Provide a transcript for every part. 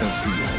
CohhCarnage.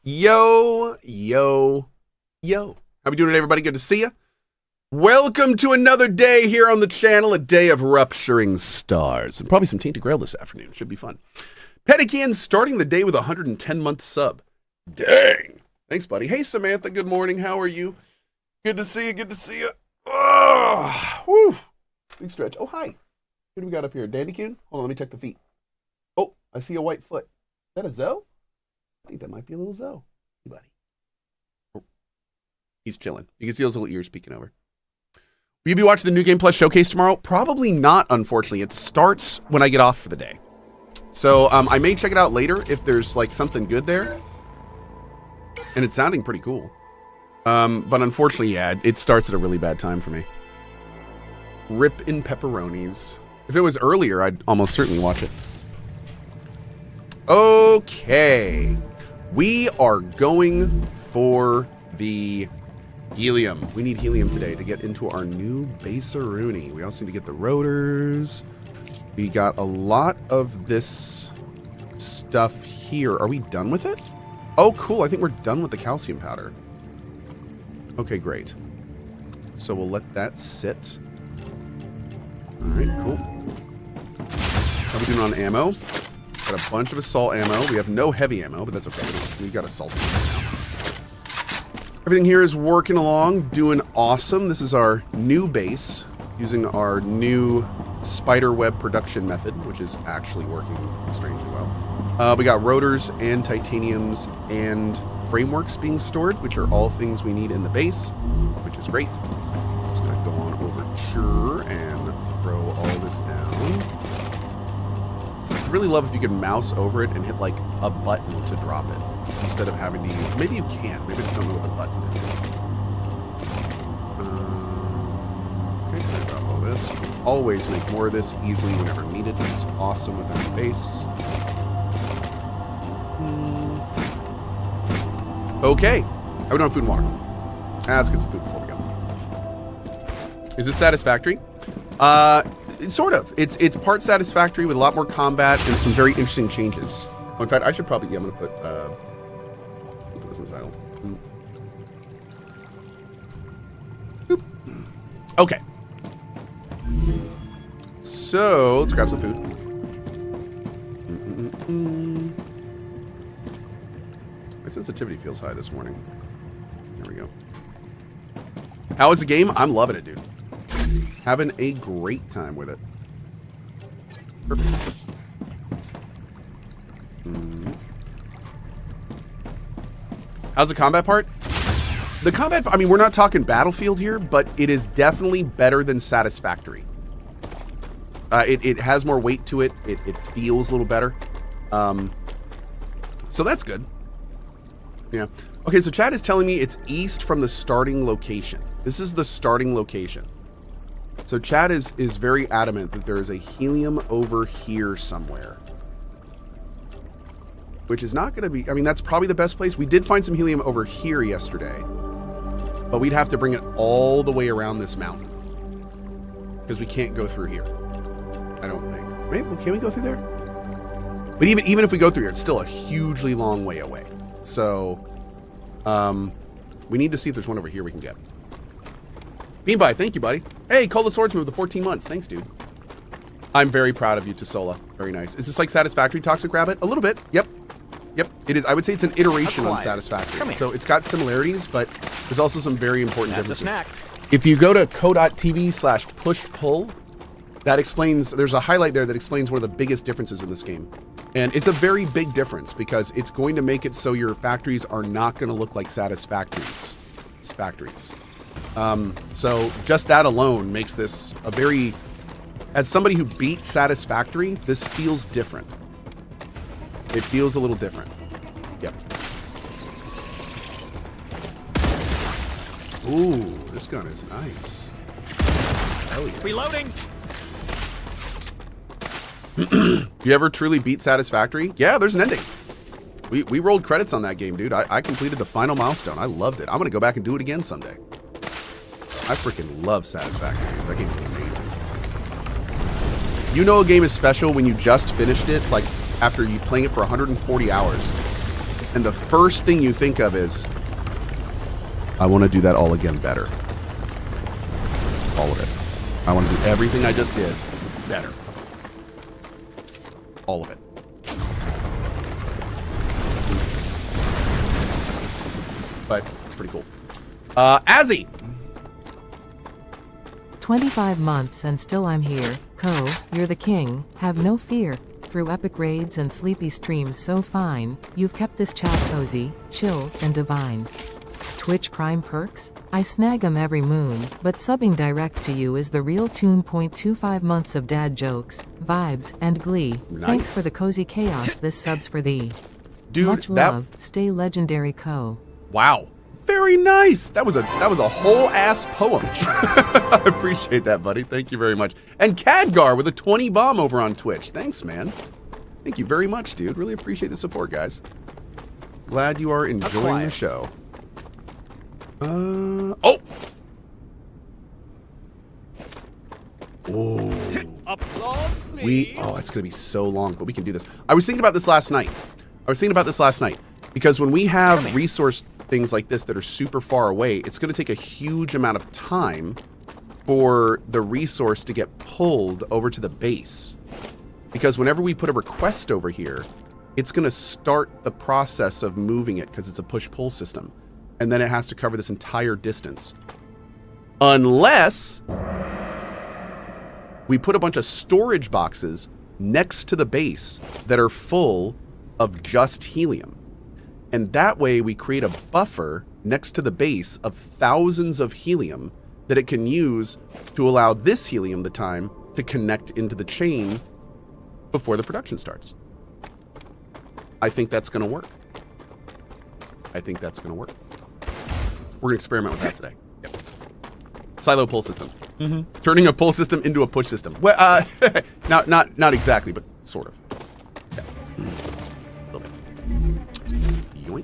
Yo, yo, yo. How we doing today, everybody? Good to see you. Welcome to another day here on the channel, a day of rupturing stars. And probably some Tainted Grail this afternoon. Should be fun. Pedican starting the day with a 110-month sub. Dang. Thanks, buddy. Hey, Samantha. Good morning. How are you? Good to see you. Good to see you. Oh, woo. Big stretch. Oh, hi. Who do we got up here? Dandycoon? Hold on, let me check the feet. Oh, I see a white foot. Is that a Zoe? I think that might be a little Zoe. Hey, buddy. Oh. He's chilling. You can see those little ears peeking over. Will you be watching the New Game Plus showcase tomorrow? Probably not, unfortunately. It starts when I get off for the day. So I may check it out later if there's like something good there. And it's sounding pretty cool. But unfortunately, yeah, it starts at a really bad time for me. Rip in pepperonis. If it was earlier, I'd almost certainly watch it. Okay. We are going for the helium. We need helium today to get into our new Baseruni. We also need to get the rotors. We got a lot of this stuff here. Are we done with it? Oh, cool. I think we're done with the calcium powder. Okay, great. So we'll let that sit. All right, cool. How are we doing on ammo? Got a bunch of assault ammo. We have no heavy ammo, but that's okay. We got assault ammo now. Everything here is working along, doing awesome. This is our new base using our new spiderweb production method, which is actually working strangely well. We got rotors and titaniums and frameworks being stored, which are all things we need in the base, which is great. I'm just going to go on over and throw all this down. I'd really love if you could mouse over it and hit like a button to drop it instead of having to use. Maybe you can. Maybe I just don't know what the button is. Okay, I drop all this. We can always make more of this easily whenever needed. It's awesome with our base. Okay. How we doing on food and water? Let's get some food before we go. Is this satisfactory? Sort of. It's part satisfactory with a lot more combat and some very interesting changes. Oh, in fact, I should probably, yeah, I'm going to put this in the title. Boop. Okay. So, let's grab some food. My sensitivity feels high this morning. There we go. How is the game? I'm loving it, dude. Having a great time with it. Perfect. How's the combat part? The combat, I mean, we're not talking Battlefield here, but it is definitely better than satisfactory. It has more weight to it. It feels a little better. So that's good. Yeah. Okay, so Chad is telling me it's east from the starting location. This is the starting location. So Chad is very adamant that there is a helium over here somewhere. Which is not going to be, I mean, that's probably the best place. We did find some helium over here yesterday. But we'd have to bring it all the way around this mountain. Because we can't go through here. I don't think. Maybe, can we go through there? But even if we go through here, it's still a hugely long way away. So, we need to see if there's one over here we can get. Beanby, thank you, buddy. Hey, Cola Swordsman with the 14 months. Thanks, dude. I'm very proud of you, Tasola. Very nice. Is this like Satisfactory Toxic Rabbit? A little bit. Yep. Yep, it is. I would say it's an iteration on Satisfactory. So it's got similarities, but there's also some very important differences. A snack. If you go to cohh.tv/pushpull, that explains, there's a highlight there that explains one of the biggest differences in this game. And it's a very big difference because it's going to make it so your factories are not going to look like Satisfactories. It's factories. So just that alone makes this a very, as somebody who beat Satisfactory, this feels different. It feels a little different. Yep. Ooh, this gun is nice. Hell yeah. Reloading. You ever truly beat Satisfactory? Yeah, there's an ending. We rolled credits on that game, dude. I completed the final milestone. I loved it. I'm gonna go back and do it again someday. I freaking love Satisfactory. That game is amazing. You know a game is special when you just finished it, like after you playing it for 140 hours. And the first thing you think of is, I want to do that all again better. All of it. I want to do everything I just did better. All of it. But it's pretty cool. Azzy! 25 months and still I'm here. Cohh, you're the king. Have no fear. Through epic raids and sleepy streams so fine, you've kept this chat cozy, chill, and divine. Twitch Prime perks? I snag 'em every moon, but subbing direct to you is the real tune. 0.25 months of dad jokes, vibes, and glee. Nice. Thanks for the cozy chaos, this sub's for thee. Dude, Much love, stay legendary Cohh. Wow. Very nice. That was a whole ass poem. I appreciate that, buddy. Thank you very much. And Cadgar with a 20 bomb over on Twitch. Thanks, man. Thank you very much, dude. Really appreciate the support, guys. Glad you are enjoying the show. Oh. Oh. Applause, please. Oh, it's gonna be so long, but we can do this. I was thinking about this last night. Because when we have resource things like this that are super far away, it's gonna take a huge amount of time for the resource to get pulled over to the base. Because whenever we put a request over here, it's gonna start the process of moving it because it's a push-pull system. And then it has to cover this entire distance. Unless we put a bunch of storage boxes next to the base that are full of just helium. And that way we create a buffer next to the base of thousands of helium that it can use to allow this helium the time to connect into the chain before the production starts. I think that's going to work. We're going to experiment with that today. Yep. Silo pull system. Turning a pull system into a push system. Well, not exactly, but sort of. Yeah. A little bit. Yoink.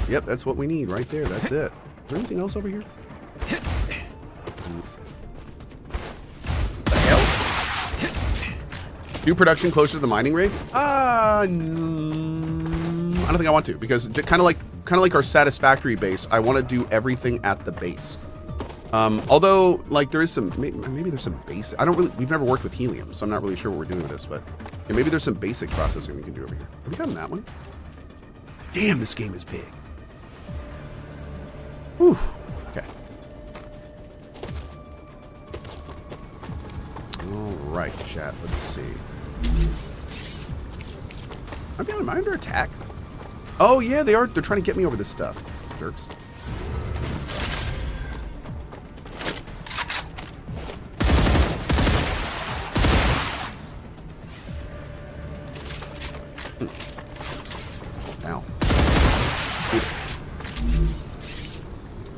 Yep, that's what we need right there. That's it. Is there anything else over here? The hell? Do production closer to the mining rig? I don't think I want to, because kind of like our satisfactory base, I want to do everything at the base. Although, like, there is some, maybe there's some basic, we've never worked with helium, so I'm not really sure what we're doing with this, but yeah, maybe there's some basic processing we can do over here. Have we gotten that one? Damn, this game is big. Whew. Okay. All right, chat, let's see. Am I under attack? Oh, yeah, they are. They're trying to get me over this stuff. Jerks. Ow.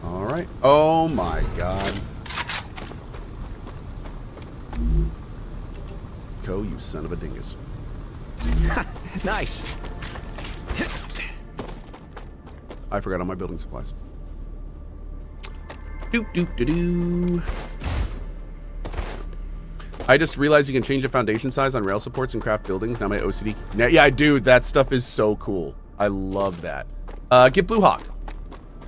All right. Oh, my God. Cohh, you son of a dingus. Nice. I forgot all my building supplies. Doop doop doo doo. I just realized you can change the foundation size on rail supports and craft buildings. Now my OCD. Yeah, dude, that stuff is so cool. I love that. Get Blue Hawk.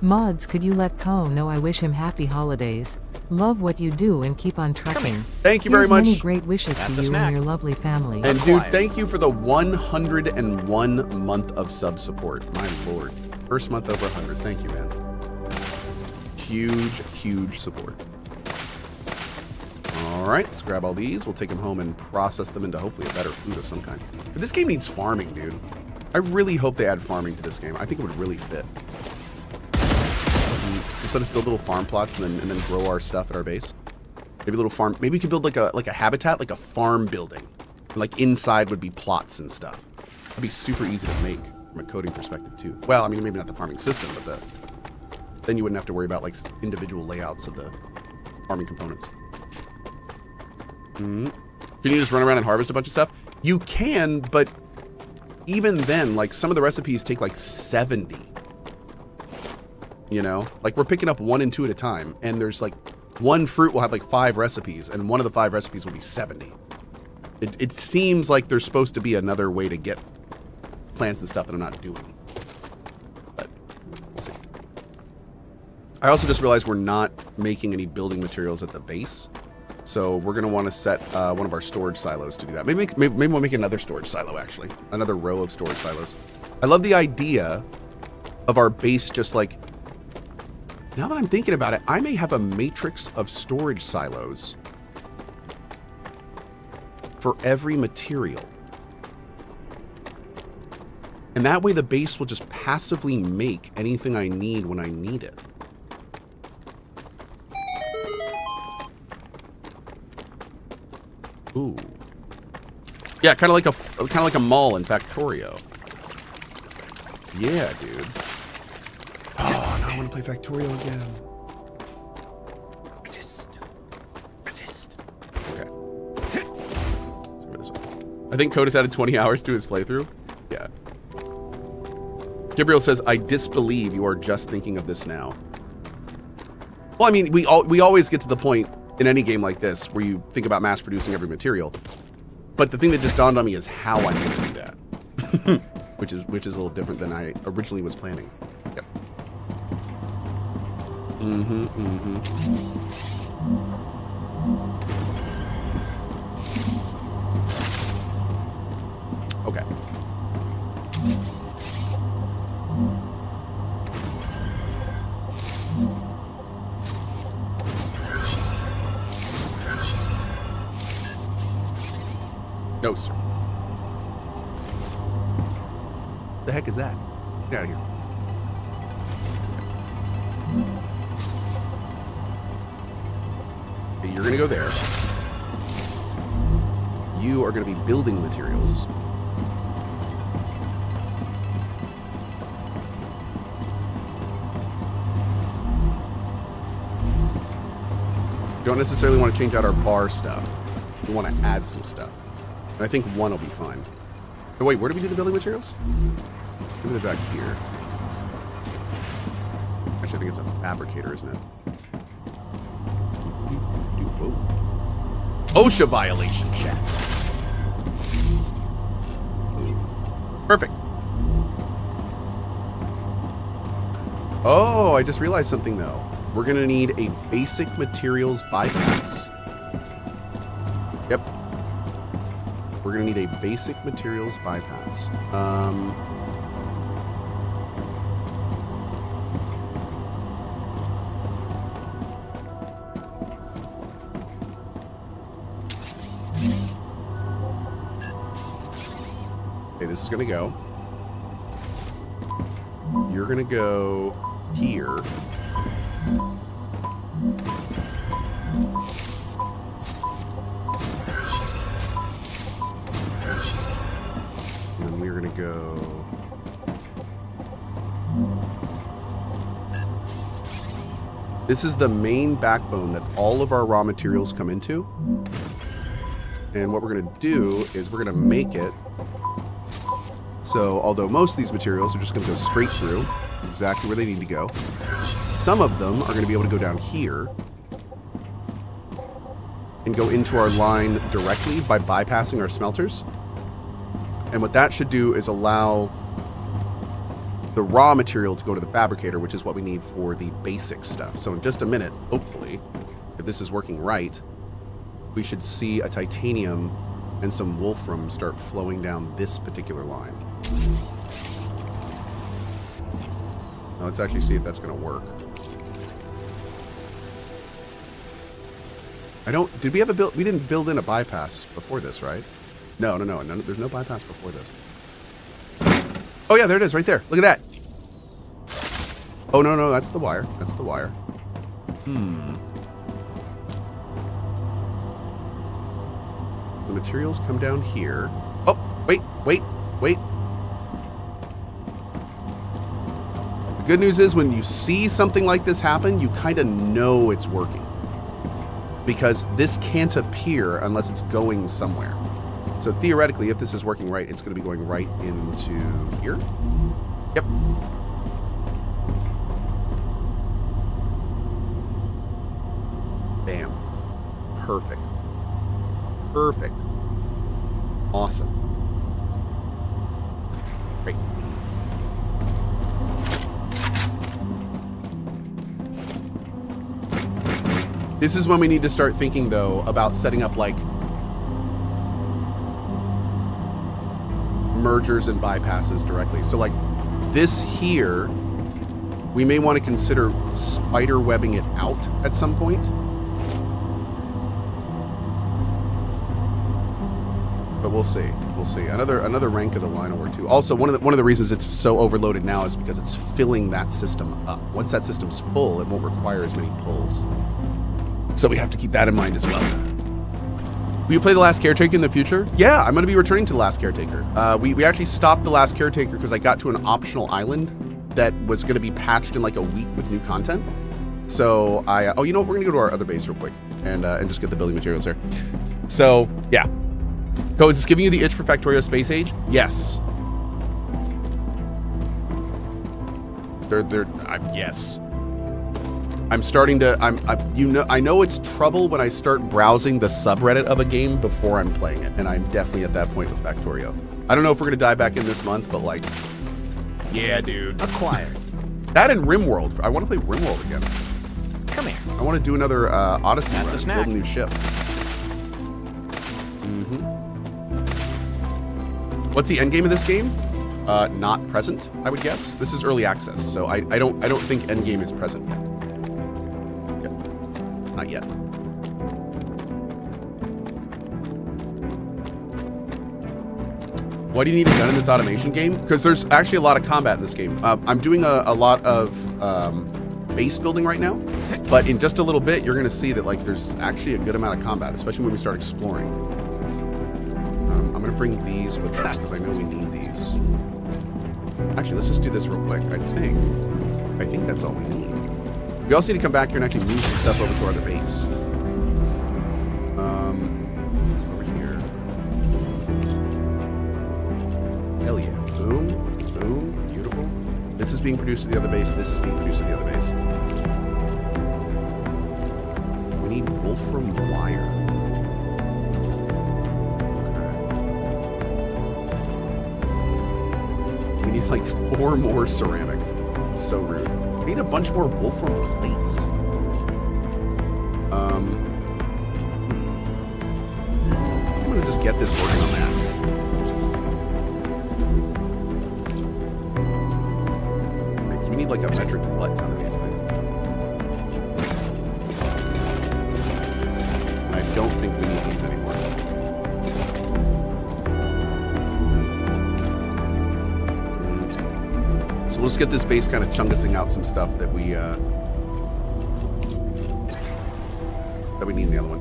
Mods, could you let Cohh know I wish him happy holidays? Love what you do and keep on trekking. Thank you very much. Many great wishes to you and your lovely family. And dude, thank you for the 101 month of sub support. My lord. First month over 100. Thank you, man. Huge support. All right, let's grab all these. We'll take them home and process them into hopefully a better food of some kind. But this game needs farming, dude. I really hope they add farming to this game. I think it would really fit. Just let us build little farm plots and then grow our stuff at our base. Maybe a little farm. Maybe we could build like a habitat, like a farm building. And like inside would be plots and stuff. That'd be super easy to make from a coding perspective too. Well, I mean, maybe not the farming system, but then you wouldn't have to worry about like individual layouts of the farming components. Can you just run around and harvest a bunch of stuff? You can, but even then, like some of the recipes take like 70. You know, like we're picking up 1 and 2 at a time, and there's like one fruit will have like 5 recipes, and one of the 5 recipes will be 70. It seems like there's supposed to be another way to get plants and stuff that I'm not doing. But we'll see. I also just realized we're not making any building materials at the base, so we're gonna want to set one of our storage silos to do that. Maybe we'll make another storage silo, actually, another row of storage silos. I love the idea of our base just like. Now that I'm thinking about it, I may have a matrix of storage silos for every material. And that way the base will just passively make anything I need when I need it. Ooh. Yeah, kind of like a mall in Factorio. Yeah, dude. Oh, now I want to play Factorial again. Resist. Resist. Okay. Let's go this way. I think Codus added 20 hours to his playthrough. Yeah. Gabriel says, I disbelieve you are just thinking of this now. Well, I mean, we always get to the point in any game like this where you think about mass producing every material. But the thing that just dawned on me is how I'm going to do that. which is a little different than I originally was planning. Yep. Okay. No, sir. The heck is that? Get out of here. Okay, you're gonna go there. You are gonna be building materials. Don't necessarily want to change out our bar stuff. We want to add some stuff. And I think one will be fine. Oh, wait, where do we do the building materials? Maybe they're back here. Actually, I think it's a fabricator, isn't it? Whoa. OSHA violation, chat. Perfect. Oh, I just realized something, though. We're going to need a basic materials bypass. Yep. We're going to need a basic materials bypass. Okay, this is going to go. You're going to go here. And we're going to go... This is the main backbone that all of our raw materials come into. And what we're going to do is we're going to make it so, although most of these materials are just going to go straight through, exactly where they need to go, some of them are going to be able to go down here and go into our line directly by bypassing our smelters. And what that should do is allow the raw material to go to the fabricator, which is what we need for the basic stuff. So in just a minute, hopefully, if this is working right, we should see a titanium and some wolfram start flowing down this particular line. Now let's actually see if that's going to work. Did we have a build? We didn't build in a bypass before this, right? No. There's no bypass before this. Oh yeah, there it is, right there. Look at that. Oh no, that's the wire. That's the wire. The materials come down here. Oh, wait. The good news is when you see something like this happen, you kind of know it's working. Because this can't appear unless it's going somewhere. So theoretically, if this is working right, it's going to be going right into here. Yep. Bam. Perfect. Perfect. Awesome. Great. This is when we need to start thinking, though, about setting up, like, mergers and bypasses directly. So, like, this here, we may want to consider spider webbing it out at some point. But we'll see. We'll see. Another rank of the line will work too. Also, one of the reasons it's so overloaded now is because it's filling that system up. Once that system's full, it won't require as many pulls. So we have to keep that in mind as well. Will you play The Last Caretaker in the future? Yeah, I'm going to be returning to The Last Caretaker. We actually stopped The Last Caretaker because I got to an optional island that was going to be patched in like a week with new content. So oh, you know what? We're going to go to our other base real quick and just get the building materials there. So, yeah. Cohh, is this giving you the itch for Factorio Space Age? Yes. Yes. I'm starting to, I know it's trouble when I start browsing the subreddit of a game before I'm playing it, and I'm definitely at that point with Factorio. I don't know if we're gonna dive back in this month, but like, yeah, dude. Acquired. That and RimWorld. I want to play RimWorld again. Come here. I want to do another Odyssey That's a run, snack. build a new ship. What's the end game of this game? Not present, I would guess. This is early access, so I don't think end game is present yet. Not yet. Why do you need a gun in this automation game? Because there's actually a lot of combat in this game. I'm doing a lot of base building right now, but in just a little bit, you're going to see that like there's actually a good amount of combat, especially when we start exploring. I'm going to bring these with us because I know we need these. Actually, let's just do this real quick. I think that's all we need. We also need to come back here and actually move some stuff over to our other base. Over here. Hell yeah. Boom. Boom. Beautiful. This is being produced to the other base. This is being produced to the other base. We need wolfram wire. Okay. We need like 4 more ceramics. It's so rude. We need a bunch more wolfram plates. I'm gonna just get this working on that. Thanks. We need like a metric butt ton of these things. I don't think we need these anymore. So we'll just get this base kind of chunkusing out some stuff that we need in the other one.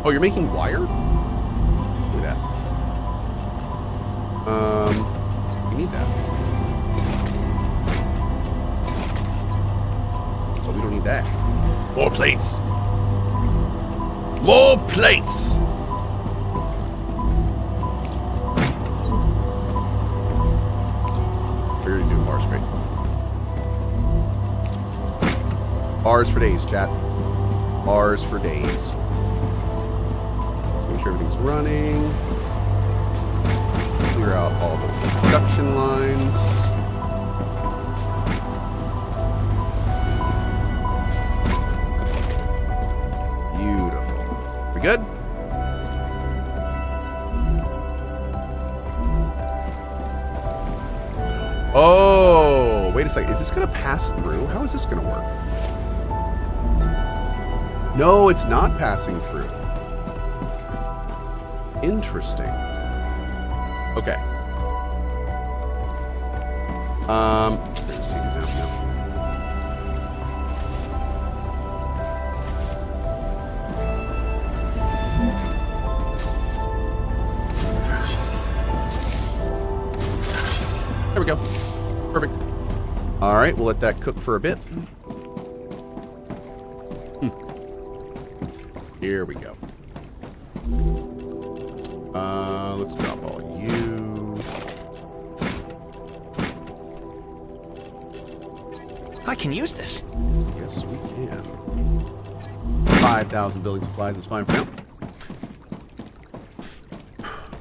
Oh, you're making wire? Look at that. We need that. But we don't need that. More plates. More plates. We're already doing bars, great. Bars for days, chat. Bars for days. Let's make sure everything's running. Clear out all the production lines. We good? Oh, wait a second. Is this going to pass through? How is this going to work? No, it's not passing through. Interesting. Okay. Let's take these out now. There we go. Perfect. All right, we'll let that cook for a bit. Here we go. Let's drop all you. I can use this. Yes, we can. 5,000 building supplies is fine for now.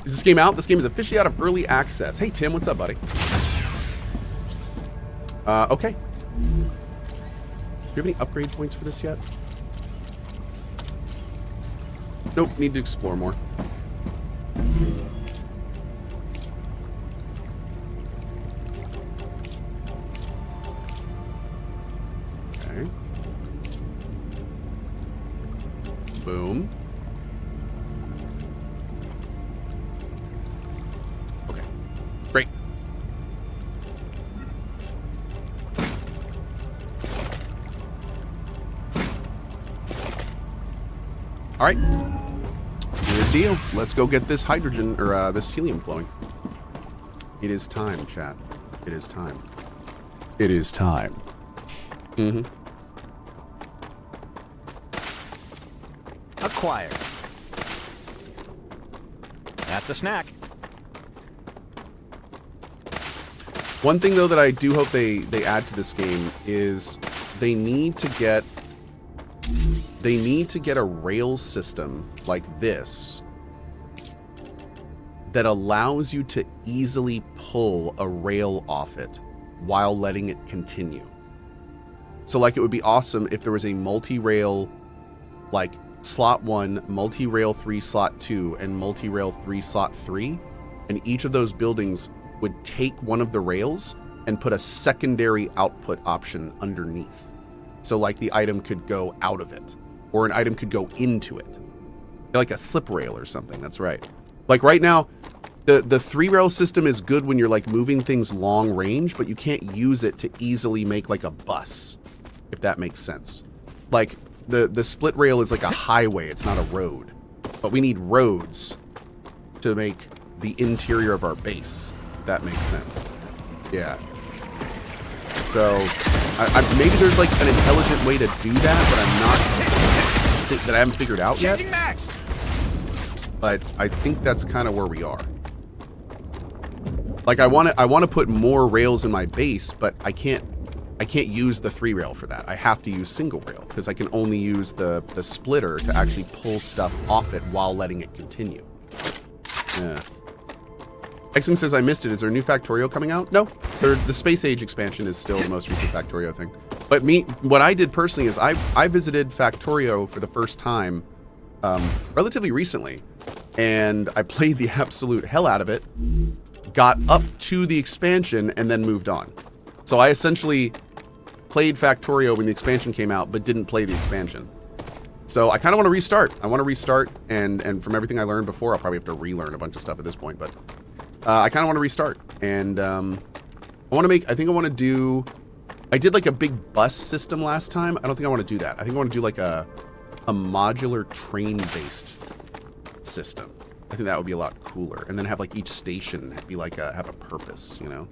Is this game out? This game is officially out of early access. Hey, Tim, what's up, buddy? Okay. Do you have any upgrade points for this yet? Nope, need to explore more. Okay. Boom. All right. Good deal. Let's go get this hydrogen, or this helium flowing. It is time, chat. It is time. It is time. Mm-hmm. Acquired. That's a snack. One thing, though, that I do hope they add to this game is they need to get a rail system like this that allows you to easily pull a rail off it while letting it continue. So, like, it would be awesome if there was a multi-rail, like, slot 1, multi-rail 3, slot 2, and multi-rail 3, slot 3, and each of those buildings would take one of the rails and put a secondary output option underneath. So, like, the item could go out of it, or an item could go into it. Like a slip rail or something, that's right. Like, right now, the 3-rail system is good when you're, like, moving things long range, but you can't use it to easily make, like, a bus, if that makes sense. Like, the split rail is like a highway, it's not a road. But we need roads to make the interior of our base, if that makes sense. Yeah. So, maybe there's, like, an intelligent way to do that, but I'm not, that I haven't figured out yet. Changing max. But I think that's kind of where we are. Like, I want to put more rails in my base, but I can't use the 3-rail for that. I have to use single rail because I can only use the splitter to actually pull stuff off it while letting it continue. Yeah. X-Wing says, I missed it. Is there a new Factorio coming out? No. The Space Age expansion is still the most recent Factorio thing. But what I did personally is I visited Factorio for the first time relatively recently. And I played the absolute hell out of it, got up to the expansion, and then moved on. So I essentially played Factorio when the expansion came out, but didn't play the expansion. So I kind of want to restart. I want to restart, and from everything I learned before, I'll probably have to relearn a bunch of stuff at this point, but I kind of want to restart. And I did like a big bus system last time. I don't think I want to do that. I think I want to do like a modular train-based system. I think that would be a lot cooler. And then have like each station be like have a purpose, you know?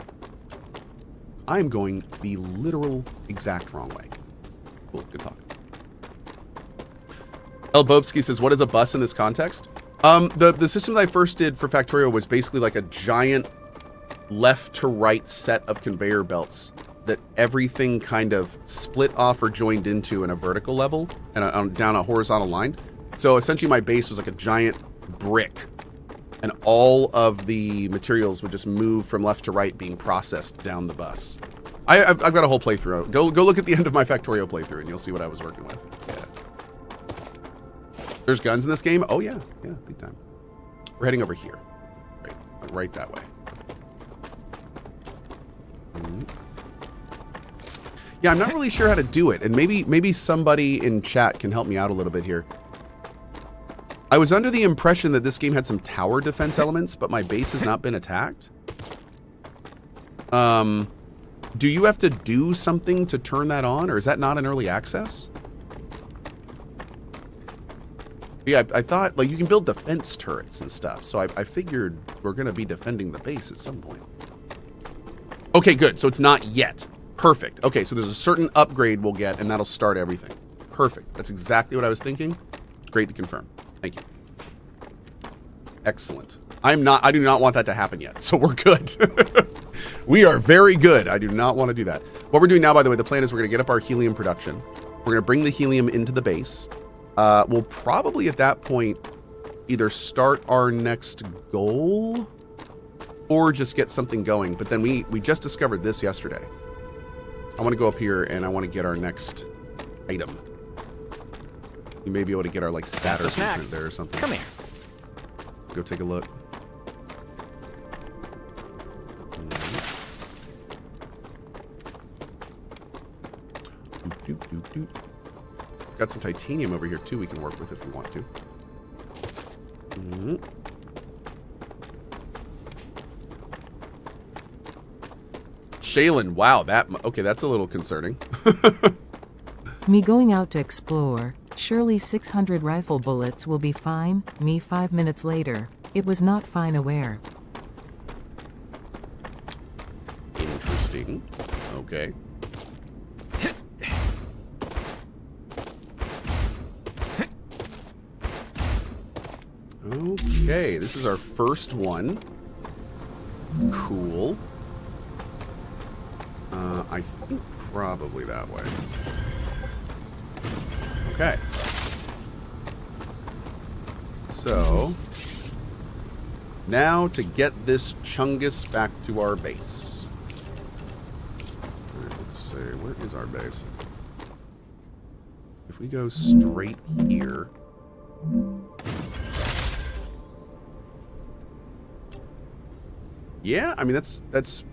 I'm going the literal exact wrong way. Cool, good talk. El Bobski says, what is a bus in this context? The system that I first did for Factorio was basically like a giant left to right set of conveyor belts that everything kind of split off or joined into in a vertical level and down a horizontal line. So essentially my base was like a giant brick, and all of the materials would just move from left to right being processed down the bus. I've got a whole playthrough. Go look at the end of my Factorio playthrough and you'll see what I was working with. Yeah. There's guns in this game? Oh yeah, big time. We're heading over here. Right that way. Yeah, I'm not really sure how to do it, and maybe somebody in chat can help me out a little bit here. I was under the impression that this game had some tower defense elements, but my base has not been attacked. Do you have to do something to turn that on, or is that not an early access? Yeah, I thought, like, you can build defense turrets and stuff, so I figured we're going to be defending the base at some point. Okay, good, so it's not yet. Perfect. Okay, so there's a certain upgrade we'll get, and that'll start everything. Perfect. That's exactly what I was thinking. Great to confirm. Thank you. Excellent. I do not want that to happen yet, so we're good. We are very good. I do not want to do that. What we're doing now, by the way, the plan is we're going to get up our helium production. We're going to bring the helium into the base. We'll probably at that point either start our next goal or just get something going. But then we just discovered this yesterday. I want to go up here and I want to get our next item. You may be able to get our like status there or something. Come here. Go take a look. Got some titanium over here too we can work with if we want to. Shaylin, wow, okay, that's a little concerning. Me going out to explore. Surely 600 rifle bullets will be fine. Me 5 minutes later. It was not fine aware. Interesting. Okay. Okay, this is our first one. Cool. I think probably that way. Okay. So, now to get this Chungus back to our base. Alright, let's see, where is our base? If we go straight here. Yeah, I mean that's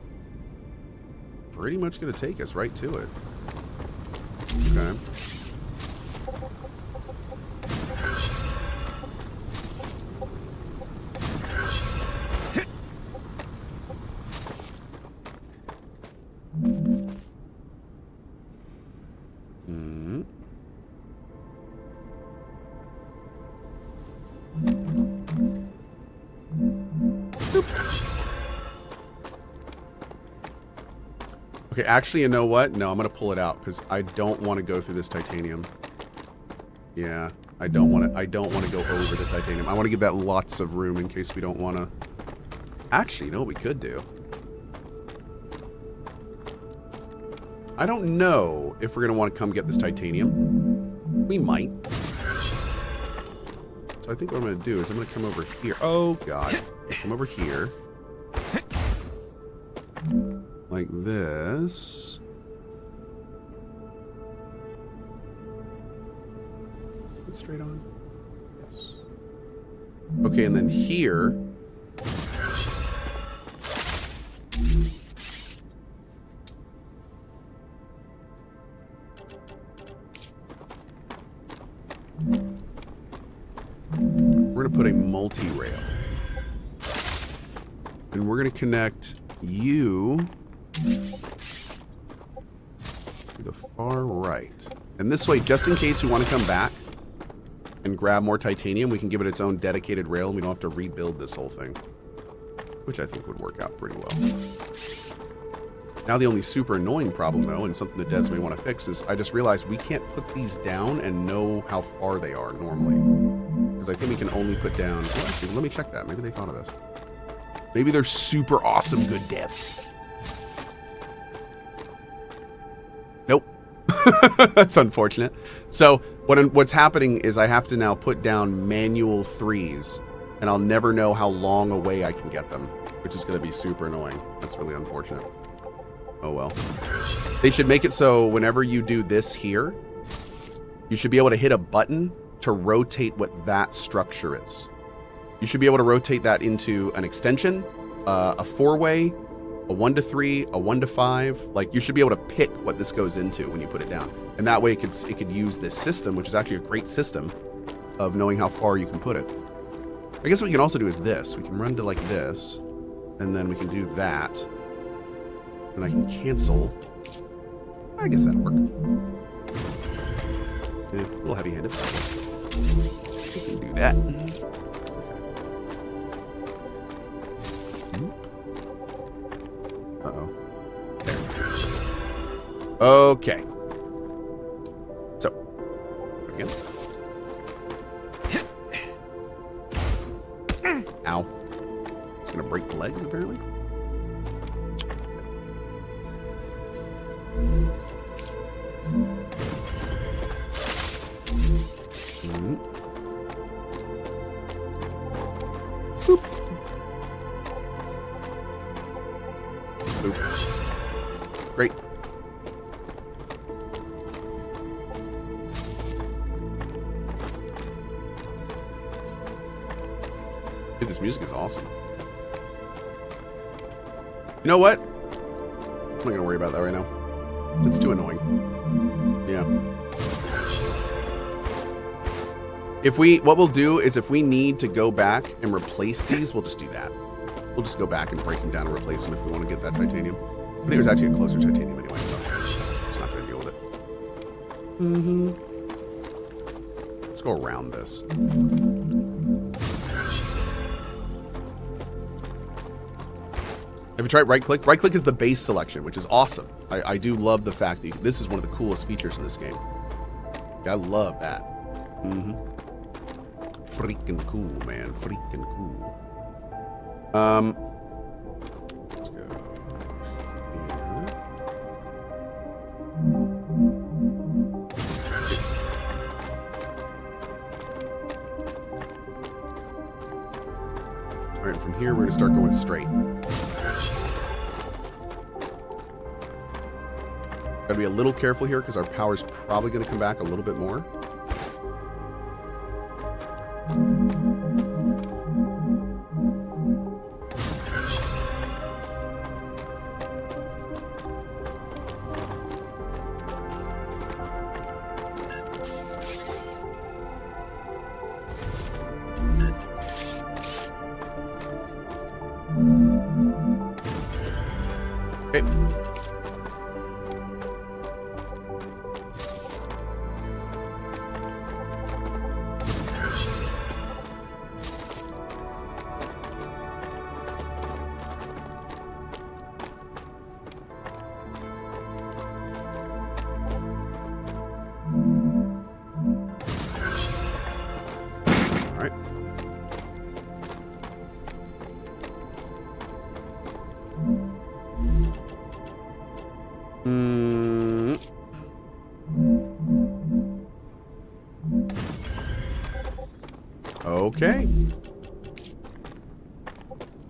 pretty much going to take us right to it. Okay. Okay, actually, you know what? No, I'm going to pull it out because I don't want to go through this titanium. Yeah, I don't want to go over the titanium. I want to give that lots of room in case we don't want to. Actually, you know what we could do? I don't know if we're going to want to come get this titanium. We might. So I think what I'm going to do is I'm going to come over here. Oh, God. Come over here. Like this. Is it straight on? Yes. Okay, and then here. We're going to put a multi-rail. And we're going to connect you to the far right. And this way, just in case we want to come back and grab more titanium, we can give it its own dedicated rail and we don't have to rebuild this whole thing. Which I think would work out pretty well. Now the only super annoying problem though, and something that devs may want to fix, is I just realized we can't put these down and know how far they are normally. Because I think we can only put down... Well, actually, let me check that. Maybe they thought of this. Maybe they're super awesome good devs. Nope. That's unfortunate. So what's happening is I have to now put down manual 3s, and I'll never know how long away I can get them, which is going to be super annoying. That's really unfortunate. Oh well. They should make it so whenever you do this here, you should be able to hit a button to rotate what that structure is. You should be able to rotate that into an extension, a 4-way, a 1 to 3, a 1 to 5. Like, you should be able to pick what this goes into when you put it down. And that way it could use this system, which is actually a great system of knowing how far you can put it. I guess what we can also do is this. We can run to like this, and then we can do that. And I can cancel. I guess that'll work. A little heavy-handed. We can do that. Uh-oh. There. Okay. So. Again. Ow. It's gonna break the legs, apparently. Boop. Boop. Great. Dude, this music is awesome. You know what? I'm not gonna worry about that right now. It's too annoying. Yeah. What we'll do is if we need to go back and replace these, we'll just do that. We'll just go back and break them down and replace them if we want to get that titanium. I think there's actually a closer titanium anyway, so it's not going to deal with it. go around this. Have you tried right click? Right click is the base selection, which is awesome. I do love the fact that this is one of the coolest features in this game. Yeah, I love that. Freaking cool, man. Freaking cool. Let's go here. All right, from here we're gonna start going straight. Gotta be a little careful here because our power's probably gonna come back a little bit more. Okay. All right. Okay.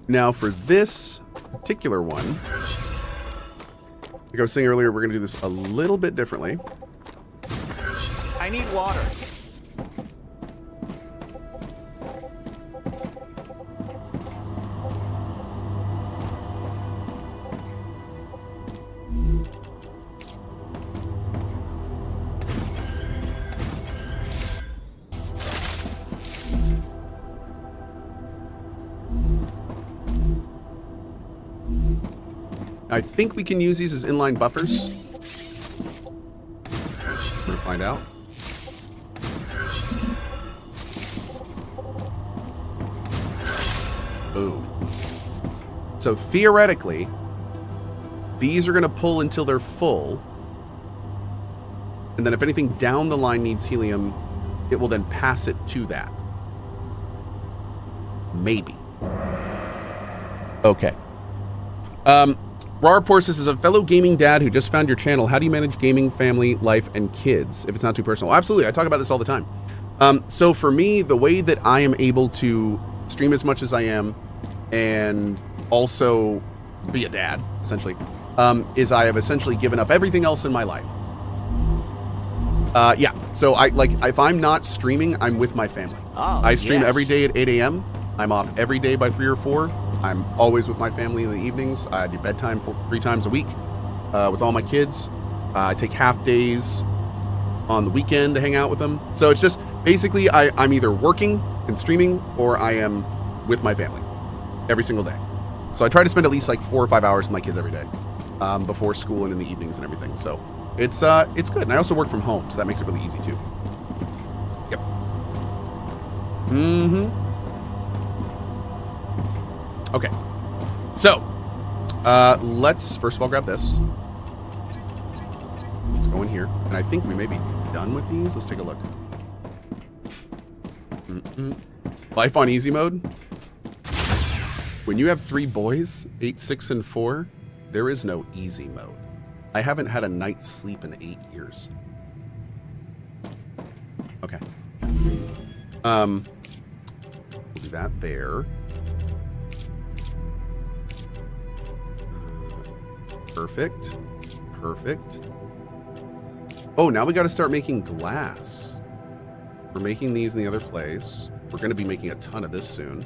Now for this particular one, like I was saying earlier, we're going to do this a little bit differently. I need water. I think we can use these as inline buffers. We're going to find out. Boom. So theoretically, these are going to pull until they're full. And then if anything down the line needs helium, it will then pass it to that. Maybe. Okay. Rar says, as a fellow gaming dad who just found your channel, how do you manage gaming, family, life, and kids if it's not too personal? Absolutely. I talk about this all the time. So for me, the way that I am able to stream as much as I am and also be a dad, essentially, is I have essentially given up everything else in my life. Yeah. So if I'm not streaming, I'm with my family. Oh, I stream yes. every day at 8 a.m. I'm off every day by 3 or 4. I'm always with my family in the evenings. I do bedtime 3 times a week with all my kids. I take half days on the weekend to hang out with them. So it's just basically I'm either working and streaming or I am with my family every single day. So I try to spend at least like 4 or 5 hours with my kids every day before school and in the evenings and everything. So it's good. And I also work from home, so that makes it really easy too. Yep. Okay, so let's first of all grab this. Let's go in here, and I think we may be done with these. Let's take a look. Life on easy mode. When you have 3 boys, 8, 6, and 4, there is no easy mode. I haven't had a night's sleep in 8 years. Okay. Do that there. Perfect. Perfect. Oh, now we got to start making glass. We're making these in the other place. We're going to be making a ton of this soon.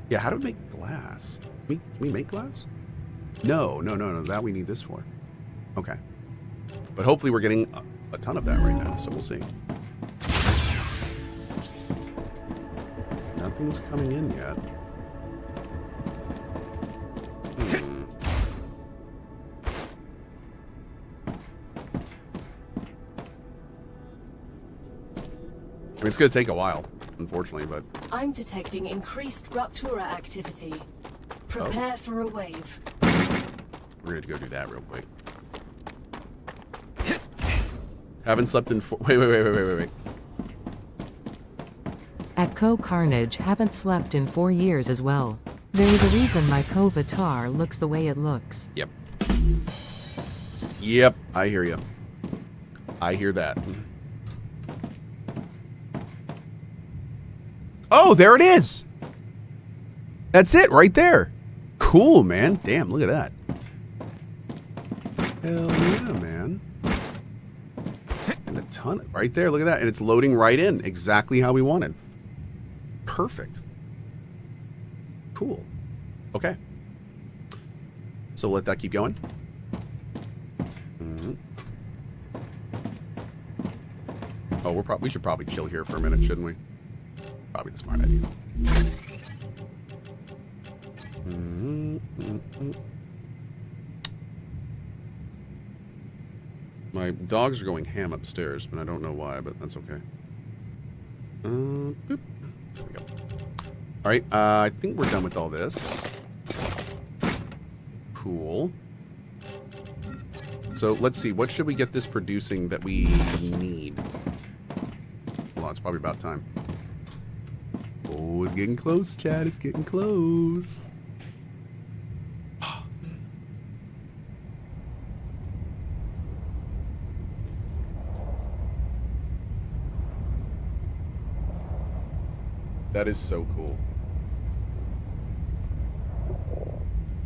Yeah, how do we make glass? Can we make glass? No. That we need this for. Okay. But hopefully we're getting a ton of that right now, so we'll see. Nothing's coming in yet. mean, it's going to take a while, unfortunately, but... I'm detecting increased Ruptura activity. Prepare for a wave. We're going to go do that real quick. Haven't slept in 4... Wait. At CohhCarnage, haven't slept in 4 years as well. There is a reason my CohhVatar looks the way it looks. Yep. Yep, I hear you. I hear that. Oh, there it is! That's it, right there. Cool, man. Damn, look at that. Hell yeah, man. And a ton right there, look at that. And it's loading right in, exactly how we wanted. Perfect. Cool. Okay. So let that keep going. Oh, we should probably chill here for a minute, shouldn't we? Probably the smart idea. My dogs are going ham upstairs, but I don't know why, but that's okay. Boop. There we go. All right, I think we're done with all this. Cool. So let's see, what should we get this producing that we need? Hold on, it's probably about time. Oh, it's getting close, Chad. It's getting close. That is so cool.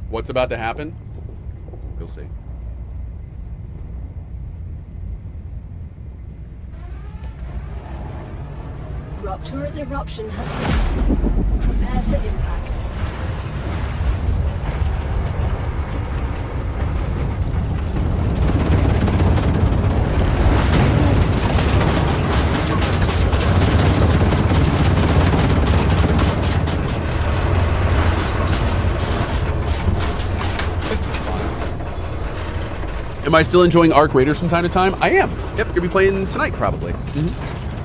What's about to happen? You'll see. Ruptura's eruption has started. Prepare for impact. This is fun. Am I still enjoying Arc Raiders from time to time? I am. Yep, gonna be playing tonight probably.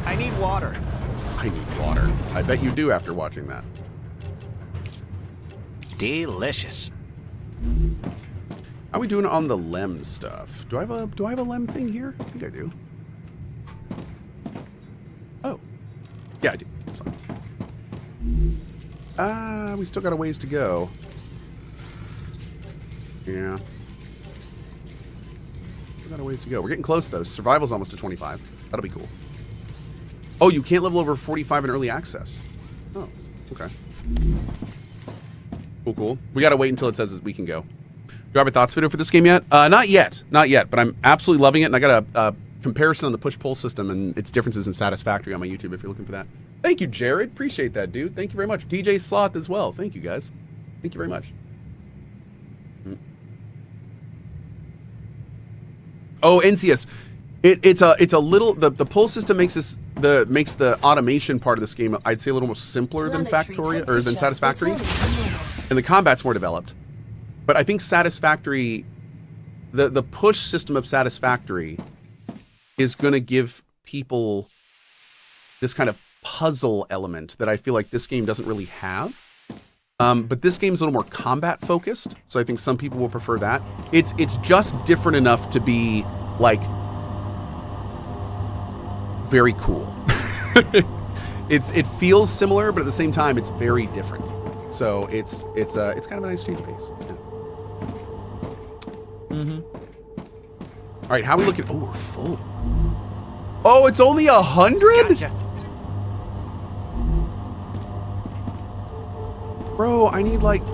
I need water. I need water. I bet you do after watching that. Delicious. How are we doing on the LEM stuff? Do I have a LEM thing here? I think I do. Oh. Yeah, I do. That's fine. We still got a ways to go. Yeah. Still got a ways to go. We're getting close though. Survival's almost to 25. That'll be cool. Oh, you can't level over 45 in early access. Oh, okay. Cool. We gotta wait until it says we can go. Do you have a thoughts video for this game yet? Not yet, but I'm absolutely loving it, and I got a comparison on the push-pull system and its differences in Satisfactory on my YouTube if you're looking for that. Thank you, Jared. Appreciate that, dude. Thank you very much. DJ Sloth as well. Thank you, guys. Thank you very much. Oh, NCS. It's a little the pull system makes the automation part of this game, I'd say, a little more simpler than Factoria or than Satisfactory, and the combat's more developed. But I think Satisfactory, the push system of Satisfactory, is going to give people this kind of puzzle element that I feel like this game doesn't really have. But this game's a little more combat focused, so I think some people will prefer that. It's just different enough to be like very cool. It feels similar, but at the same time, it's very different. So it's kind of a nice change of pace. Yeah. All right, how are we looking? Oh, we're full. Oh, it's only 100? Gotcha. Bro, I need like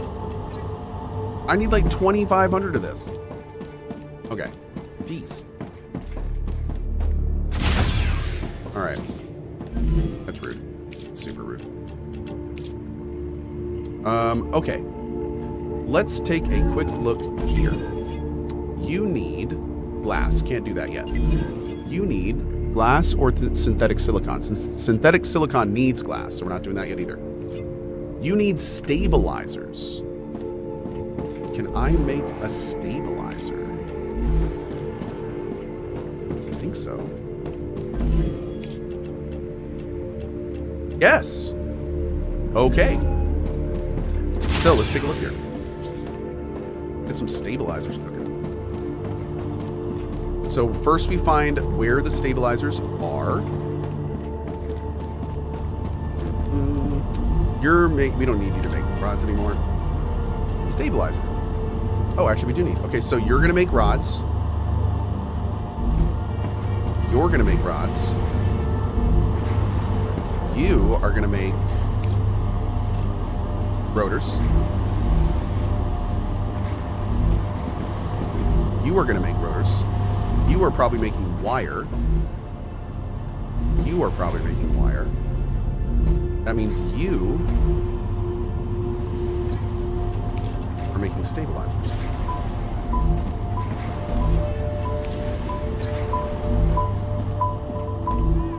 2,500 of this. Okay. Peace. All right. That's rude. Super rude. Okay. Let's take a quick look here. You need glass. Can't do that yet. You need glass or synthetic silicon. Since synthetic silicon needs glass, so we're not doing that yet either. You need stabilizers. Can I make a stabilizer? I think so. Yes. Okay. So let's take a look here. Get some stabilizers cooking. So first we find where the stabilizers are. We don't need you to make rods anymore. Stabilizer. Oh, actually we do need. Okay, so you're gonna make rods. You're gonna make rods. You are gonna make rotors. You are gonna make rotors. You are probably making wire. You are probably making wire. That means you are making stabilizers.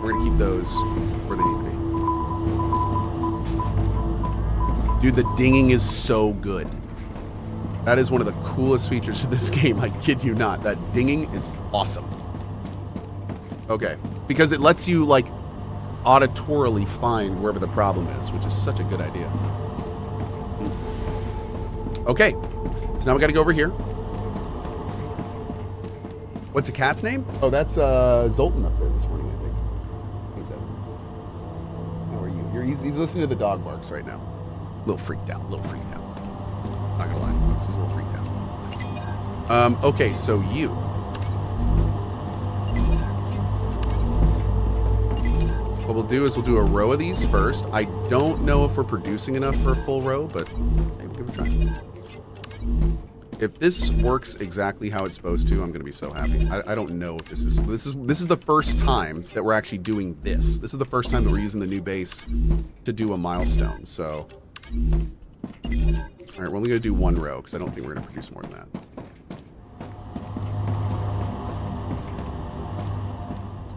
We're gonna keep those where they need to be. Dude, the dinging is so good. That is one of the coolest features of this game. I kid you not. That dinging is awesome. Okay, because it lets you like auditorily find wherever the problem is, which is such a good idea. Okay, so now we got to go over here. What's the cat's name? Oh, that's Zoltan up there this morning, I think. He's out. How are you? He's listening to the dog barks right now. A little freaked out. Not gonna lie, he's a little freaked out. Okay, so you. What we'll do is we'll do a row of these first. I don't know if we're producing enough for a full row, but maybe we'll give it a try. If this works exactly how it's supposed to, I'm going to be so happy. I don't know if this is the first time that we're actually doing this. This is the first time that we're using the new base to do a milestone. So, all right, we're only going to do one row because I don't think we're going to produce more than that.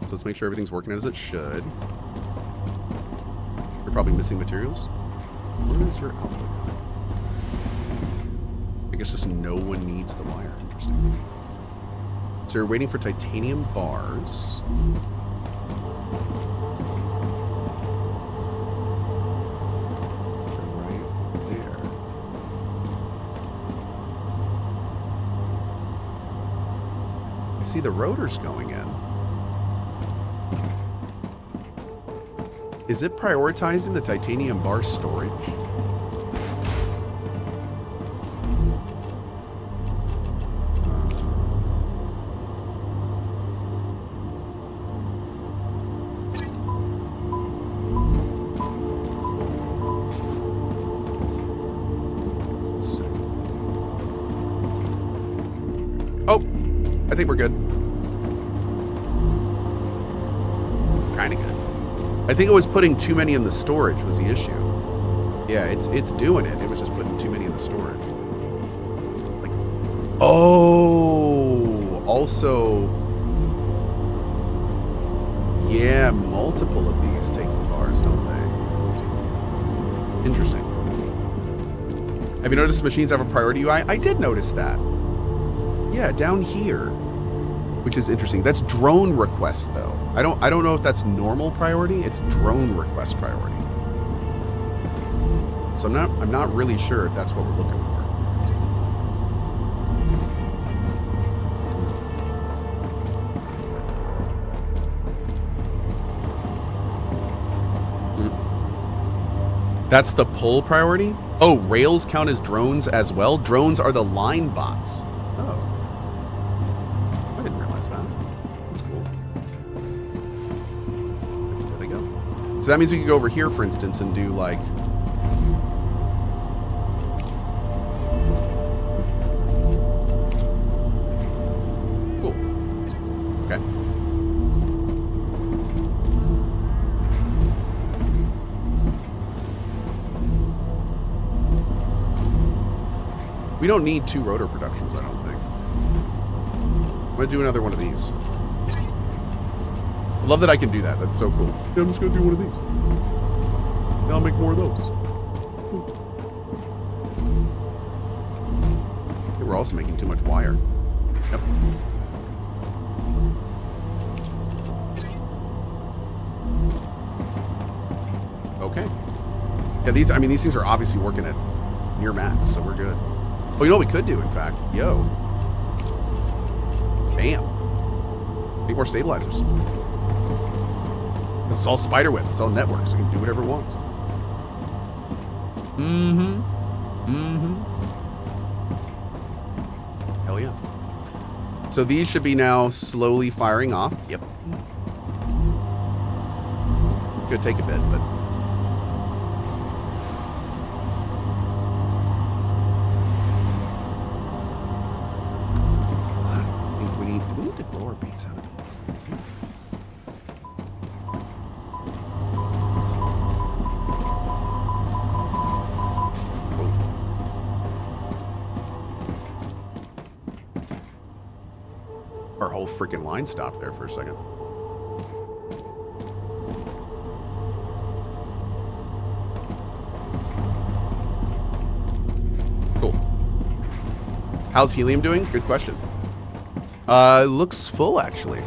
So let's make sure everything's working as it should. You're probably missing materials. What is your output? I guess just no one needs the wire. Interesting. So you're waiting for titanium bars. They're right there. I see the rotors going in. Is it prioritizing the titanium bar storage? Let's see. Oh, I think we're good. Kind of good. I think it was putting too many in the storage was the issue. Yeah, it's doing it. It was just putting too many in the storage. Like, oh, also, yeah, multiple of these take the bars, don't they? Interesting. Have you noticed the machines have a priority UI? I did notice that. Yeah, down here. Which is interesting. That's drone requests, though. I don't know if that's normal priority. It's drone request priority. So I'm not really sure if that's what we're looking for. That's the pull priority? Oh, rails count as drones as well? Drones are the line bots. Oh. I didn't realize that. That's cool. There they go. So that means we can go over here, for instance, and do like... Cool. Okay. We don't need 2 rotor productions, I don't think. I'm going to do another one of these. I love that I can do that. That's so cool. Yeah, I'm just going to do one of these. Now I'll make more of those. Okay, we're also making too much wire. Yep. Yeah, these things are obviously working at near max, so we're good. Oh, you know what we could do, in fact? Yo. Bam. Need more stabilizers. This is all spiderweb. It's all network, so you can do whatever it wants. Mm-hmm. Mm-hmm. Hell yeah. So these should be now slowly firing off. Yep. Could take a bit, but... I think we need to grow our base out of it. Our whole freaking line stopped there for a second. Cool. How's helium doing? Good question. Looks full actually.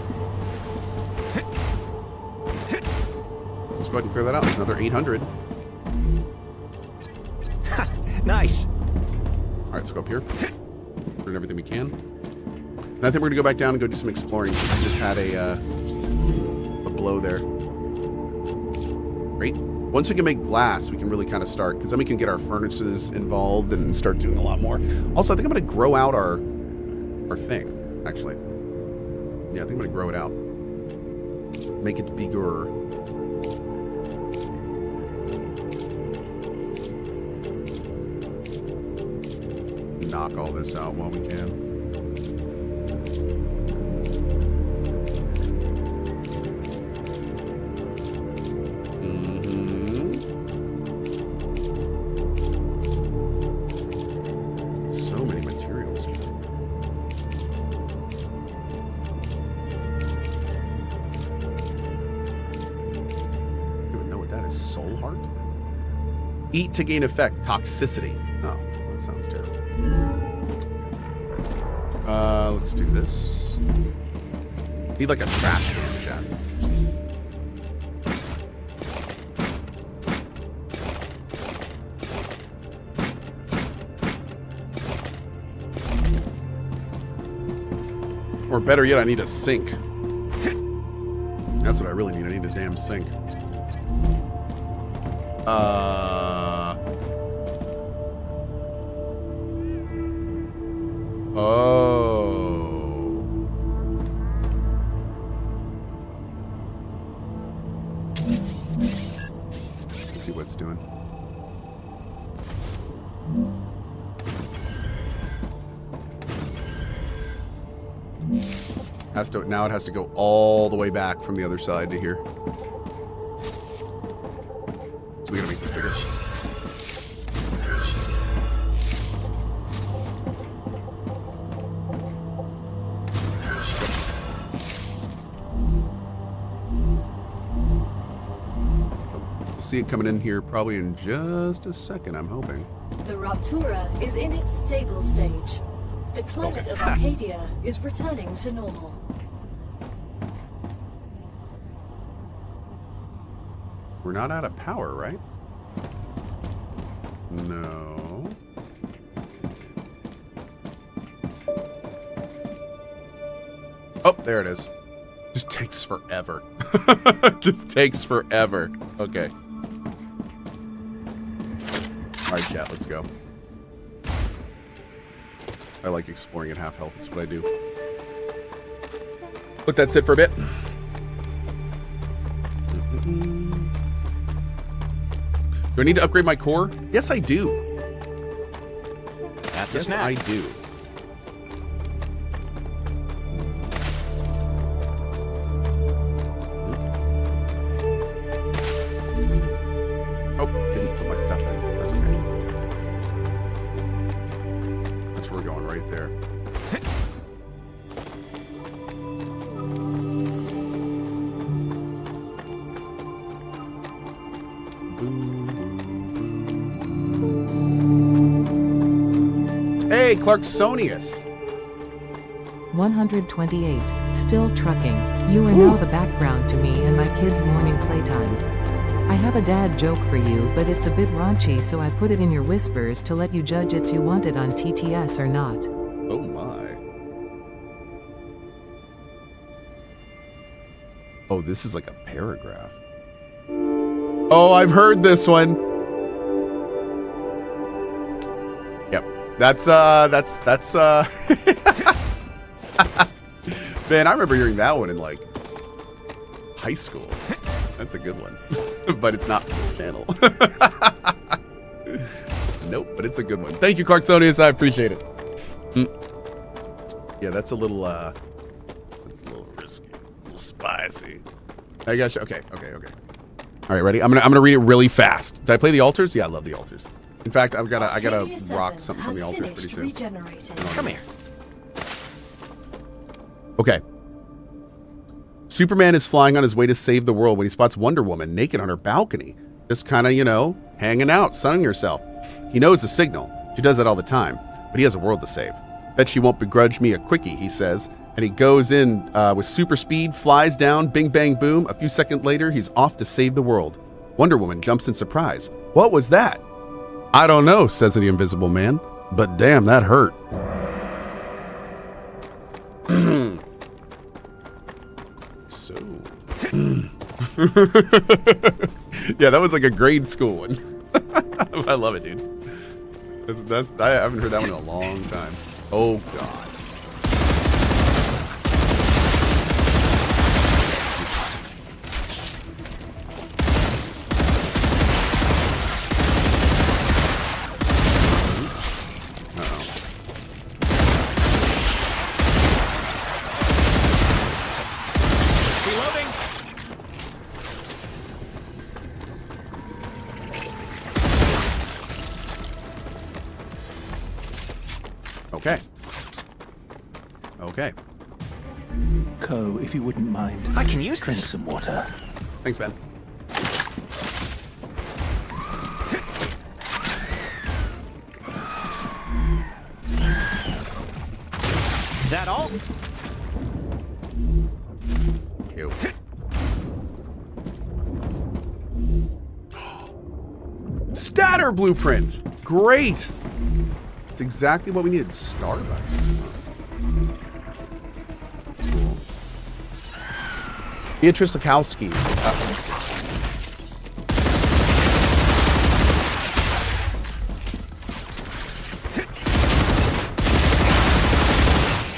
Let's go ahead and clear that out. It's another 800. Nice. All right, let's go up here. Learn everything we can. And I think we're gonna go back down and go do some exploring. We just had a blow there. Great. Once we can make glass, we can really kind of start, because then we can get our furnaces involved and start doing a lot more. Also, I think I'm gonna grow out our thing, actually. Yeah, I think I'm gonna grow it out. Make it bigger. Knock all this out while we can. Eat to gain effect. Toxicity. Oh, that sounds terrible. Let's do this. Need like a trash can, chat. Or better yet, I need a sink. That's what I really need. I need a damn sink. Oh. Let's see what it's doing. Now it has to go all the way back from the other side to here. So we gotta make this bigger. See it coming in here probably in just a second, I'm hoping. The Raptura is in its stable stage. The climate of Arcadia is returning to normal. We're not out of power, right? No. Oh, there it is. Just takes forever. Just takes forever. Okay. All right, chat, let's go. I like exploring at half health. That's what I do. Let that sit for a bit. Do I need to upgrade my core? Yes, I do. That's a yes, snack. I do. Oh, didn't put my stuff in. That's okay. That's where we're going right there. Hey, Clarksonius. 128. Still trucking. You are now the background to me and my kids' morning playtime. I have a dad joke for you, but it's a bit raunchy, so I put it in your whispers to let you judge it's you want it on TTS or not. Oh my. Oh, this is like a paragraph. Oh, I've heard this one. Yep. That's Man, I remember hearing that one in like high school. That's a good one. But it's not for this channel. Nope, but it's a good one. Thank you, Clarksonius. I appreciate it. Yeah, that's a little risky. A little spicy. I got you. Okay. All right, ready? I'm gonna read it really fast. Did I play the altars? Yeah, I love the altars. In fact, I gotta rock something from the altars pretty soon. Come here. Okay. Superman is flying on his way to save the world when he spots Wonder Woman naked on her balcony, just kind of, you know, hanging out, sunning herself. He knows the signal. She does that all the time, but he has a world to save. Bet she won't begrudge me a quickie, he says. And he goes in with super speed, flies down, bing, bang, boom. A few seconds later, he's off to save the world. Wonder Woman jumps in surprise. What was that? I don't know, says the Invisible Man, but damn, that hurt. So. Yeah, that was like a grade school one. I love it, dude. I haven't heard that one in a long time. Oh, God. Okay. Cohh, if you wouldn't mind. I can use drink some water. Thanks, Ben. Is that all? Ew. Statter blueprint. Great. It's exactly what we needed. Starbucks. Cool. Beatrice Lakowski.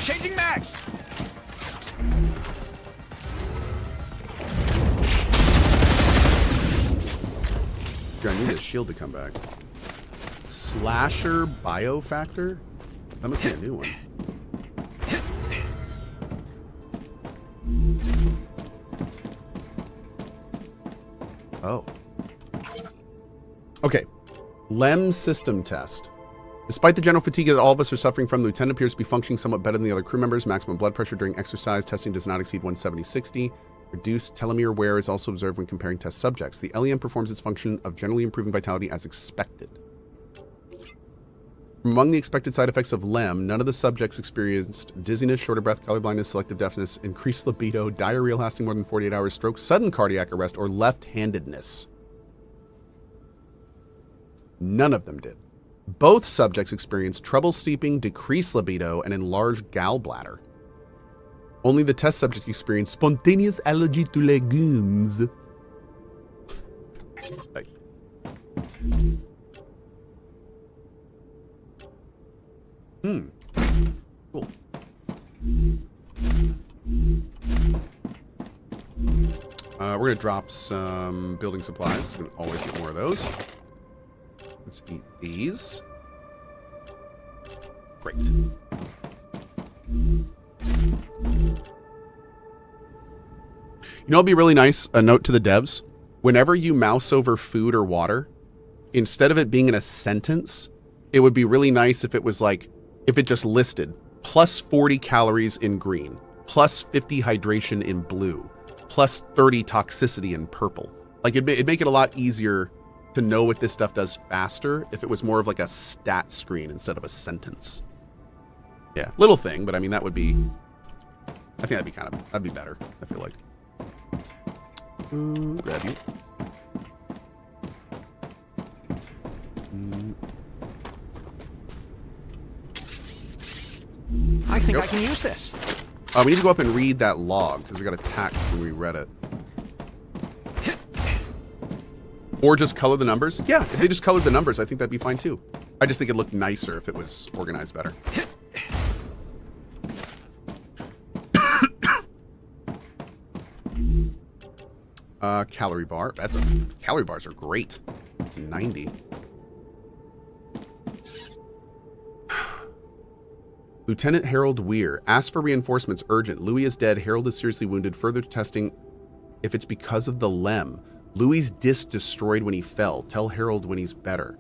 Changing mags. I need a shield to come back. Slasher Biofactor? That must be a new one. Oh. Okay. LEM system test. Despite the general fatigue that all of us are suffering from, the lieutenant appears to be functioning somewhat better than the other crew members. Maximum blood pressure during exercise testing does not exceed 170/60. Reduced telomere wear is also observed when comparing test subjects. The LEM performs its function of generally improving vitality as expected. Among the expected side effects of LEM, none of the subjects experienced dizziness, shorter breath, color blindness, selective deafness, increased libido, diarrhea lasting more than 48 hours, stroke, sudden cardiac arrest, or left-handedness. None of them did. Both subjects experienced trouble sleeping, decreased libido, and enlarged gallbladder. Only the test subject experienced spontaneous allergy to legumes. Nice. Cool. We're going to drop some building supplies. We can always get more of those. Let's eat these. Great. You know, it'd be really nice, a note to the devs. Whenever you mouse over food or water, instead of it being in a sentence, it would be really nice if it was like, if it just listed plus 40 calories in green, plus 50 hydration in blue, plus 30 toxicity in purple. Like it'd make it a lot easier to know what this stuff does faster if it was more of like a stat screen instead of a sentence. Yeah, little thing, but I mean, that would be, I think that'd be better, I feel like. Grab you. I think I can use this. We need to go up and read that log because we got attacked when we read it. Or just color the numbers. Yeah, if they just colored the numbers, I think that'd be fine too. I just think it'd look nicer if it was organized better. Calorie bar. Calorie bars are great. 90. Lieutenant Harold Weir. Ask for reinforcements. Urgent. Louis is dead. Harold is seriously wounded. Further testing if it's because of the LEM. Louis' disc destroyed when he fell. Tell Harold when he's better.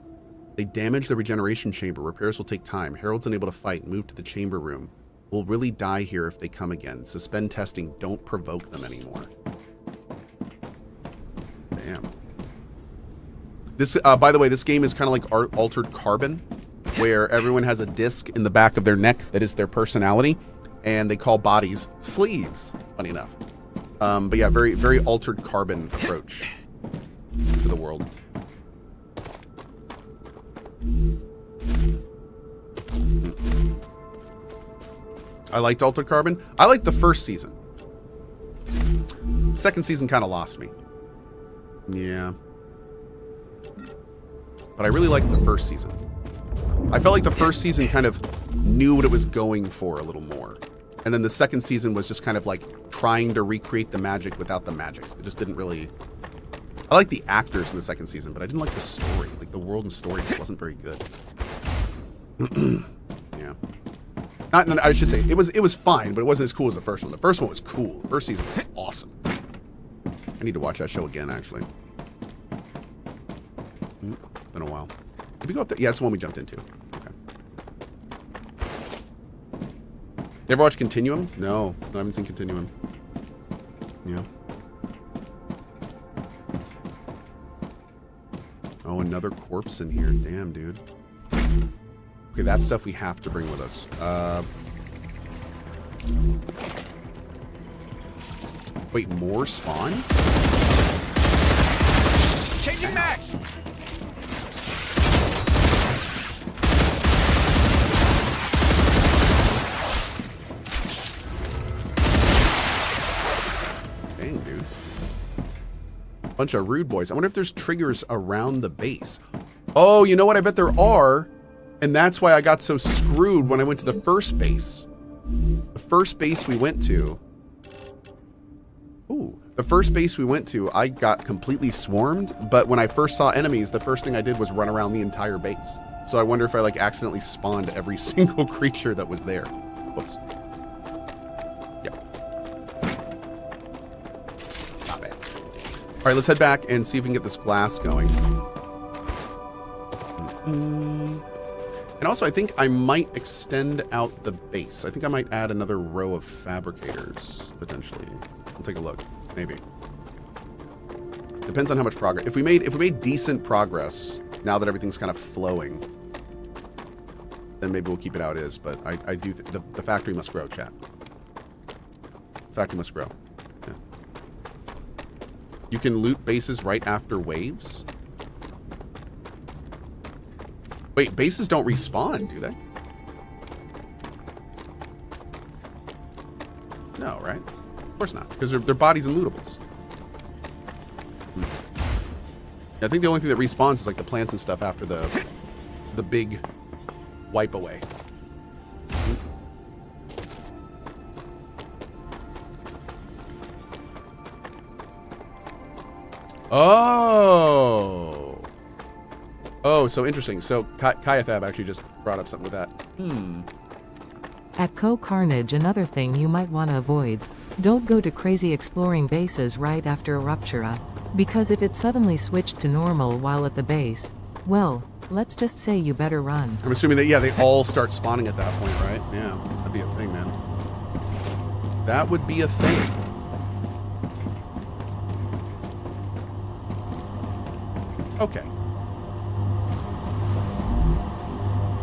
They damaged the regeneration chamber. Repairs will take time. Harold's unable to fight. Move to the chamber room. We'll really die here if they come again. Suspend testing. Don't provoke them anymore. Damn. This, by the way, this game is kind of like Altered Carbon, where everyone has a disc in the back of their neck that is their personality, and they call bodies sleeves, funny enough. But yeah, very, very Altered Carbon approach to the world. I liked Altered Carbon. I liked the first season. Second season kind of lost me. Yeah. But I really liked the first season. I felt like the first season kind of knew what it was going for a little more. And then the second season was just kind of like trying to recreate the magic without the magic. It just didn't really... I like the actors in the second season, but I didn't like the story. Like the world and story just wasn't very good. Yeah. I should say, it was fine, but it wasn't as cool as the first one. The first one was cool. The first season was awesome. I need to watch that show again, actually. Been a while. Did we go up there? Yeah, it's the one we jumped into. Okay. Never watched Continuum? No, I haven't seen Continuum. Yeah. Oh, another corpse in here. Damn, dude. Okay, that's stuff we have to bring with us. Wait, more spawn? Changing max! Dang, dude. Bunch of rude boys. I wonder if there's triggers around the base. Oh, you know what? I bet there are. And that's why I got so screwed when I went to the first base. The first base we went to... Ooh. The first base we went to, I got completely swarmed. But when I first saw enemies, the first thing I did was run around the entire base. So I wonder if I, like, accidentally spawned every single creature that was there. Whoops. All right, let's head back and see if we can get this glass going. And also, I think I might extend out the base. I think I might add another row of fabricators, potentially. We'll take a look. Maybe. Depends on how much progress. If we made decent progress, now that everything's kind of flowing, then maybe we'll keep it how it is. But I do... The factory must grow, chat. The factory must grow. You can loot bases right after waves? Wait, bases don't respawn, do they? No, right? Of course not, because they're bodies and lootables. I think the only thing that respawns is like the plants and stuff after the big wipe away. Oh. Oh, so interesting. So Kayafab actually just brought up something with that. At CohhCarnage, another thing you might want to avoid. Don't go to crazy exploring bases right after Ruptura, because if it suddenly switched to normal while at the base, well, let's just say you better run. I'm assuming that, yeah, they all start spawning at that point, right? Yeah, that'd be a thing, man. That would be a thing. Okay.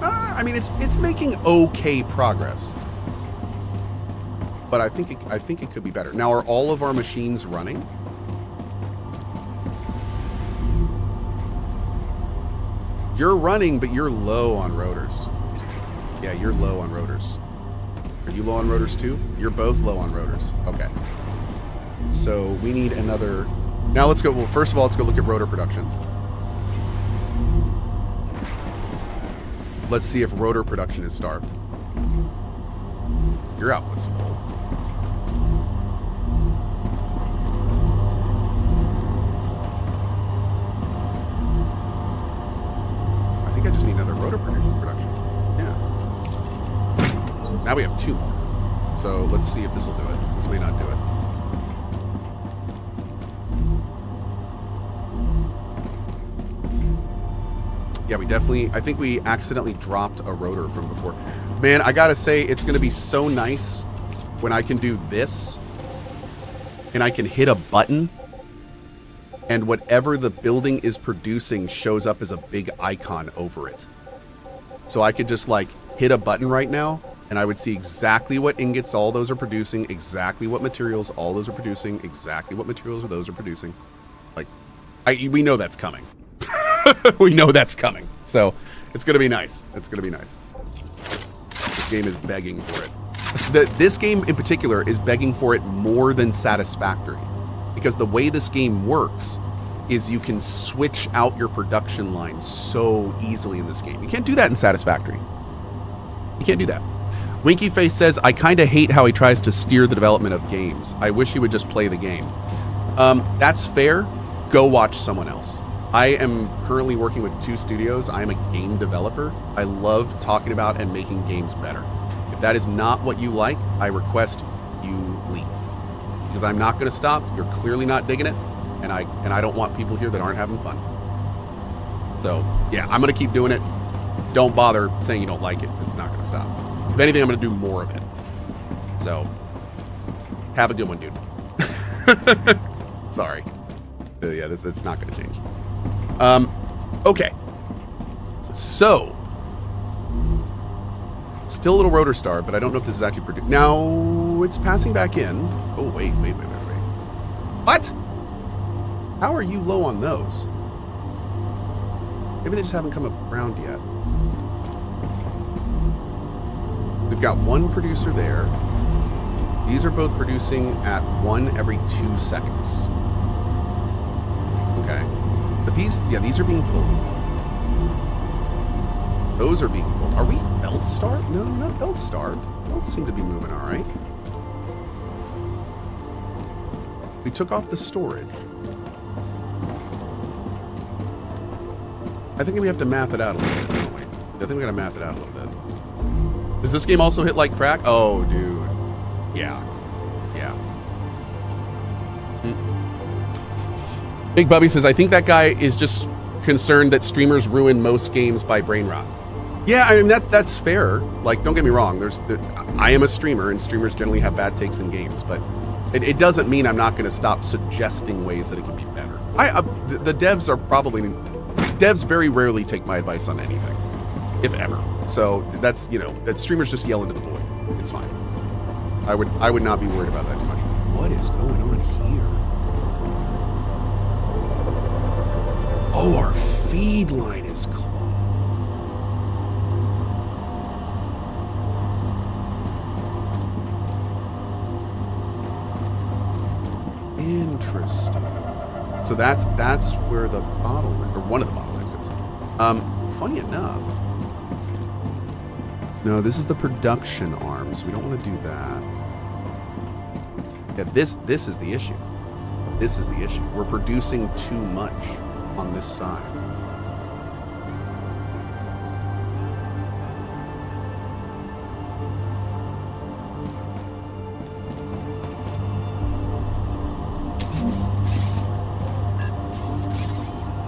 I mean, it's making okay progress, but I think it could be better. Now, are all of our machines running? You're running, but you're low on rotors. Yeah, you're low on rotors. Are you low on rotors too? You're both low on rotors. Okay. So we need another... Now let's go... Well, first of all, let's go look at rotor production. Let's see if rotor production is starved. Your output's full. I think I just need another rotor production. Yeah. Now we have 2 more. So let's see if this will do it. This may not do it. Yeah, we definitely... I think we accidentally dropped a rotor from before. Man, I gotta say, it's gonna be so nice when I can do this and I can hit a button and whatever the building is producing shows up as a big icon over it. So I could just like hit a button right now and I would see exactly what ingots all those are producing, exactly what materials all those are producing, exactly what materials those are producing. Like, we know that's coming. We know that's coming. So it's going to be nice. It's going to be nice. This game is begging for it. This game in particular is begging for it more than Satisfactory. Because the way this game works is you can switch out your production line so easily in this game. You can't do that in Satisfactory. You can't do that. Winky Face says, I kind of hate how he tries to steer the development of games. I wish he would just play the game. That's fair. Go watch someone else. I am currently working with 2 studios. I am a game developer. I love talking about and making games better. If that is not what you like, I request you leave. Because I'm not going to stop. You're clearly not digging it. And I don't want people here that aren't having fun. So, yeah, I'm going to keep doing it. Don't bother saying you don't like it, because it's not going to stop. If anything, I'm going to do more of it. So, have a good one, dude. Sorry. Yeah, that's not going to change. Okay. So, still a little rotor star, but I don't know if this is actually produced. Now, it's passing back in. Oh, wait. What? How are you low on those? Maybe they just haven't come around yet. We've got 1 producer there. These are both producing at 1 every 2 seconds. Okay. But these are being pulled. Those are being pulled. Are we belt starved? No, we're not belt starved. Belts seem to be moving all right. We took off the storage. I think we have to math it out a little bit, don't we? I think we gotta math it out a little bit. Does this game also hit like crack? Oh, dude. Yeah. Big Bubby says, I think that guy is just concerned that streamers ruin most games by brain rot. Yeah, I mean, that's fair. Like, don't get me wrong. I am a streamer, and streamers generally have bad takes in games, but it doesn't mean I'm not going to stop suggesting ways that it can be better. The devs are probably... Devs very rarely take my advice on anything, if ever. So that's, streamers just yell into the void. It's fine. I would not be worried about that too much. What is going on here? Oh, our feed line is clogged. Interesting. So that's where the bottleneck, or one of the bottlenecks is. Funny enough. No, this is the production arm, so we don't want to do that. Yeah, this is the issue. This is the issue. We're producing too much on this side.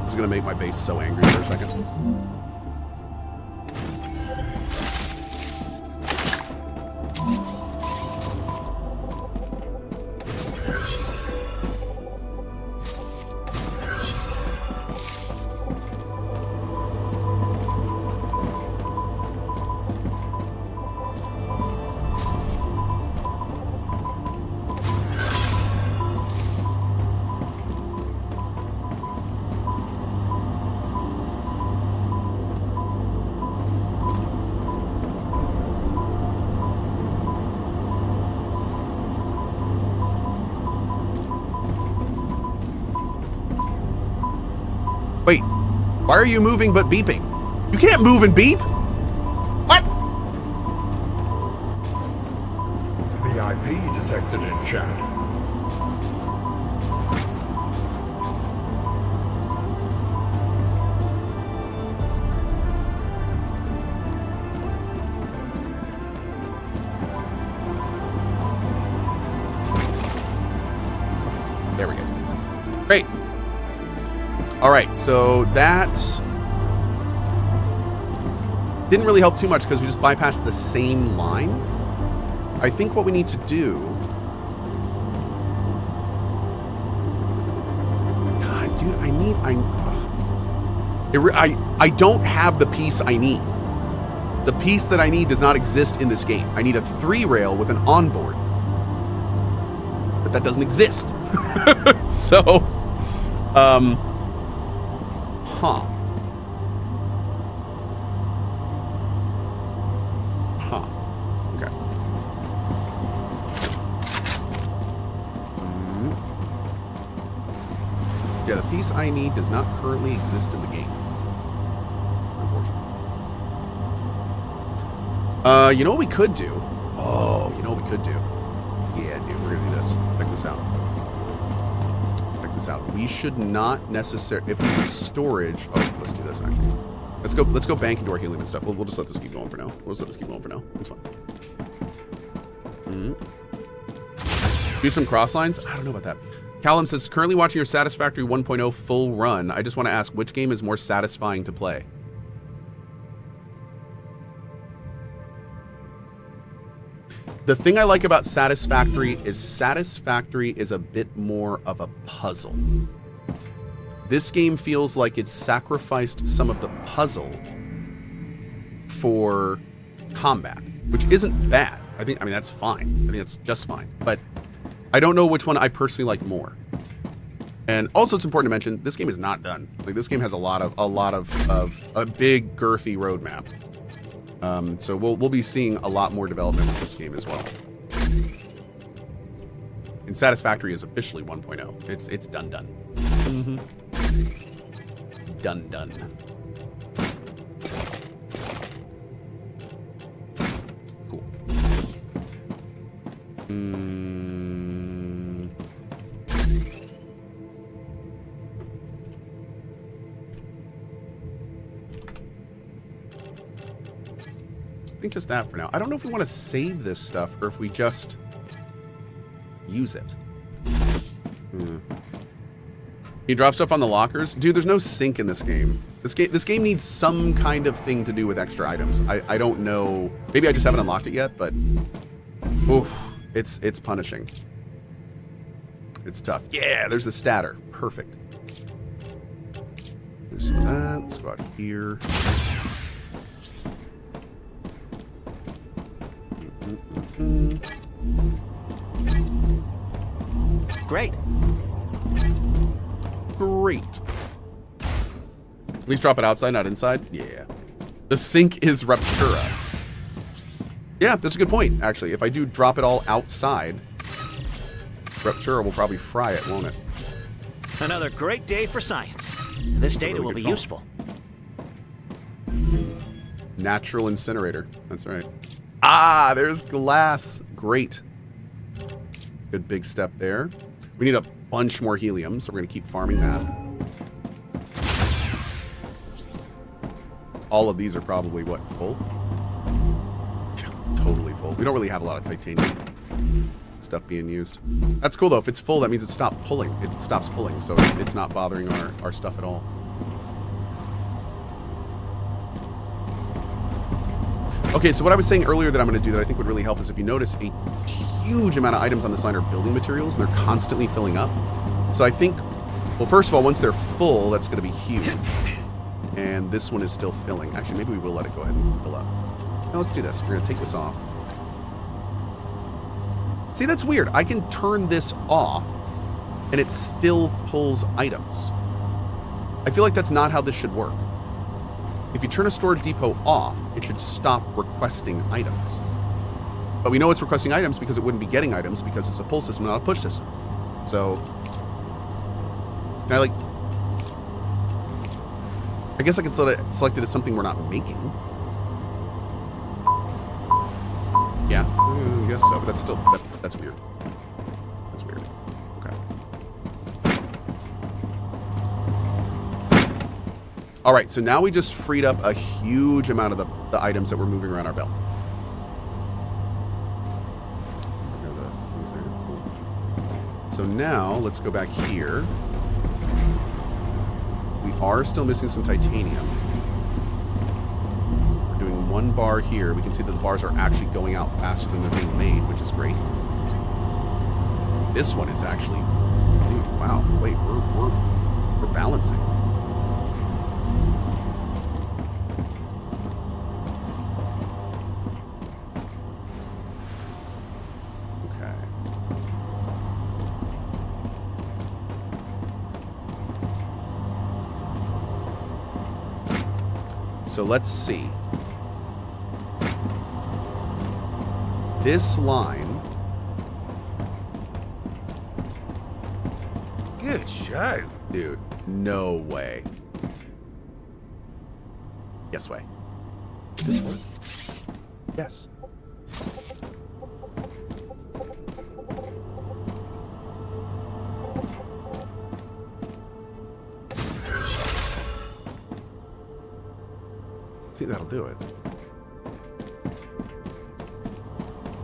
This is going to make my base so angry for a second. Why are you moving but beeping? You can't move and beep. What? VIP detected in chat. There we go. Great. All right, so that didn't really help too much because we just bypassed the same line. I think what we need to do... God, dude, I don't have the piece I need. The piece that I need does not exist in this game. I need a 3-rail with an onboard. But that doesn't exist. So, okay. Yeah, the piece I need does not currently exist in the game. Unfortunately. You know what we could do? Oh, you know what we could do? Yeah, dude, we're gonna do this. Check this out. Check this out. We should not necessarily, if we have storage. Oh, let's do this actually. Let's go bank into our helium and stuff. We'll just let this keep going for now. We'll just let this keep going for now. It's fine. Do some cross lines? I don't know about that. Callum says, currently watching your Satisfactory 1.0 full run. I just want to ask, which game is more satisfying to play? The thing I like about Satisfactory is a bit more of a puzzle. This game feels like it's sacrificed some of the puzzle for combat, which isn't bad. I mean, that's fine. I think it's just fine. But I don't know which one I personally like more. And also, it's important to mention, this game is not done. Like, this game has a lot of a big girthy roadmap. So we'll be seeing a lot more development with this game as well. And Satisfactory is officially 1.0. It's done. Mm-hmm. Done. Cool. I think just that for now. I don't know if we want to save this stuff or if we just use it. You drop stuff on the lockers? Dude, there's no sink in this game. This game needs some kind of thing to do with extra items. I don't know. Maybe I just haven't unlocked it yet, but oof, it's punishing. It's tough. Yeah, there's the statter. Perfect. There's some of that. Let's go out here. Great. At least drop it outside, not inside. Yeah. The sink is Raptura. Yeah, that's a good point, actually. If I do drop it all outside, Raptura will probably fry it, won't it? Another great day for science. This data will be useful. Natural incinerator. That's right. Ah, there's glass. Great. Good big step there. We need a bunch more helium, so we're going to keep farming that. All of these are probably, what, full? Totally full. We don't really have a lot of titanium stuff being used. That's cool, though. If it's full, that means it stopped pulling. It stops pulling, so it's not bothering our stuff at all. Okay, so what I was saying earlier that I'm going to do that I think would really help is if you notice a huge amount of items on this line are building materials, and they're constantly filling up. So I think, well, first of all, once they're full, that's going to be huge. And this one is still filling. Actually, maybe we will let it go ahead and fill up. Now let's do this. We're going to take this off. See, that's weird. I can turn this off, and it still pulls items. I feel like that's not how this should work. If you turn a storage depot off, it should stop requesting items. But we know it's requesting items because it wouldn't be getting items because it's a pull system, not a push system. So, I guess I can select it as something we're not making. Yeah, I guess so, but that's still, that's weird. That's weird. Okay. All right, so now we just freed up a huge amount of the items that we're moving around our belt. So now, let's go back here. We are still missing some titanium. We're doing 1 bar here. We can see that the bars are actually going out faster than they're being made, which is great. This one is actually... Dude, wow. Wait, we're balancing. So let's see. This line. Good show. Dude, no way. Yes way. This way? Yes. See, that'll do it.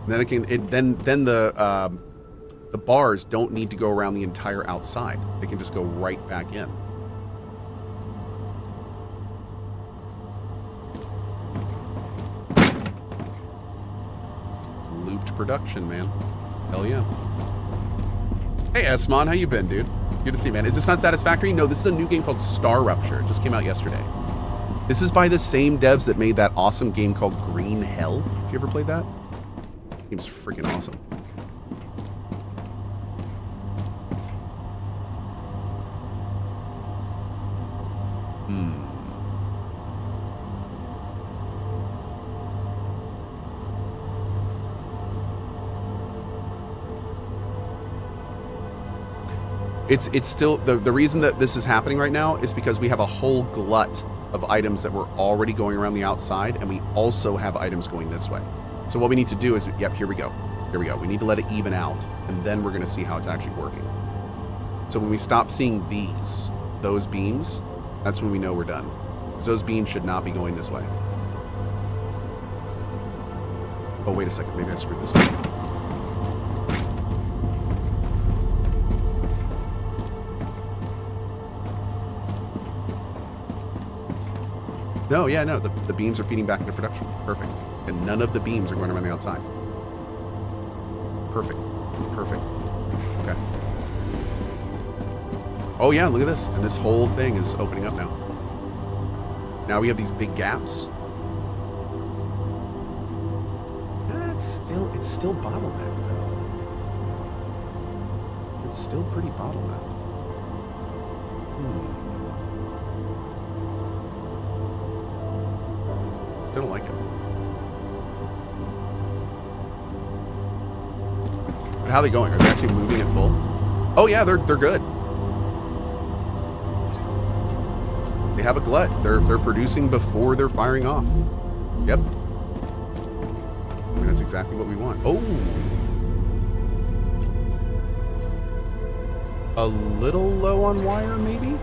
And then it can. Then the bars don't need to go around the entire outside. They can just go right back in. Looped production, man. Hell yeah. Hey, Esmon, how you been, dude? Good to see you, man. Is this not satisfactory? No, this is a new game called Starrupture. It just came out yesterday. This is by the same devs that made that awesome game called Green Hell. Have you ever played that? Game's freaking awesome. It's still the reason that this is happening right now is because we have a whole glut of items that were already going around the outside, and we also have items going this way. So what we need to do is, yep, here we go. Here we go. We need to let it even out, and then we're going to see how it's actually working. So when we stop seeing those beams, that's when we know we're done. Because those beams should not be going this way. Oh, wait a second. Maybe I screwed this up. No, yeah, no, the beams are feeding back into production. Perfect. And none of the beams are going around the outside. Perfect. Perfect. Okay. Oh yeah, look at this. And this whole thing is opening up now. Now we have these big gaps. It's still bottlenecked though. It's still pretty bottlenecked. Still don't like it. But how are they going? Are they actually moving it full? Oh yeah, they're good. They have a glut. They're producing before they're firing off. Yep. I mean, that's exactly what we want. Oh. A little low on wire, maybe?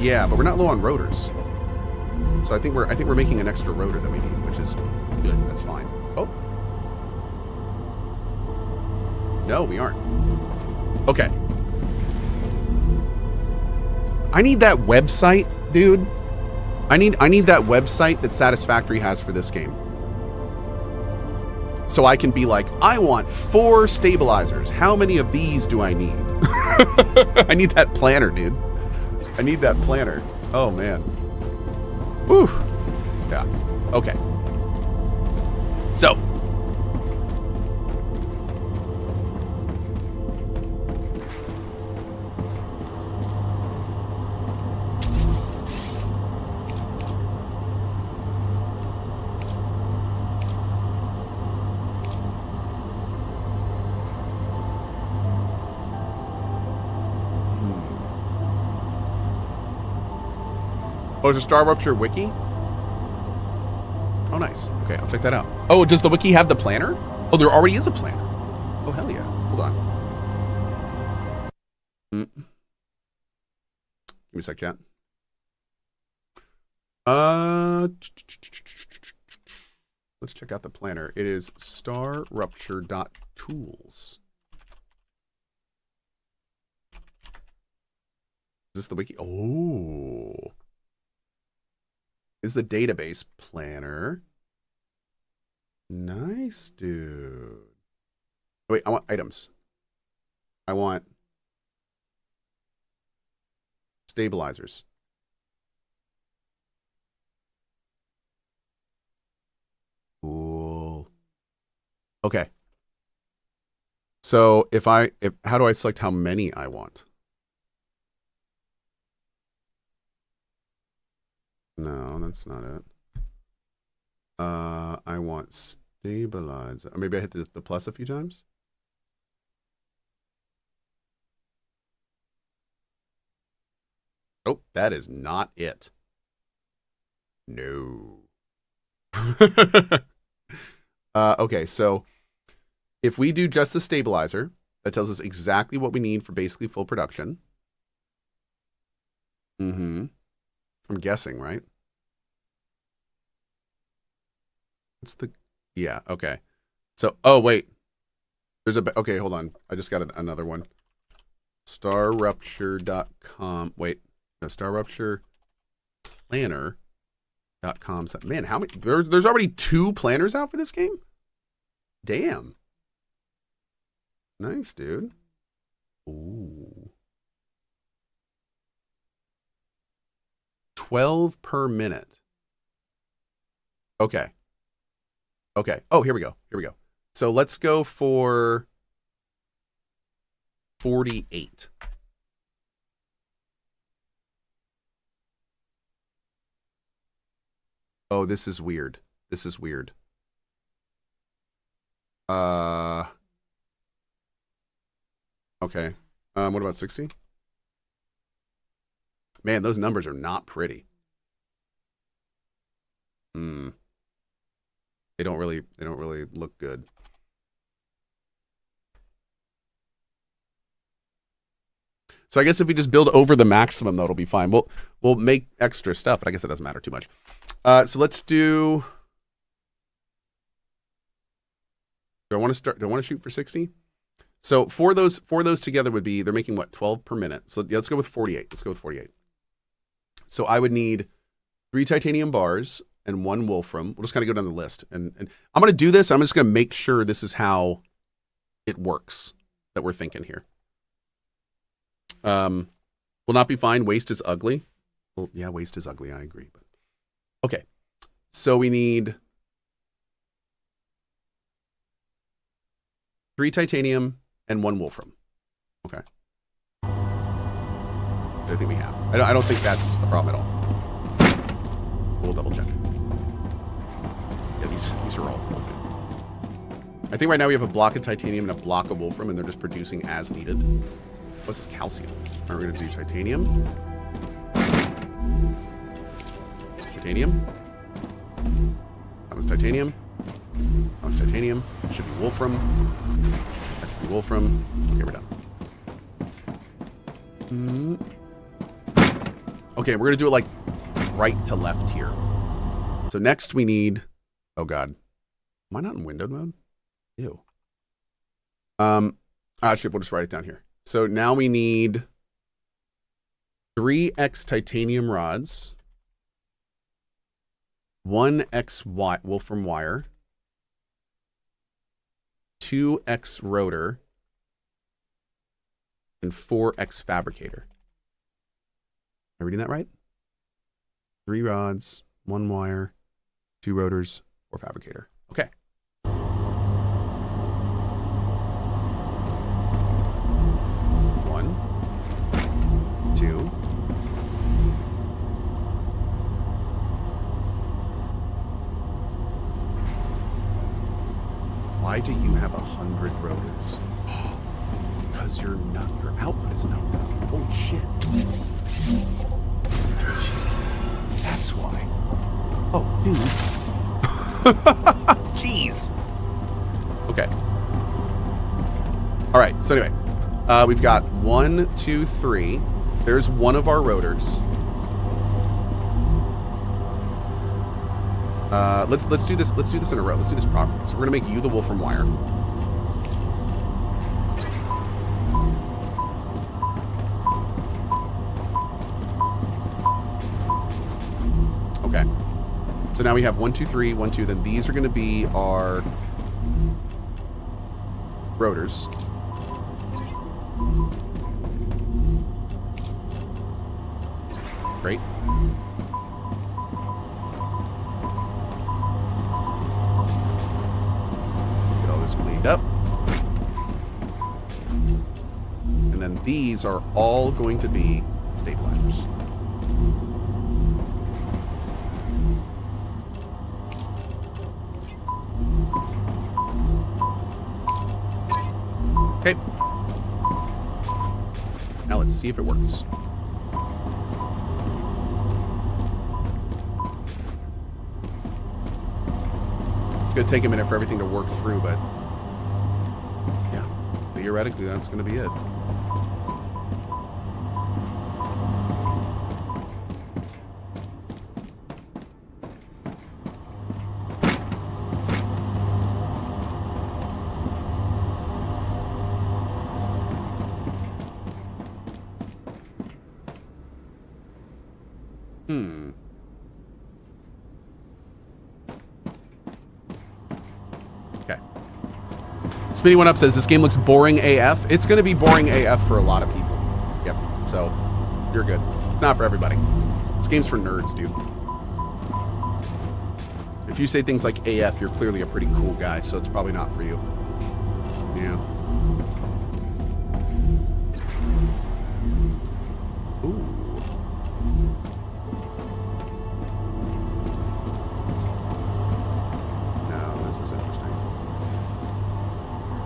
Yeah, but we're not low on rotors. So I think we're making an extra rotor that we need, which is good. That's fine. Oh. No, we aren't. Okay. I need that website, dude. I need that website that Satisfactory has for this game. So I can be like, I want 4 stabilizers. How many of these do I need? I need that planner, dude. I need that planner. Oh, man. Whew. Yeah. Okay. So. Oh, it's a Starrupture wiki? Oh, nice. Okay, I'll check that out. Oh, does the wiki have the planner? Oh, there already is a planner. Oh, hell yeah. Hold on. Give me a sec, chat. Let's check out the planner. It is starrupture.tools. Is this the wiki? Oh. Is the database planner. Nice, dude. Wait, I want items. I want stabilizers. Cool. Okay. So how do I select how many I want? No, that's not it. I want stabilizer. Or maybe I hit the plus a few times. Oh, that is not it. No. Okay, so if we do just the stabilizer, that tells us exactly what we need for basically full production. I'm guessing, right? What's the... Yeah, okay. So, oh, wait. There's a... Okay, hold on. I just got another one. Starrupture.com. Wait. No, Starrupture Planner.com. Man, how many... There's already 2 planners out for this game? Damn. Nice, dude. Ooh. 12 per minute. Okay. Okay. Oh, here we go. Here we go. So let's go for 48. Oh, this is weird. This is weird. Okay. What about 60? Man, those numbers are not pretty. They don't really look good. So I guess if we just build over the maximum, that'll be fine. We'll make extra stuff, but I guess that doesn't matter too much. So let's do... Do I want to shoot for 60? So for those together would be, they're making what, 12 per minute. So yeah, let's go with 48. Let's go with 48. So I would need 3 titanium bars and 1 wolfram. We'll just kind of go down the list. And I'm going to do this. I'm just going to make sure this is how it works that we're thinking here. Will not be fine. Waste is ugly. Well, yeah, waste is ugly. I agree. But okay. So we need 3 titanium and 1 wolfram. Okay. I think we have. I don't think that's a problem at all. We'll double check. Yeah, these are all full. I think right now we have a block of titanium and a block of wolfram, and they're just producing as needed. What's this calcium? All right, we're gonna do titanium. Titanium. That was titanium. That was titanium. It should be wolfram. That should be wolfram. Okay, we're done. Okay, we're gonna do it like right to left here. So next we need... Oh God. Am I not in windowed mode? Ew. Shit, we'll just write it down here. So now we need 3x titanium rods, 1x wolfram wire, 2x rotor, and 4x fabricator. Am I reading that right? 3 rods, 1 wire, 2 rotors, 4 fabricator. Okay. Why do you have 100 rotors? Because your output is knocked out. Holy shit. That's why. Oh, dude. Jeez. Okay. All right. So anyway, we've got 1, 2, 3. There's one of our rotors. Let's do this. Let's do this in a row. Let's do this properly. So we're gonna make you the Wolfram wire. Okay. So now we have 1, 2, 3, 1, 2. Then these are going to be our rotors. Great. Get all this cleaned up. And then these are all going to be stabilizers. Okay. Now let's see if it works. It's going to take a minute for everything to work through, but yeah, theoretically that's going to be it. Okay. Smitty One Up says, this game looks boring AF. It's going to be boring AF for a lot of people. Yep. So, you're good. It's not for everybody. This game's for nerds, dude. If you say things like AF, you're clearly a pretty cool guy, so it's probably not for you. Yeah. Ooh.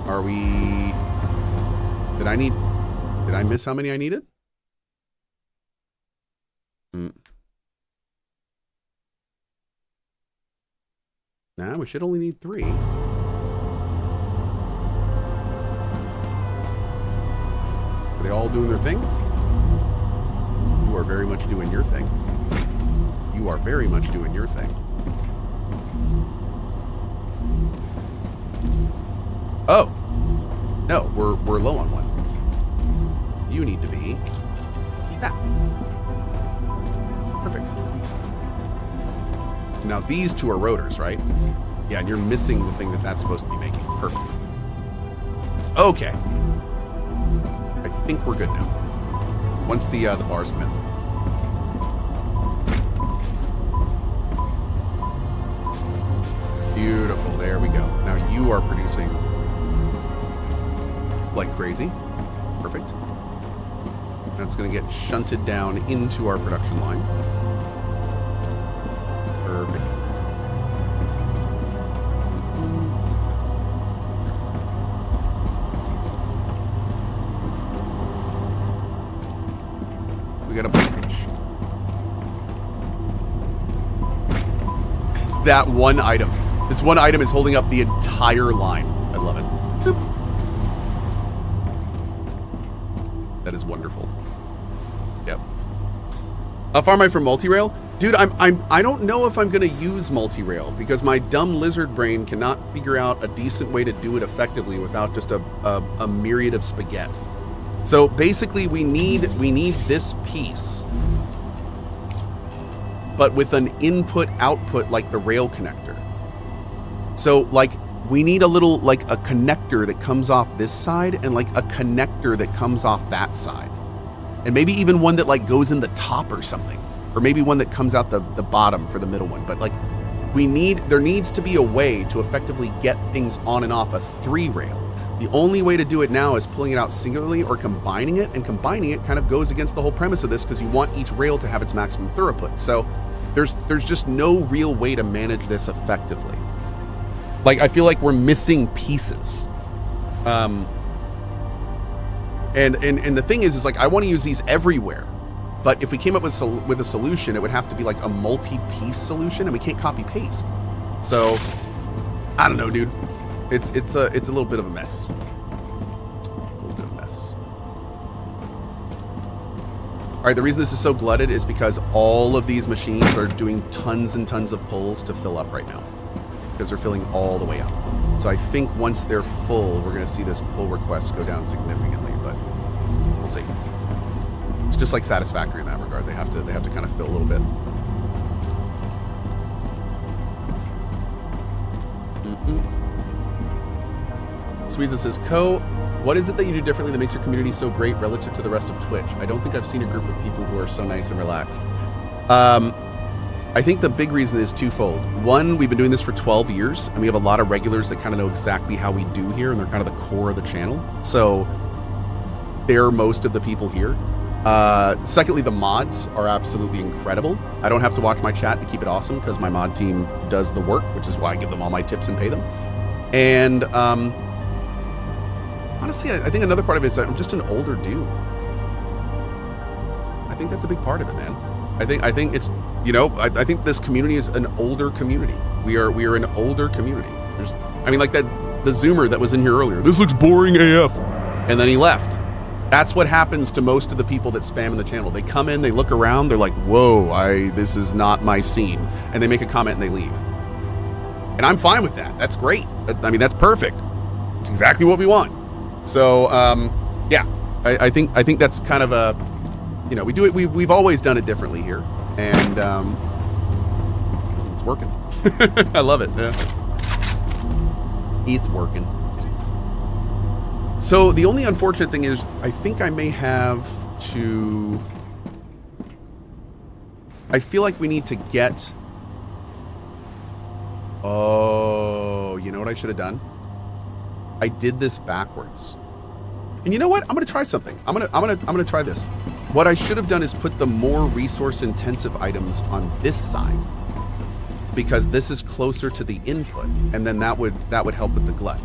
Are we... Did I miss how many I needed? Nah, we should only need 3. Are they all doing their thing? You are very much doing your thing. You are very much doing your thing. Oh. No, we're low on one. You need to be that. Perfect. Now these two are rotors, right? Yeah, and you're missing the thing that's supposed to be making. Perfect. Okay. I think we're good now. Once the bars come in. Beautiful. There we go. Now you are producing like crazy. Perfect. That's going to get shunted down into our production line. Perfect. We got a blockage. It's that one item. This one item is holding up the entire line. I love it. Boop. That is wonderful. Yep. How far am I from multi-rail? Dude, I don't know if I'm gonna use multi-rail because my dumb lizard brain cannot figure out a decent way to do it effectively without just a myriad of spaghetti. So basically we need this piece, but with an input-output like the rail connector. So like we need a little, like a connector that comes off this side and like a connector that comes off that side. And maybe even one that like goes in the top or something. Or maybe one that comes out the bottom for the middle one. But like there needs to be a way to effectively get things on and off a 3-rail. The only way to do it now is pulling it out singularly or combining it. And combining it kind of goes against the whole premise of this because you want each rail to have its maximum throughput. So there's just no real way to manage this effectively. Like, I feel like we're missing pieces. And the thing is like, I want to use these everywhere. But if we came up with a solution, it would have to be like a multi-piece solution, and we can't copy paste. So I don't know, dude. It's a little bit of a mess. All right, the reason this is so glutted is because all of these machines are doing tons and tons of pulls to fill up right now, because they're filling all the way up. So I think once they're full, we're going to see this pull request go down significantly, but we'll see. It's just like Satisfactory in that regard. They have to kind of fill a little bit. Sweeza says, Cohh, what is it that you do differently that makes your community so great relative to the rest of Twitch? I don't think I've seen a group of people who are so nice and relaxed. I think the big reason is twofold. One, we've been doing this for 12 years, and we have a lot of regulars that kind of know exactly how we do here, and they're kind of the core of the channel. So they're most of the people here. Secondly, the mods are absolutely incredible. I don't have to watch my chat to keep it awesome because my mod team does the work, which is why I give them all my tips and pay them. And honestly, I think another part of it is that I'm just an older dude. I think that's a big part of it, man. I think it's, you know, I think this community is an older community. We are an older community. I mean, like the Zoomer that was in here earlier. This looks boring AF. And then he left. That's what happens to most of the people that spam in the channel. They come in, they look around, they're like, whoa, this is not my scene. And they make a comment and they leave. And I'm fine with that. That's great. I mean, that's perfect. It's exactly what we want. So, yeah, I think that's kind of a, you know, we do it. We've always done it differently here, and it's working. I love it. Yeah. It's working. So the only unfortunate thing is, I think I may have to. I feel like we need to get. Oh, you know what I should have done? I did this backwards. And you know what? I'm going to try something. I'm going to try this. What I should have done is put the more resource intensive items on this side, because this is closer to the input, and then that would help with the glut.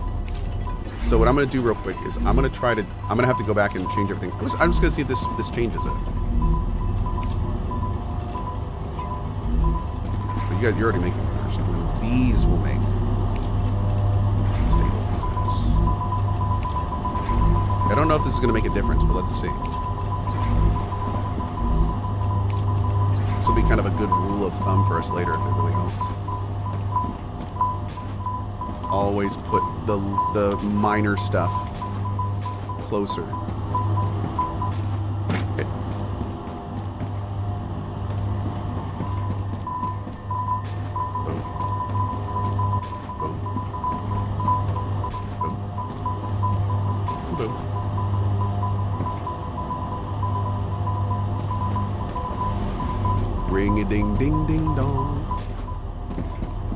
So what I'm going to do real quick is I'm going to have to go back and change everything. I'm just going to see if this changes it. But you're already making version. These will make stabilizers. I don't know if this is going to make a difference, but let's see. This will be kind of a good rule of thumb for us later if it really helps. Always put the minor stuff closer. Okay. Boom. Boom. Boom. Boom. Ring-a-ding-ding-ding-dong.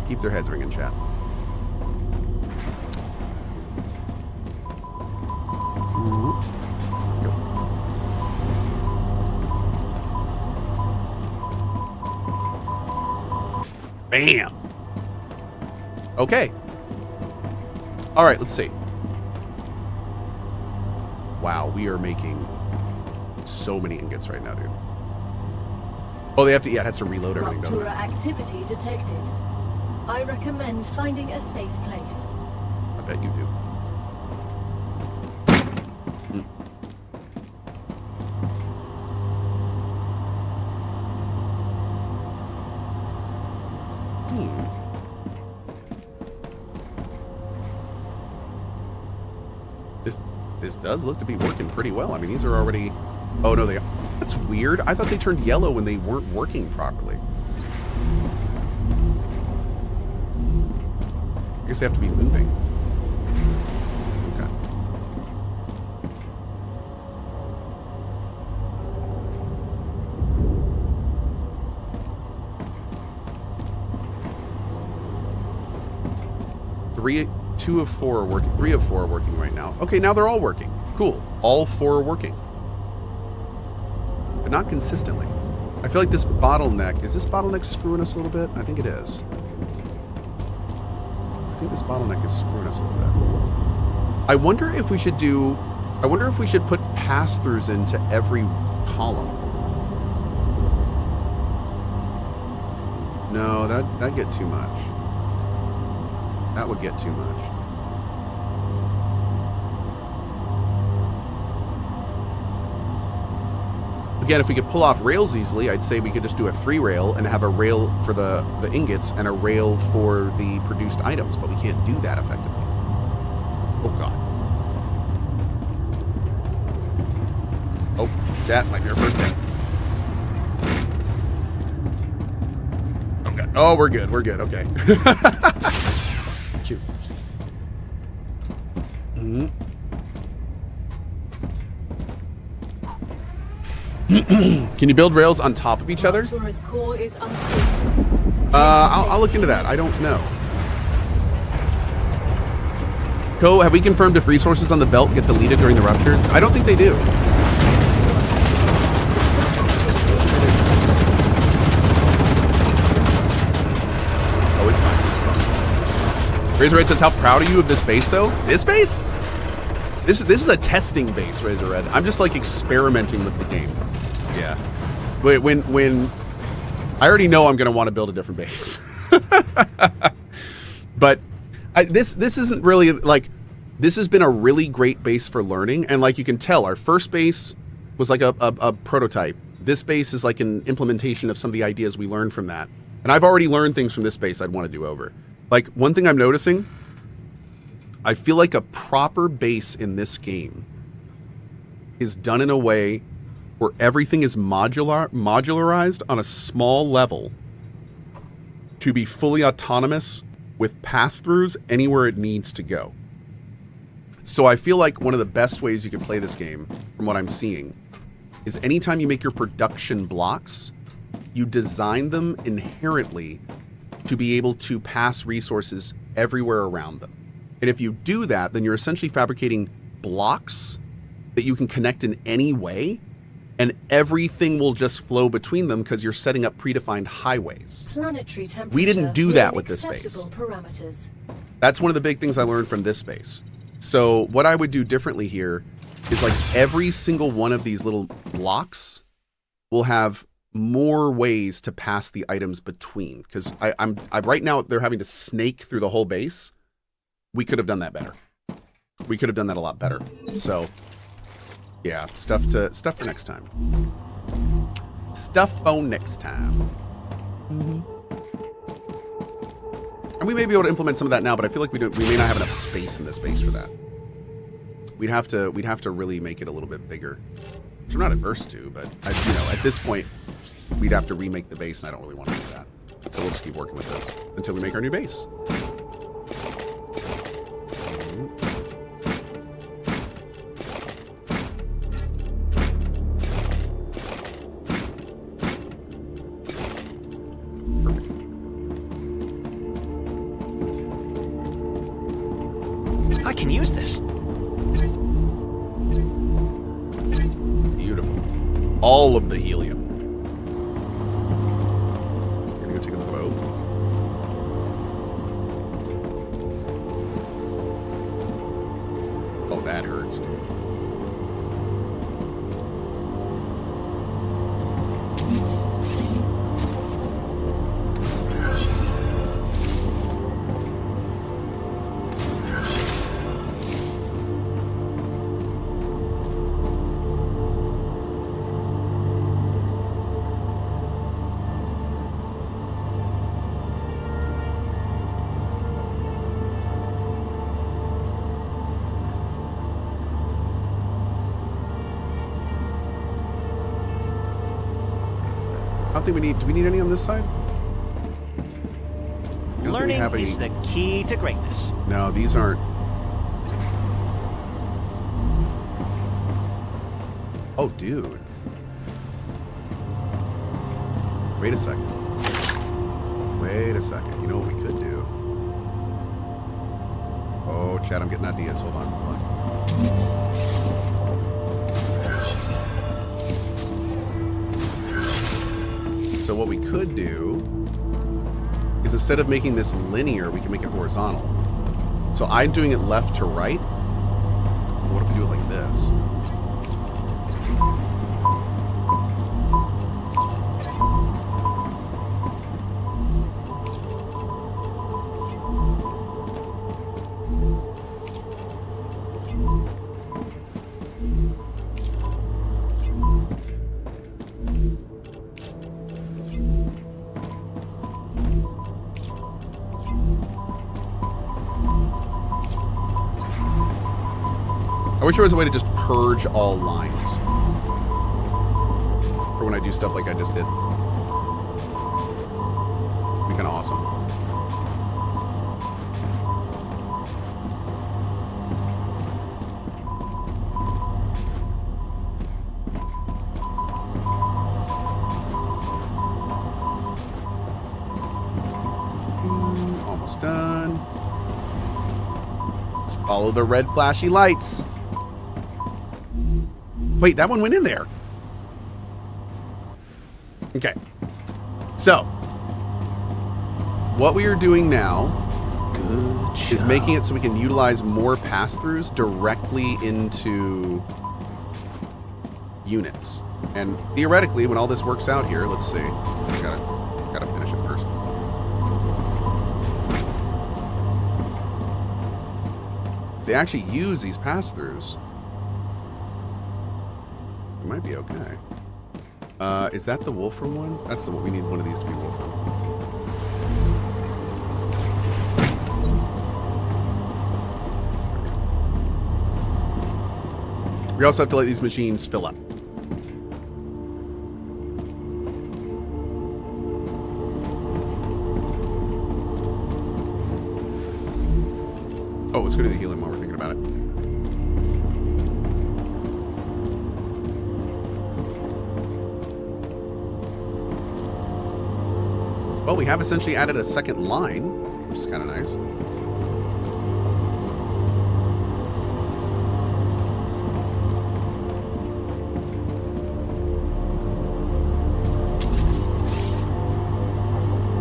Keep their heads ringing, chat. Bam. Okay. All right, let's see. Wow, we are making so many ingots right now, dude. Oh, they have to, yeah, it has to reload everything, doesn't it? Activity detected. I recommend finding a safe place. I bet you do. This does look to be working pretty well. I mean, these are already... Oh, no, they... That's weird. I thought they turned yellow when they weren't working properly. I guess they have to be moving. Okay. Two of four are working. 3 of 4 are working right now. Okay, now they're all working. Cool. All 4 are working. But not consistently. I feel like this bottleneck... Is this bottleneck screwing us a little bit? I think it is. I think this bottleneck is screwing us a little bit. I wonder if we should do... I wonder if we should put pass-throughs into every column. No, that'd get too much. That would get too much. Again, if we could pull off rails easily, I'd say we could just do a 3-rail and have a rail for the ingots and a rail for the produced items, but we can't do that effectively. Oh, God. Oh, that might be our first thing. Okay. Oh, we're good. We're good. Okay. Cute. Mm-hmm. Can you build rails on top of each other? Artura's core is unstable. I'll look into that. I don't know. Cohh, have we confirmed if resources on the belt get deleted during the rupture? I don't think they do. Oh, it's fine. Razor Red says, how proud are you of this base, though? This base? This is a testing base, Razor Red. I'm just, like, experimenting with the game. Yeah. When I already know I'm going to want to build a different base. But this isn't really, like, this has been a really great base for learning. And like you can tell, our first base was like a prototype. This base is like an implementation of some of the ideas we learned from that. And I've already learned things from this base I'd want to do over. Like, one thing I'm noticing, I feel like a proper base in this game is done in a way where everything is modularized on a small level to be fully autonomous with pass-throughs anywhere it needs to go. So I feel like one of the best ways you can play this game, from what I'm seeing, is anytime you make your production blocks, you design them inherently to be able to pass resources everywhere around them. And if you do that, then you're essentially fabricating blocks that you can connect in any way, and everything will just flow between them because you're setting up predefined highways. Planetary temperature. We didn't do that with this base. Parameters. That's one of the big things I learned from this base. So what I would do differently here is, like, every single one of these little blocks will have more ways to pass the items between. Because I'm right now they're having to snake through the whole base. We could have done that better. We could have done that a lot better. So yeah, stuff for next time. Stuff for next time. Mm-hmm. And we may be able to implement some of that now, but I feel like we may not have enough space in this base for that. We'd have to really make it a little bit bigger, which I'm not adverse to, but at this point, we'd have to remake the base, and I don't really want to do that. So we'll just keep working with this until we make our new base. I can use this. Beautiful. All of the helium. We're gonna go take a look at the boat. Oh, that hurts, dude. I don't think we need... Do we need any on this side? Learning is the key to greatness. No, these aren't... Oh, dude. Wait a second. Wait a second. You know what we could do? Oh, Chad, I'm getting ideas. Hold on. Hold on. So what we could do is, instead of making this linear, we can make it horizontal. So I'm doing it left to right. What if we do it like this? I wish there was a way to just purge all lines for when I do stuff like I just did. It'd be kind of awesome. Almost done. Just follow the red flashy lights. Wait, that one went in there. Okay. So, what we are doing now is making it so we can utilize more pass-throughs directly into units. And theoretically, when all this works out here, let's see. I gotta finish it first. If they actually use these pass-throughs, it might be okay. Is that the Wolfram one? That's the one. We need one of these to be Wolfram. We also have to let these machines fill up. Oh, let's go to the healing while we're thinking about it. Well, we have essentially added a second line, which is kind of nice.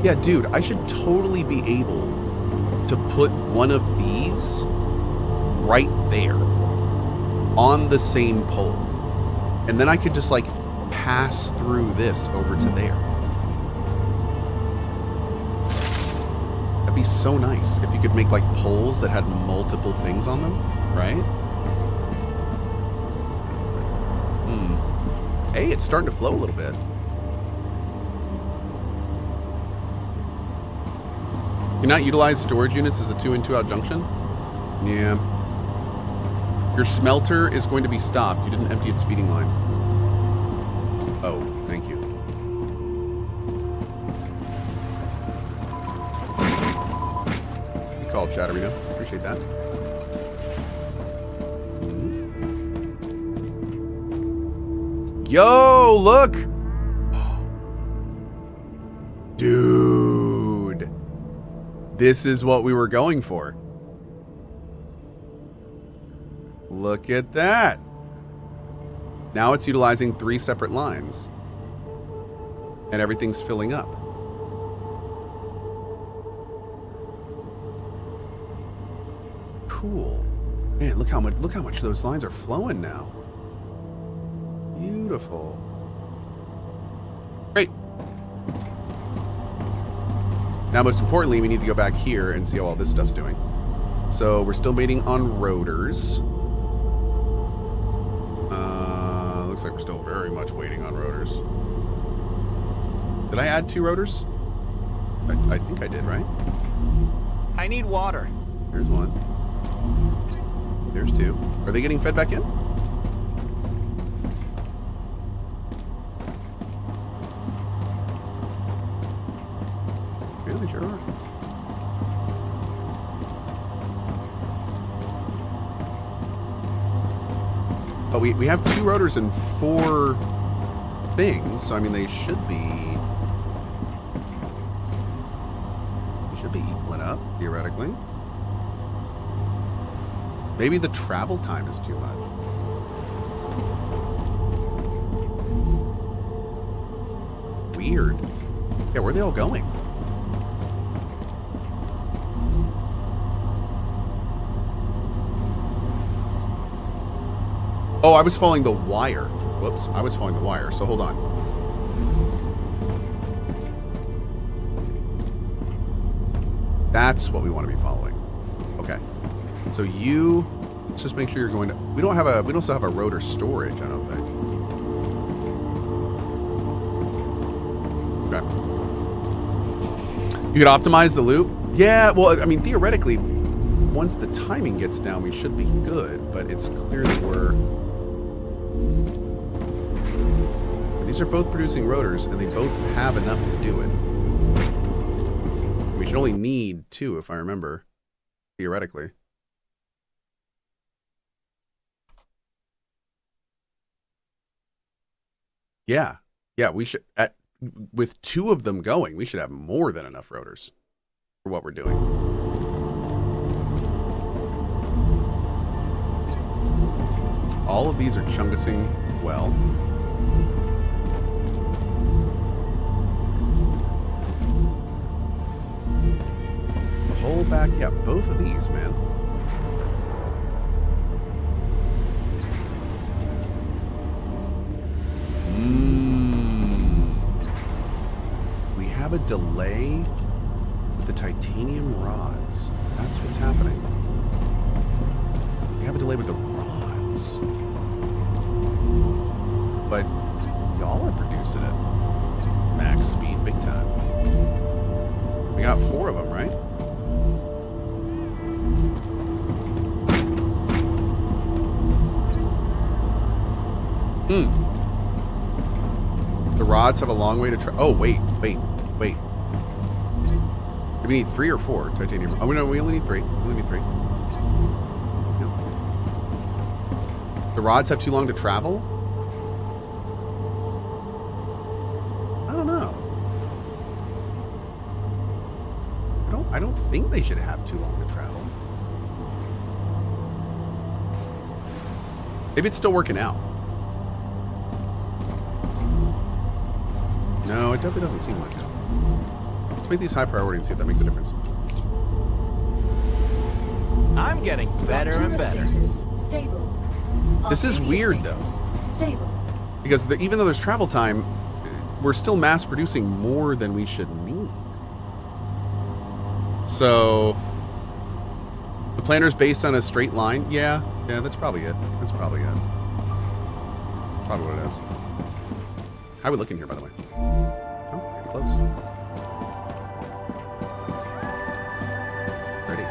Yeah, dude, I should totally be able to put one of these right there on the same pole. And then I could just like pass through this over to there. That'd be so nice if you could make like poles that had multiple things on them, right? Hey, it's starting to flow a little bit. You not utilize storage units as a 2-in 2-out junction? Yeah. Your smelter is going to be stopped. You didn't empty its feeding line. Oh, thank you. Good call, Chatterino. Appreciate that. Yo, look! Dude. This is what we were going for. Look at that. Now it's utilizing 3 separate lines. And everything's filling up. Cool. Man, look how much those lines are flowing now. Beautiful. Great. Now, most importantly, we need to go back here and see how all this stuff's doing. So we're still waiting on rotors. Looks like we're still very much waiting on rotors. Did I add 2 rotors? I think I did, right? I need water. There's 1. There's 2. Are they getting fed back in? Yeah, they sure are. But we have 2 rotors and 4 things, so I mean they should be equaling up, theoretically. Maybe the travel time is too much. Weird. Yeah, where are they all going? Oh, I was following the wire. Whoops, I was following the wire, so hold on. That's what we want to be following. Okay. So let's just make sure you're going to, we don't still have a rotor storage, I don't think. Okay. You could optimize the loop? Yeah, well, I mean, theoretically, once the timing gets down, we should be good, but it's clear that we're... These are both producing rotors, and they both have enough to do it. We should only need 2, if I remember, theoretically. Yeah. Yeah, we should... with 2 of them going, we should have more than enough rotors for what we're doing. All of these are chungusing well. The whole back, yeah, both of these, man. We have a delay with the titanium rods. That's what's happening. We have a delay with the rods. But y'all are producing it max speed big time. We got 4 of them, right? The rods have a long way to try. Oh, wait. Do we need 3 or 4 titanium? Oh, no, we only need 3. We only need 3. Yep. The rods have too long to travel? I don't know. I don't think they should have too long to travel. Maybe it's still working out. No, it definitely doesn't seem like it. Let's make these high priority and see if that makes a difference. I'm getting better and better. Status stable. This is weird, status though. Stable. Because even though there's travel time, we're still mass producing more than we should need. So, the planner's based on a straight line? Yeah, that's probably it. That's probably it. Probably what it is. How are we looking here, by the way? Oh, getting close. Ready.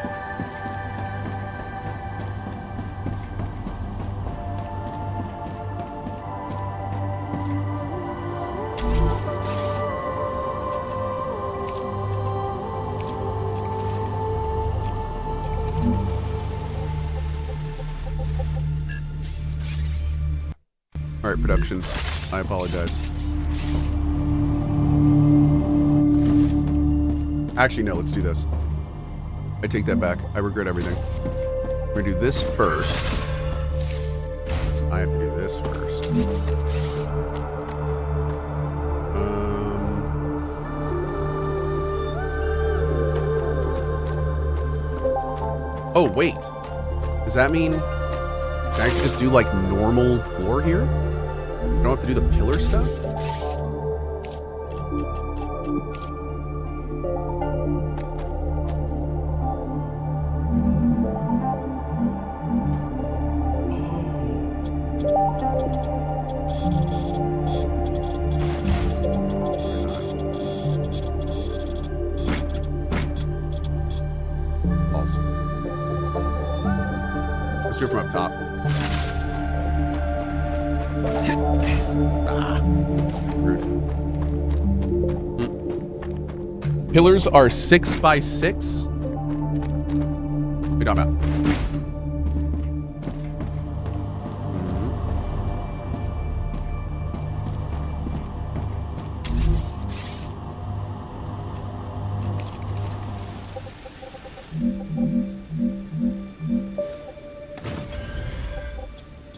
All right, production. I apologize. Actually, no, let's do this. I take that back. I regret everything. We're gonna do this first. So I have to do this first. Oh, wait. Does that mean... Can I actually just do, like, normal floor here? I don't have to do the pillar stuff? Awesome. Let's do it from up top. Rude. Pillars are 6 by 6. What are you talking about?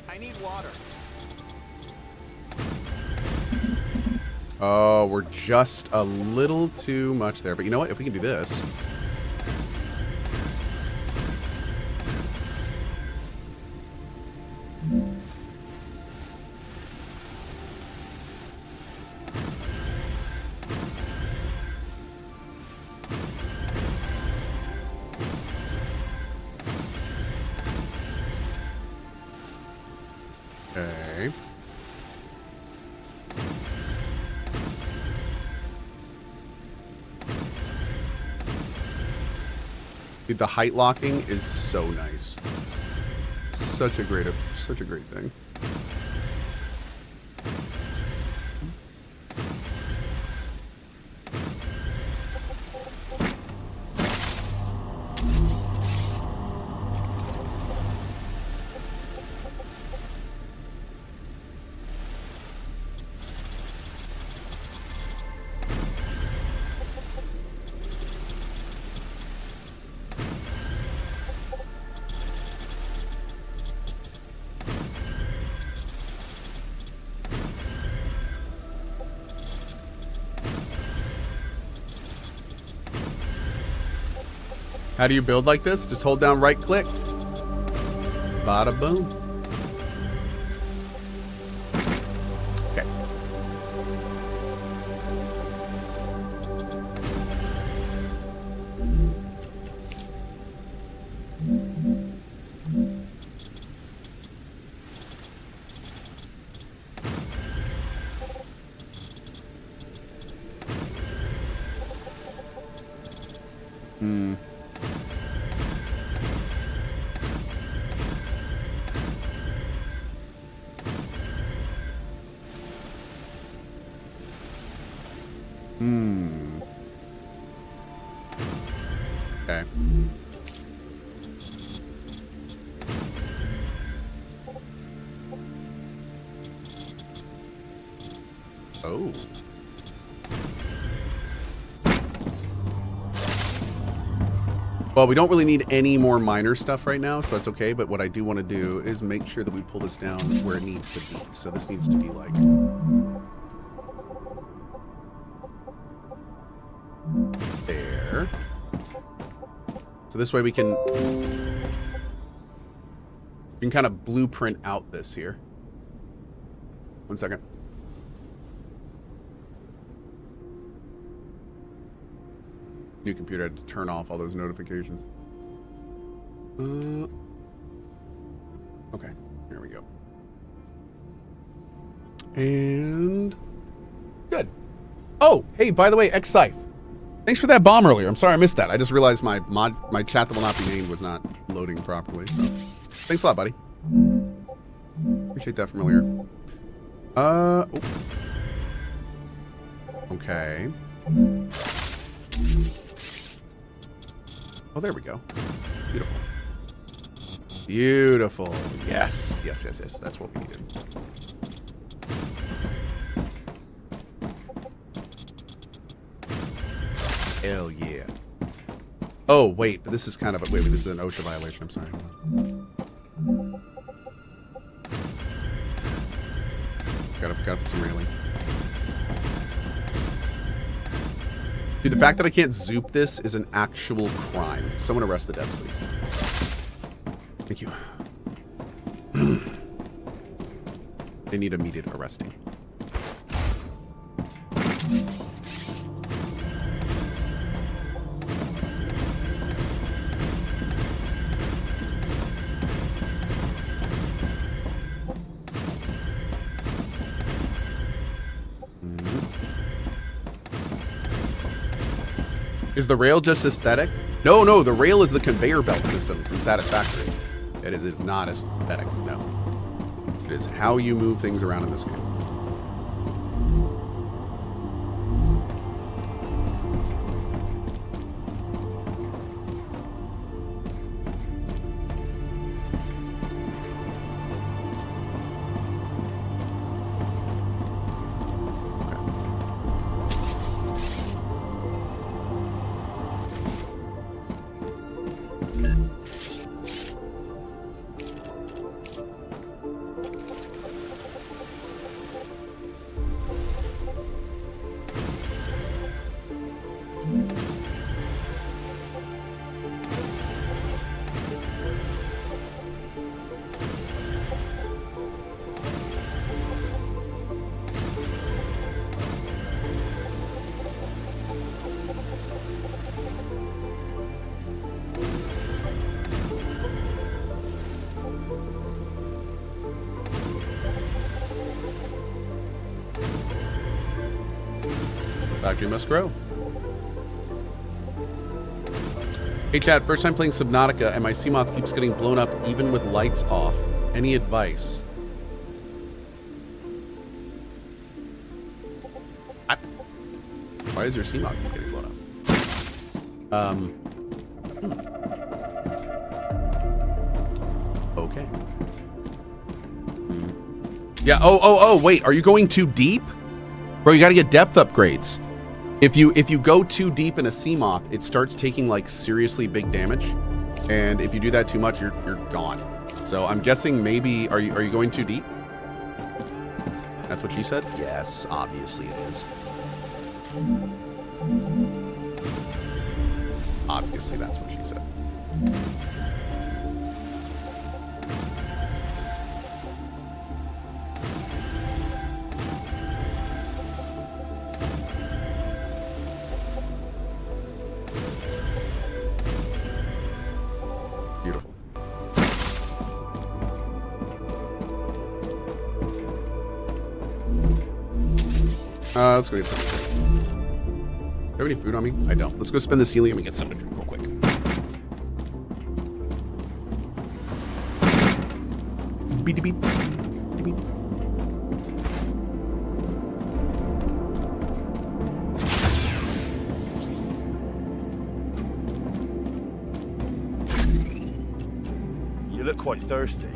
I need water. Oh, we're just a little too much there. But you know what? If we can do this. Okay. Dude, the height locking is so nice. Such a great thing. How do you build like this? Just hold down right click. Bada boom. Okay. Okay. Oh. Well, we don't really need any more minor stuff right now, so that's okay. But what I do want to do is make sure that we pull this down where it needs to be. So this needs to be like... there. So this way we can kind of blueprint out this here. 1 second. New computer had to turn off all those notifications. Okay, here we go. And good. Oh, hey, by the way, X-Scythe. Thanks for that bomb earlier. I'm sorry I missed that. I just realized my chat that will not be named was not loading properly. So, thanks a lot, buddy. Appreciate that from earlier. Oh. Okay. Oh, there we go. Beautiful. Beautiful. Yes. Yes, yes, yes. That's what we needed. Hell yeah. Oh, wait. But this is kind of a... Wait, this is an OSHA violation. I'm sorry. Hold on. Gotta put some railing. Dude, the fact that I can't zoop this is an actual crime. Someone arrest the devs, please. Thank you. They need immediate arresting. Is the rail just aesthetic? No, no, the rail is the conveyor belt system from Satisfactory. It is not aesthetic, no. It is how you move things around in this game. Factory must grow. Hey chat, first time playing Subnautica and my Seamoth keeps getting blown up even with lights off. Any advice? Why is your Seamoth keep getting blown up? Okay. Yeah, oh, wait, are you going too deep? Bro, you gotta get depth upgrades. If you go too deep in a Seamoth, it starts taking like seriously big damage. And if you do that too much, you're gone. So I'm guessing maybe, are you going too deep? That's what she said? Yes, obviously it is. Obviously that's what she said. Beautiful. Let's go get something. Do you have any food on me? I don't. Let's go spend this helium and get something to drink real quick. Beep, beep, beep, beep. You look quite thirsty.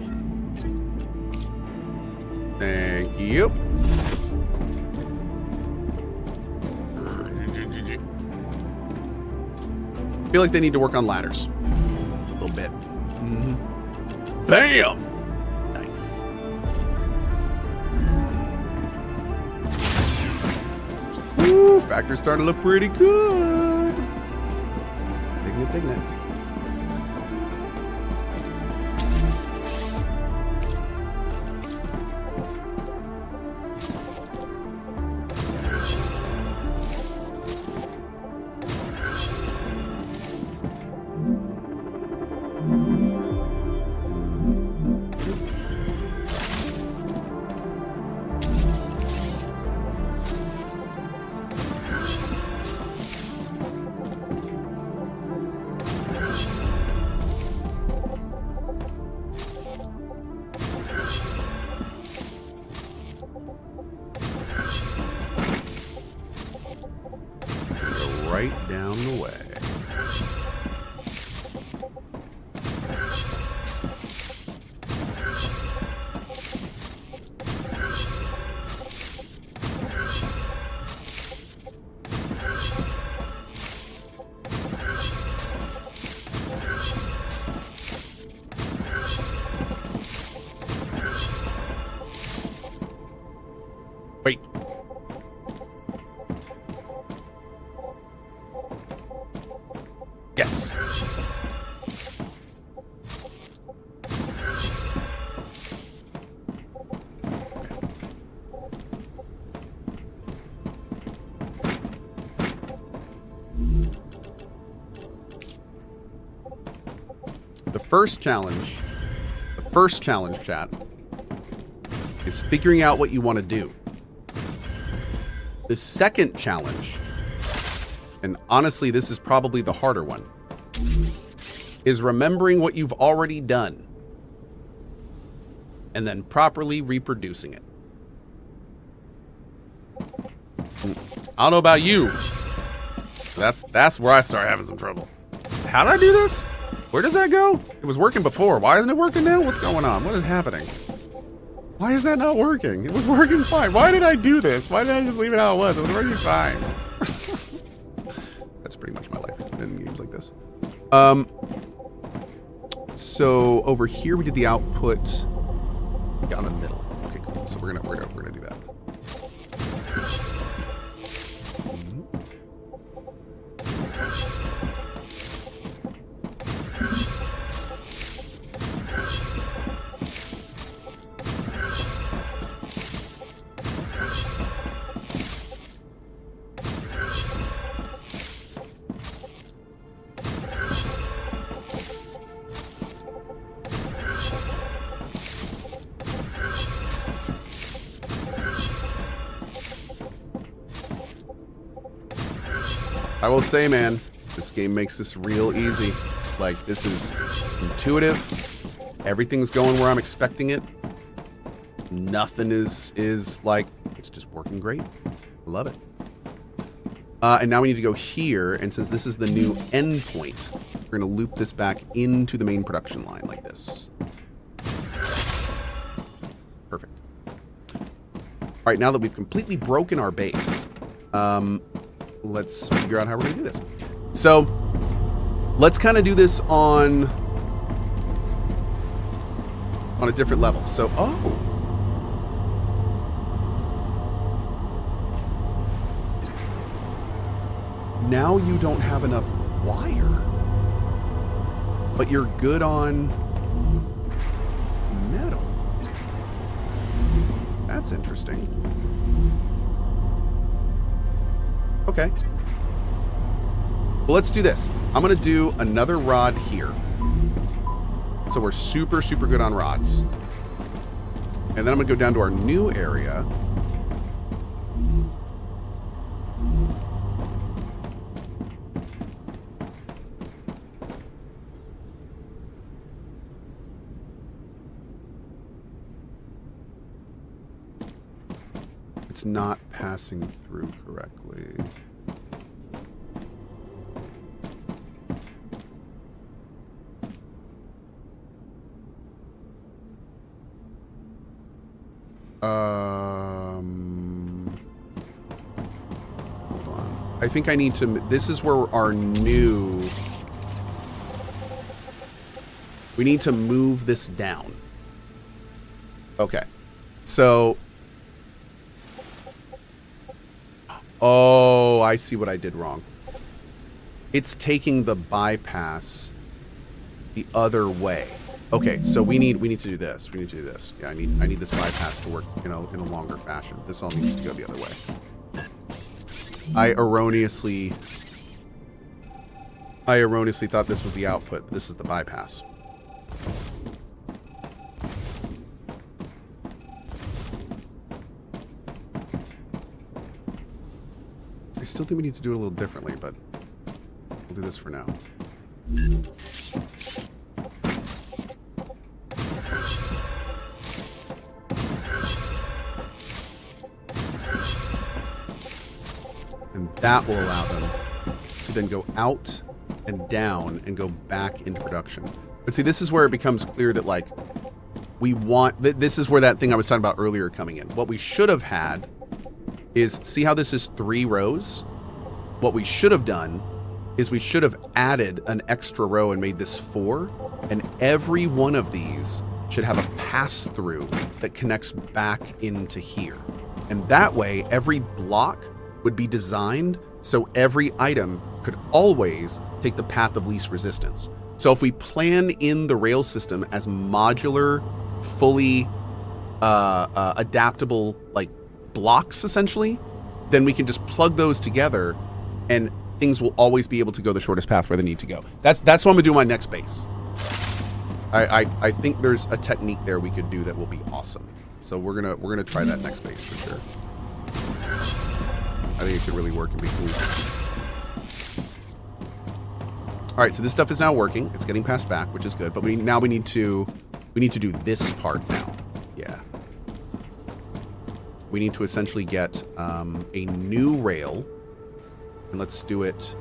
Thank you. I feel like they need to work on ladders a little bit. Bam! Nice. Woo, factor's starting to look pretty good. Digging it. Right down the way. Wait. Yes. The first challenge, chat, is figuring out what you want to do. The second challenge, and honestly, this is probably the harder one, is remembering what you've already done and then properly reproducing it. I don't know about you. That's where I start having some trouble. How did I do this? Where does that go? It was working before. Why isn't it working now? What's going on? What is happening? Why is that not working? It was working fine. Why did I do this? Why did I just leave it how it was? It was working fine. That's pretty much my life in games like this. So over here we did the output. Yeah, on the middle. Okay, cool. So we're gonna do that. I will say, man, This game makes this real easy. Like, this is intuitive. Everything's going where I'm expecting it. Nothing is like, it's just working great. I love it. And now we need to go here, and since this is the new endpoint, we're going to loop this back into the main production line like this. Perfect. All right, now that we've completely broken our base, let's figure out how we're going to do this. So let's kind of do this on a different level. So, now you don't have enough wire, but you're good on metal. That's interesting. Okay. Well, let's do this. I'm going to do another rod here. So we're super, super good on rods. And then I'm going to go down to our new area. It's not passing through correctly. Hold on. I think I need to, this is where our new, we need to move this down. Okay. So, oh, I see what I did wrong. It's taking the bypass the other way. Okay, so we need to do this. We need to do this. Yeah, I need this bypass to work in a longer fashion. This all needs to go the other way. I erroneously thought this was the output. This is the bypass. I still think we need to do it a little differently, but we'll do this for now. And that will allow them to then go out and down and go back into production. But see, this is where it becomes clear that, like, we want... This is where that thing I was talking about earlier coming in. What we should have had is... See how this is 3 rows? What we should have done is we should have added an extra row and made this 4. And every one of these should have a pass-through that connects back into here. And that way, every block would be designed so every item could always take the path of least resistance. So if we plan in the rail system as modular, fully adaptable, like, blocks, essentially, then we can just plug those together and things will always be able to go the shortest path where they need to go. That's what I'm gonna do my next base. I think there's a technique there we could do that will be awesome. So we're gonna try that next base for sure. I think it could really work and be cool. All right, so this stuff is now working. It's getting passed back, which is good. But we need to do this part now. Yeah. We need to essentially get a new rail, and let's do it.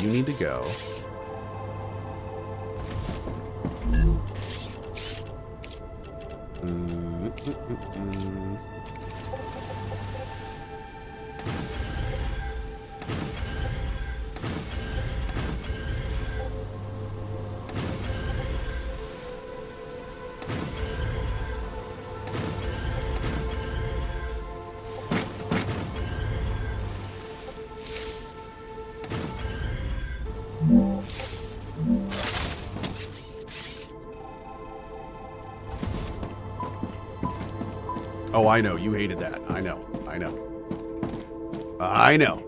You need to go. Oh, I know. You hated that. I know. I know. I know.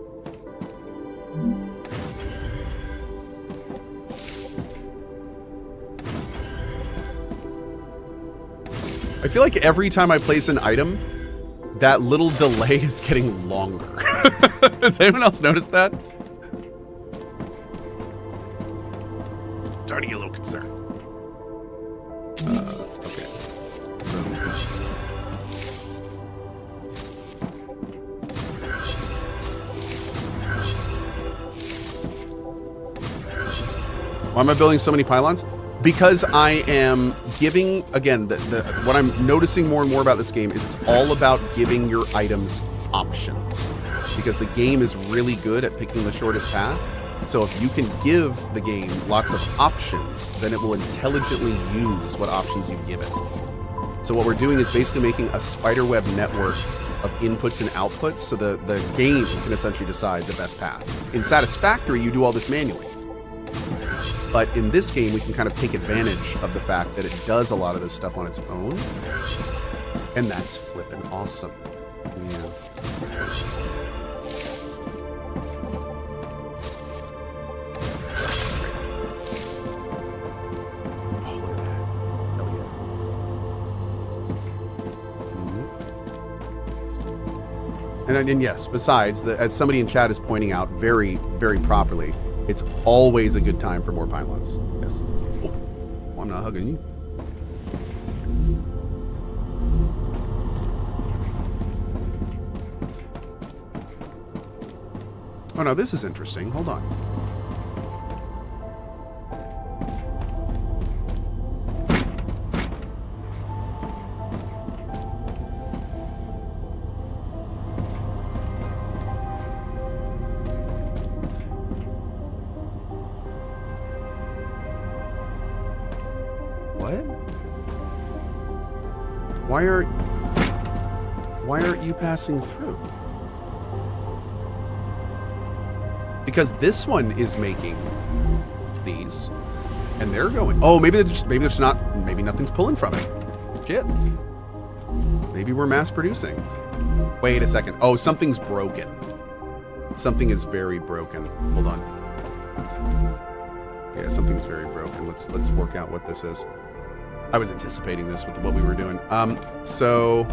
I feel like every time I place an item, that little delay is getting longer. Has anyone else noticed that? Starting to get a little concerned. Okay. Why am I building so many pylons? Because I am giving, again, what I'm noticing more and more about this game is it's all about giving your items options. Because the game is really good at picking the shortest path. So if you can give the game lots of options, then it will intelligently use what options you give it. So what we're doing is basically making a spiderweb network of inputs and outputs so the game can essentially decide the best path. In Satisfactory, you do all this manually. But in this game, we can kind of take advantage of the fact that it does a lot of this stuff on its own. And that's flippin' awesome. Yeah. Oh, look at that. Hell yeah. Mm-hmm. And yes, besides, as somebody in chat is pointing out very, very properly, it's always a good time for more pylons. Yes. Oh, well, I'm not hugging you. Oh, no, this is interesting. Hold on. Why aren't you passing through? Because this one is making these, and they're going. Oh, maybe there's not. Maybe nothing's pulling from it. Shit. Maybe we're mass producing. Wait a second. Oh, something's broken. Something is very broken. Hold on. Yeah, something's very broken. Let's work out what this is. I was anticipating this with what we were doing. So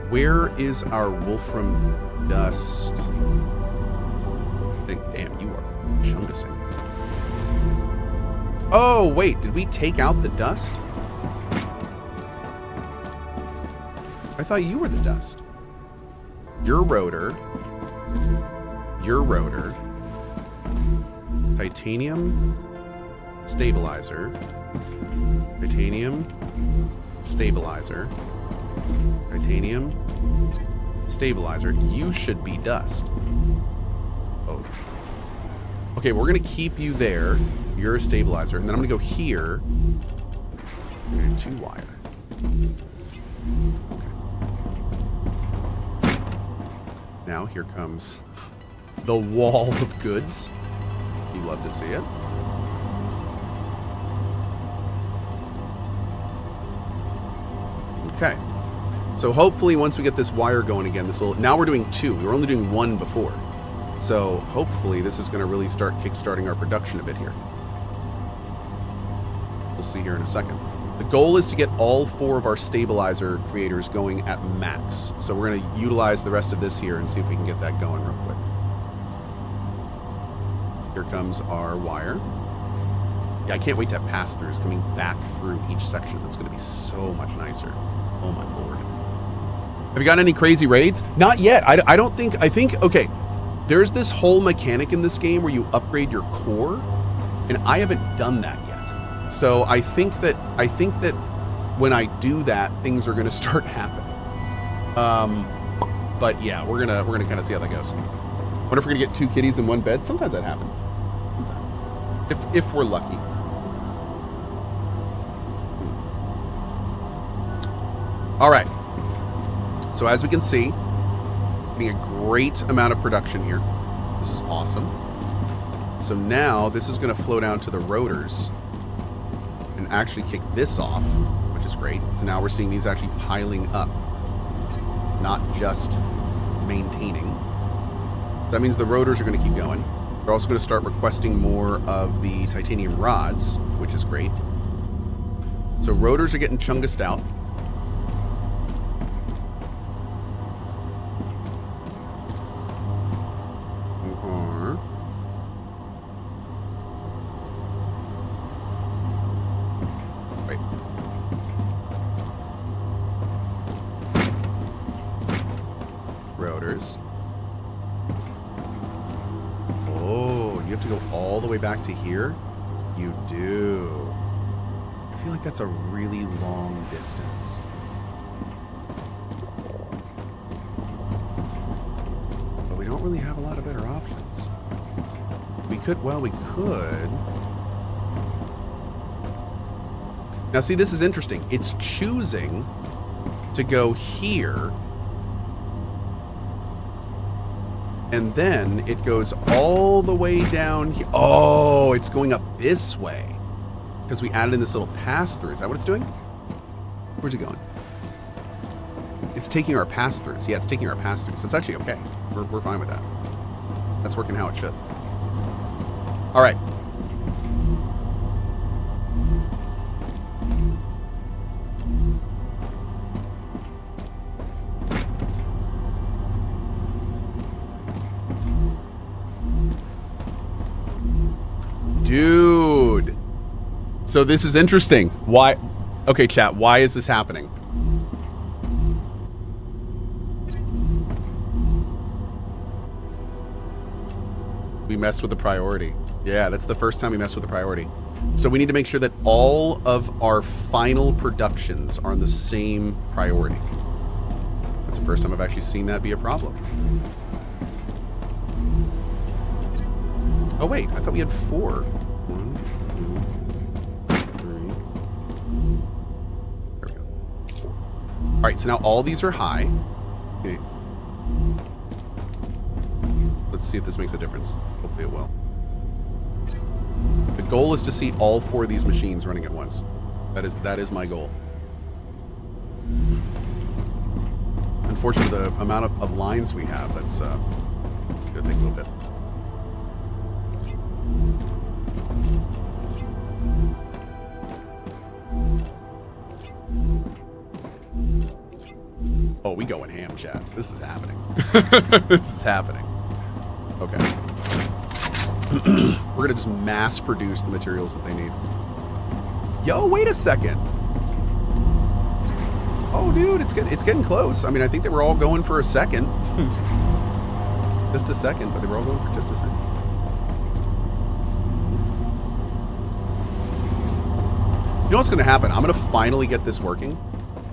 where is our Wolfram dust? Damn, you are chungusing. Oh, wait, did we take out the dust? I thought you were the dust. Your rotor. Titanium stabilizer. Titanium stabilizer. Titanium stabilizer. You should be dust. Oh. Okay, we're gonna keep you there. You're a stabilizer, and then I'm gonna go here. I'm gonna do 2 wire. Okay. Now here comes the wall of goods. You love to see it. Okay. So hopefully once we get this wire going again, this will, now we're doing 2. We were only doing 1 before. So hopefully this is going to really start kickstarting our production a bit here. We'll see here in a second. The goal is to get all 4 of our stabilizer creators going at max. So we're going to utilize the rest of this here and see if we can get that going real quick. Here comes our wire. Yeah, I can't wait to have pass-throughs coming back through each section. That's going to be so much nicer. Oh my lord. Have you got any crazy raids? Not yet. I don't think, okay, there's this whole mechanic in this game where you upgrade your core, and I haven't done that yet. So I think that when I do that, things are going to start happening. But yeah, we're gonna kind of see how that goes. Wonder if we're gonna get 2 kitties in 1 bed. Sometimes that happens. Sometimes, if we're lucky. All right. So as we can see, getting a great amount of production here. This is awesome. So now this is going to flow down to the rotors and actually kick this off, which is great. So now we're seeing these actually piling up, not just maintaining. That means the rotors are going to keep going. They're also going to start requesting more of the titanium rods, which is great. So rotors are getting chungused out. have to go all the way back to here? You do. I feel like that's a really long distance. But we don't really have a lot of better options. We could. Now see, this is interesting. It's choosing to go here, and then it goes all the way down here. Oh, it's going up this way because we added in this little pass-through. Is that what it's doing? Where's it going? It's taking our pass-throughs. Yeah, it's taking our pass-throughs. It's actually okay. We're fine with that. That's working how it should. All right. Dude. So this is interesting. Why? Okay, chat. Why is this happening? We messed with the priority. Yeah, that's the first time we messed with the priority. So we need to make sure that all of our final productions are on the same priority. That's the first time I've actually seen that be a problem. Oh wait, I thought we had 4. 1, 2, 3. There we go. 4. All right, so now all these are high. Okay. Let's see if this makes a difference. Hopefully it will. The goal is to see all 4 of these machines running at once. That is my goal. Unfortunately, the amount of lines we have, that's gonna take a little bit. Oh, we going ham, chat. This is happening. This is happening. Okay. We're gonna just mass produce the materials that they need. Yo, wait a second. Oh, dude, it's getting close. I mean, I think they were all going for a second. Just a second, but they were all going for just a second. You know what's gonna happen? I'm gonna finally get this working,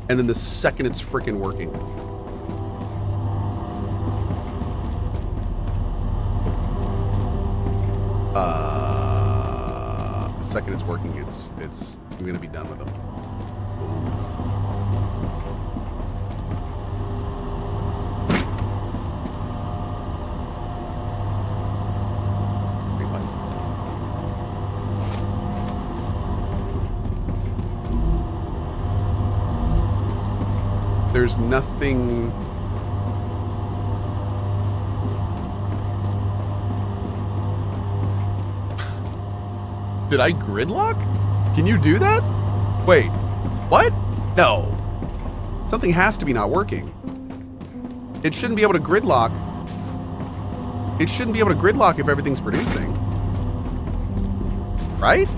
and then the second it's freaking working, the second it's working, I'm gonna be done with them. Wait, what? There's nothing. Did I gridlock? Can you do that? Wait, what? No. Something has to be not working. It shouldn't be able to gridlock. It shouldn't be able to gridlock if everything's producing. Right?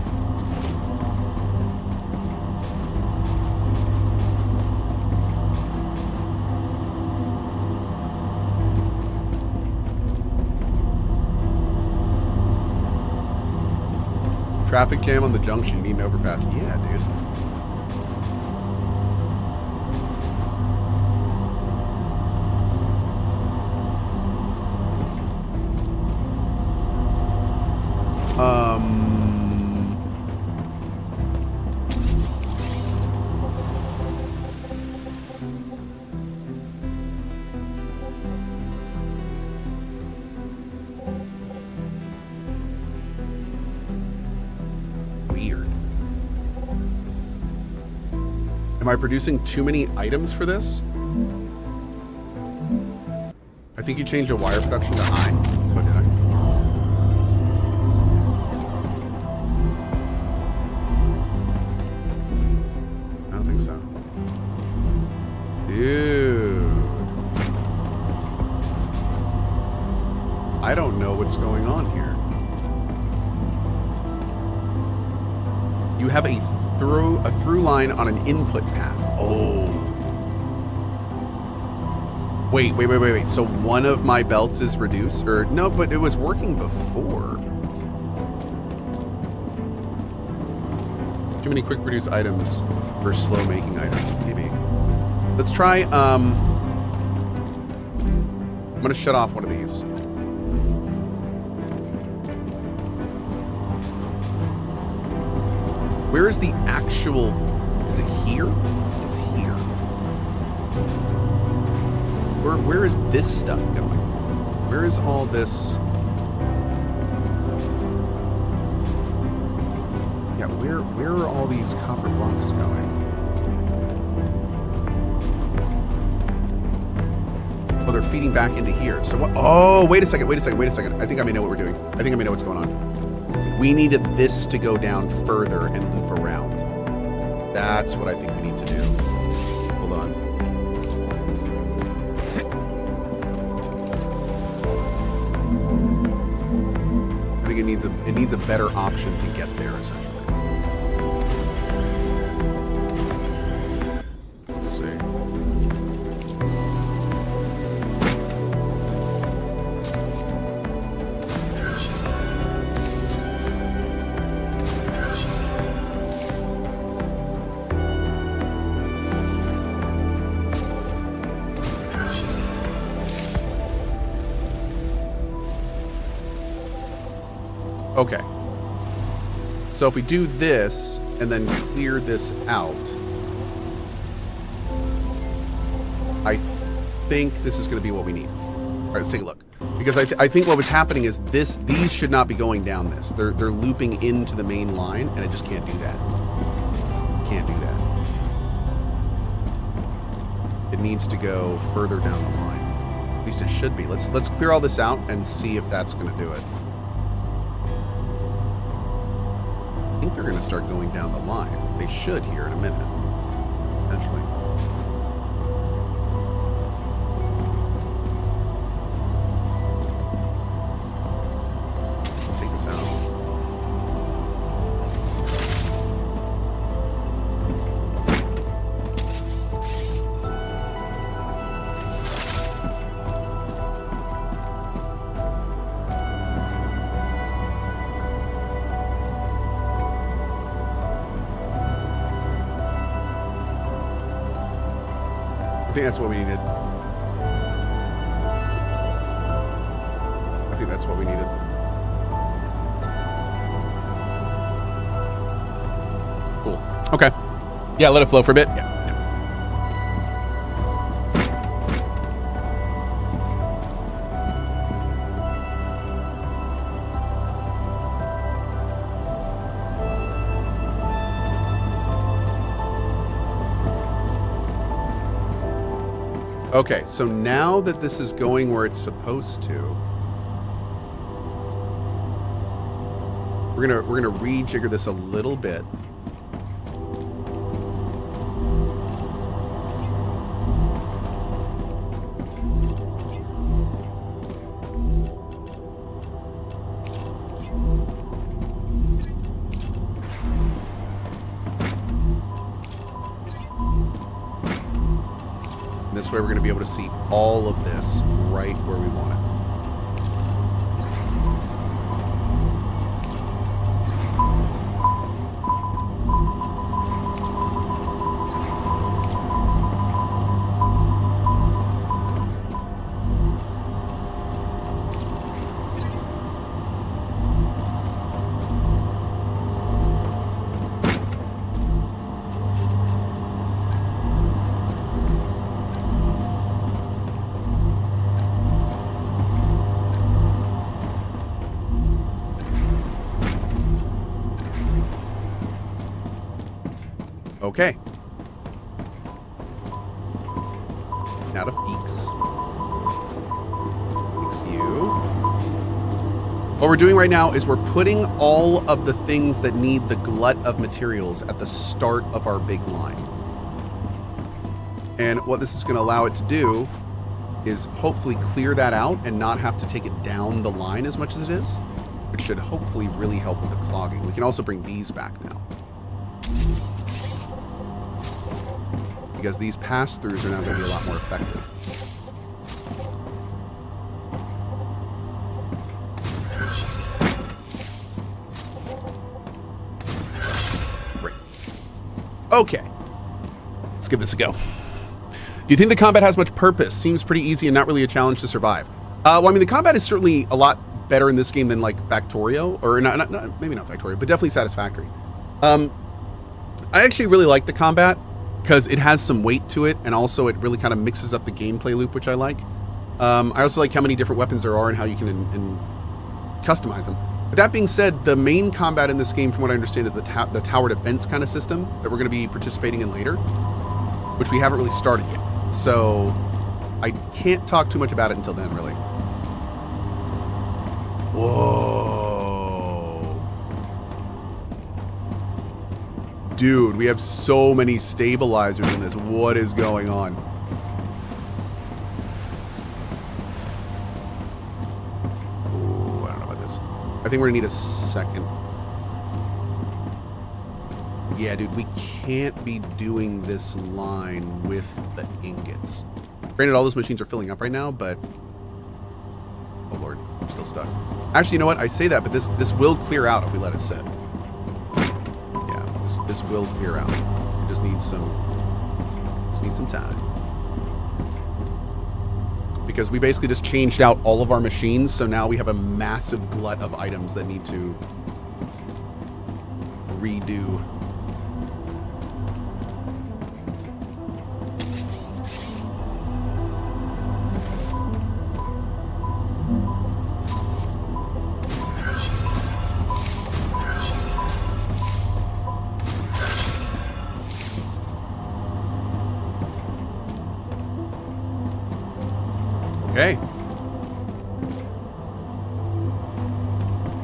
Traffic jam on the junction, need an overpass. Yeah, dude. Weird. Am I producing too many items for this? I think you changed the wire production to high. Oh, did I? I don't think so. Dude. I don't know what's going on here. You have a through line on an input path. Oh. Wait. So one of my belts is reduced? Or no, but it was working before. Too many quick produce items for slow making items. Maybe. Let's try, I'm going to shut off one of these. Where is the actual... Is it here? It's here. Where is this stuff going? Where is all this... Yeah, where are all these copper blocks going? Oh, they're feeding back into here. So what? Oh, wait a second. I think I may know what we're doing. I think I may know what's going on. We needed this to go down further and loop around. That's what I think we need to do. Hold on. I think it needs a better option to get there, essentially. Let's see. Okay. So if we do this and then clear this out, I think this is going to be what we need. All right, let's take a look. Because I think what was happening is these should not be going down this. They're looping into the main line, and it just can't do that. Can't do that. It needs to go further down the line. At least it should be. Let's clear all this out and see if that's going to do it. I think they're going to start going down the line. They should here in a minute. Eventually. Take this out. I think that's what we needed. I think that's what we needed. Cool. Okay. Yeah, let it flow for a bit. Yeah. Okay, so now that this is going where it's supposed to, we're gonna rejigger this a little bit. This way we're going to be able to see all of this right where we want it. Okay. Now to Feeks. Fix you. What we're doing right now is we're putting all of the things that need the glut of materials at the start of our big line. And what this is going to allow it to do is hopefully clear that out and not have to take it down the line as much as it is, which should hopefully really help with the clogging. We can also bring these back now, because these pass-throughs are now going to be a lot more effective. Great. Okay. Let's give this a go. Do you think the combat has much purpose? Seems pretty easy and not really a challenge to survive. Well, I mean, the combat is certainly a lot better in this game than like Factorio, or not maybe not Factorio, but definitely Satisfactory. I actually really like the combat because it has some weight to it, and also it really kind of mixes up the gameplay loop, which I like. I also like how many different weapons there are and how you can customize them. But that being said, the main combat in this game, from what I understand, is the tower defense kind of system that we're going to be participating in later, which we haven't really started yet. So I can't talk too much about it until then, really. Whoa. Dude, we have so many stabilizers in this. What is going on? Ooh, I don't know about this. I think we're gonna need a second. Yeah, dude, we can't be doing this line with the ingots. Granted, all those machines are filling up right now, but... Oh, Lord, I'm still stuck. Actually, you know what? I say that, but this will clear out if we let it sit. Yeah, this will clear out. We just need some time. Because we basically just changed out all of our machines, so now we have a massive glut of items that need to redo. Okay.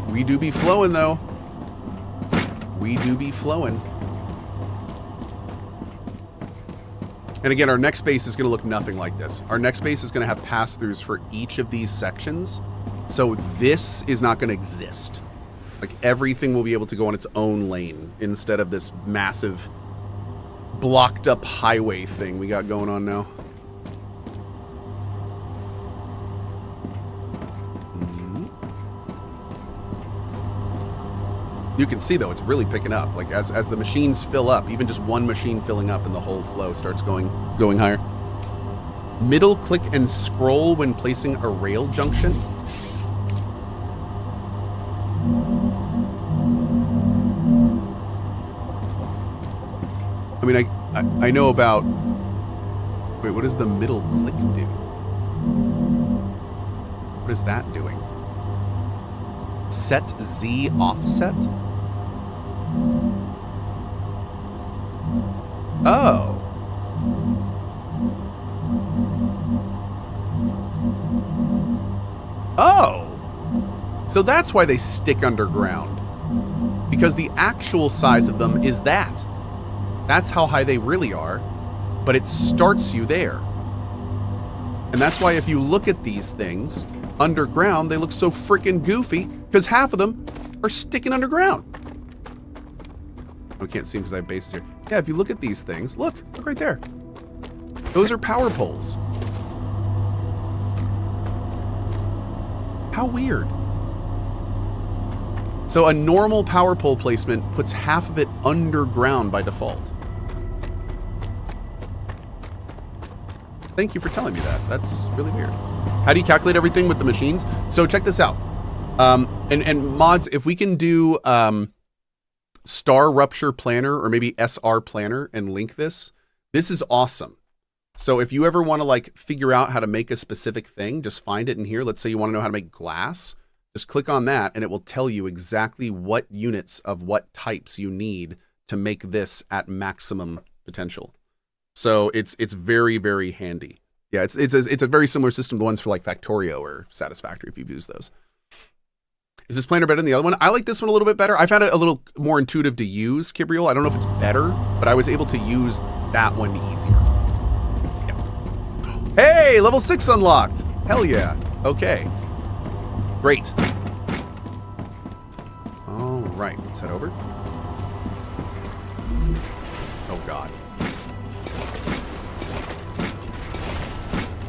We do be flowing, though. We do be flowing. And again, our next base is going to look nothing like this. Our next base is going to have pass-throughs for each of these sections. So this is not going to exist. Like, everything will be able to go on its own lane instead of this massive blocked up highway thing we got going on now. You can see, though, it's really picking up. Like, as the machines fill up, even just one machine filling up and the whole flow starts going higher. Middle click and scroll when placing a rail junction. I mean, I know about... Wait, what does the middle click do? What is that doing? Set Z offset? Oh. Oh. So that's why they stick underground. Because the actual size of them is that. That's how high they really are, but it starts you there. And that's why if you look at these things underground, they look so freaking goofy, because half of them are sticking underground. I can't see them because I have bases here. Yeah, if you look at these things, look right there. Those are power poles. How weird. So a normal power pole placement puts half of it underground by default. Thank you for telling me that. That's really weird. How do you calculate everything with the machines? So check this out. And mods, if we can do Starrupture Planner or maybe SR Planner and link this is awesome. So if you ever want to like figure out how to make a specific thing, just find it in here. Let's say you want to know how to make glass. Just click on that and it will tell you exactly what units of what types you need to make this at maximum potential. So it's very, very handy. Yeah, it's a very similar system to the ones for like Factorio or Satisfactory if you've used those. Is this planner better than the other one? I like this one a little bit better. I found it a little more intuitive to use, Kibriel. I don't know if it's better, but I was able to use that one easier. Yeah. Hey, level 6 unlocked. Hell yeah. Okay. Great. All right, let's head over. Oh, God.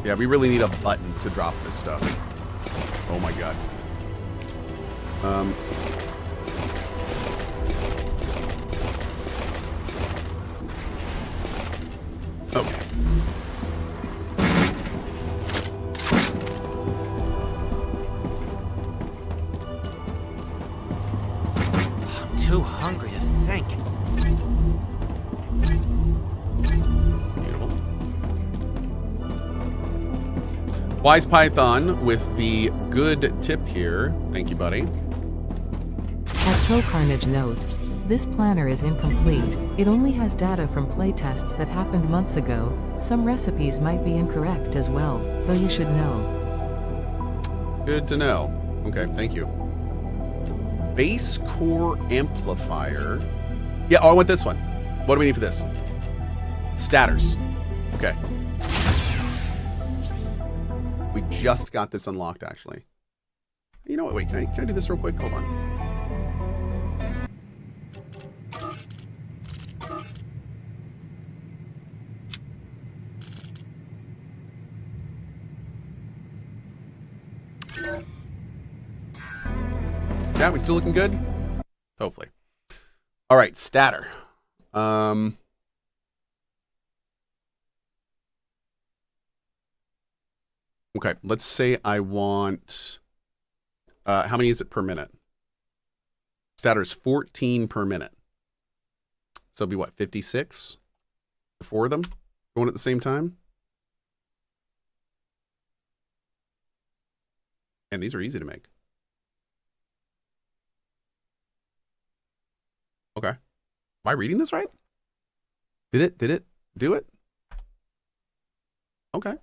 Yeah, we really need a button to drop this stuff. Oh, my God. too hungry to think. Beautiful. Wise Python with the good tip here. Thank you, buddy. At CohhCarnage note, this planner is incomplete. It only has data from playtests that happened months ago. Some recipes might be incorrect as well, though you should know. Good to know. Okay, thank you. Base core amplifier. Yeah, oh, I want this one. What do we need for this? Statters. Okay. We just got this unlocked, actually. You know what? Wait, can I do this real quick? Hold on. Yeah, we still looking good? Hopefully. All right, statter. Okay, let's say I want... how many is it per minute? Statter is 14 per minute. So it'll be what, 56? The four of them going at the same time? And these are easy to make. Okay. Am I reading this right? Did it do it? Okay.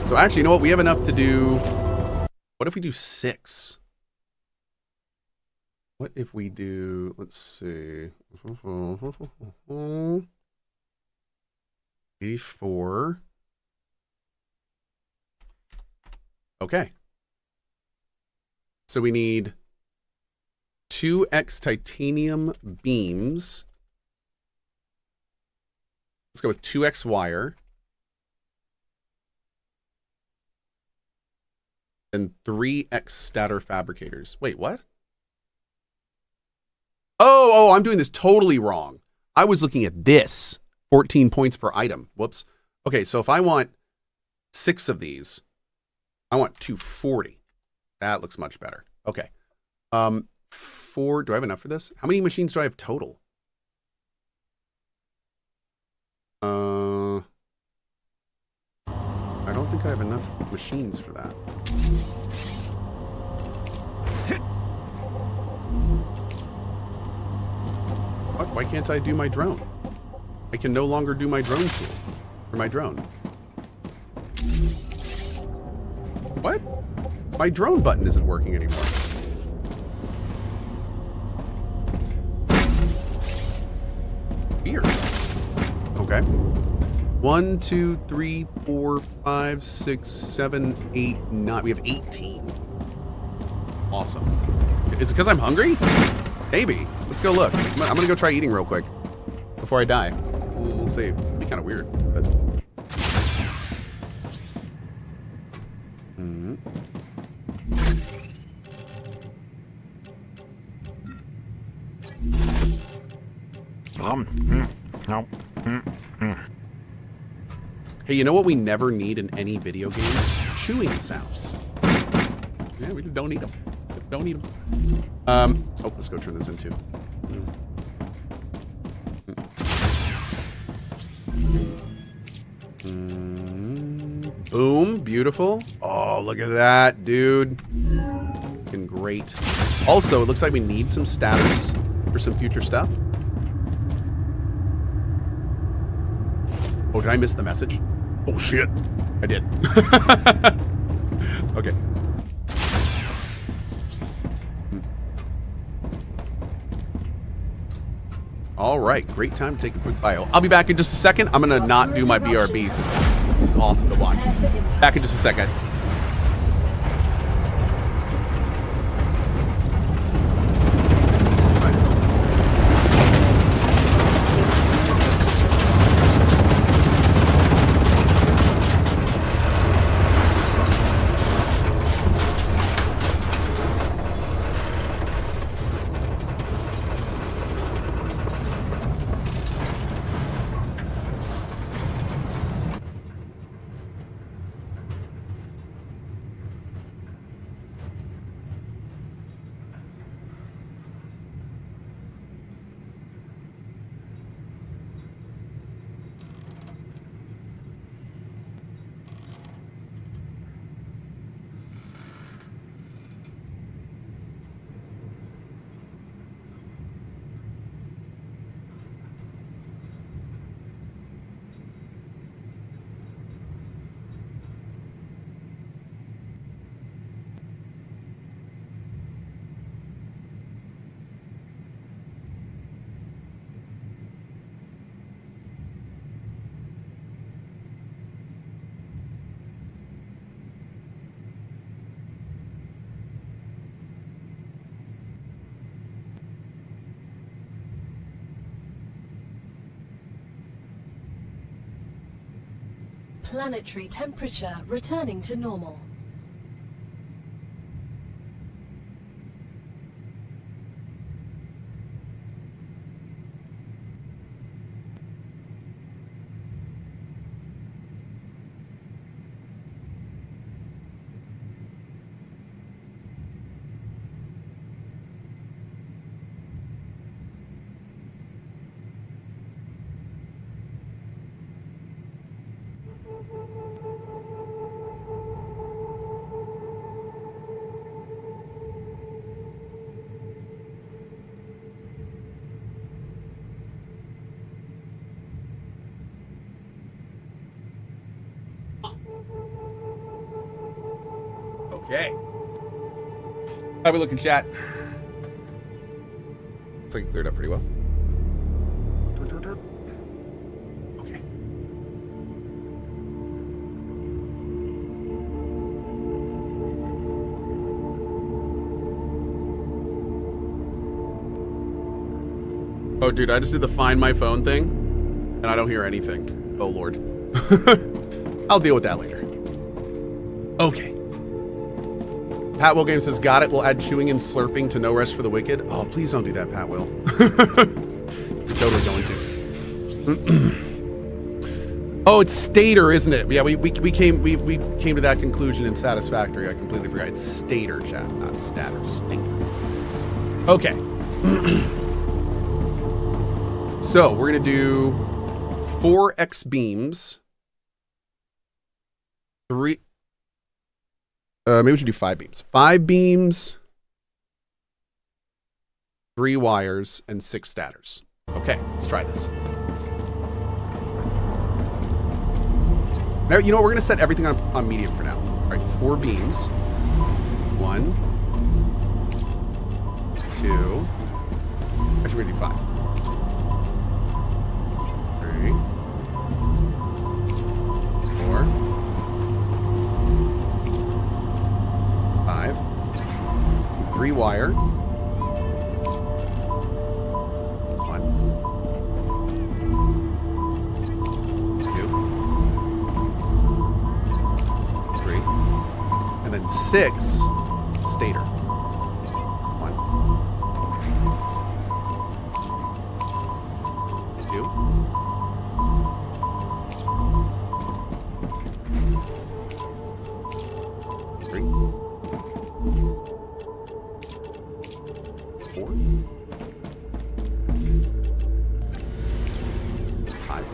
So actually, you know what? We have enough to do... What if we do 6? What if we do... Let's see... 84... Okay. So we need 2x titanium beams. Let's go with 2x wire. And 3x statter fabricators. Wait, what? Oh, I'm doing this totally wrong. I was looking at this. 14 points per item. Whoops. Okay, so if I want 6 of these... I want 240. That looks much better. Okay. 4. Do I have enough for this? How many machines do I have total? I don't think I have enough machines for that. What? Why can't I do my drone? I can no longer do my drone tool. Or my drone. What? My drone button isn't working anymore. Weird. Okay. 1, 2, 3, 4, 5, 6, 7, 8, 9. We have 18. Awesome. Is it because I'm hungry? Maybe. Let's go look. I'm gonna go try eating real quick before I die. We'll see. It'd be kind of weird, but... Hey, you know what we never need in any video games? Chewing sounds. Yeah, we don't need them. Don't need them. Oh, let's go turn this into. Boom, beautiful. Oh, look at that, dude. Looking great. Also, it looks like we need some statters for some future stuff. Oh, did I miss the message? Oh, shit. I did. Okay. All right. Great time to take a quick bio. I'll be back in just a second. I'm going to not do my BRB since this is awesome to watch. Back in just a sec, guys. planetary temperature returning to normal. Okay. How we looking, chat? Looks like it cleared up pretty well. Okay. Oh, dude, I just did the find my phone thing, and I don't hear anything. Oh, Lord. I'll deal with that later. Okay. Pat Will Game says, got it. We'll add chewing and slurping to No Rest for the Wicked. Oh, please don't do that, Pat Will. Totally going to. Oh, it's Stater, isn't it? Yeah, we came to that conclusion in Satisfactory. I completely forgot. It's Stater, chat, not Statter. Stater. Okay. So we're gonna do 4 X beams. 3. Maybe we should do 5 beams. 5 beams, 3 wires, and 6 statters. Okay, let's try this. Now, you know what? We're going to set everything on medium for now. All right, 4 beams. 1, 2. Actually, we're going to do 5. 3, 4. 5. 3 wire. 1, 2, 3, and then 6 stator. 1, 2. 3. 4, 5,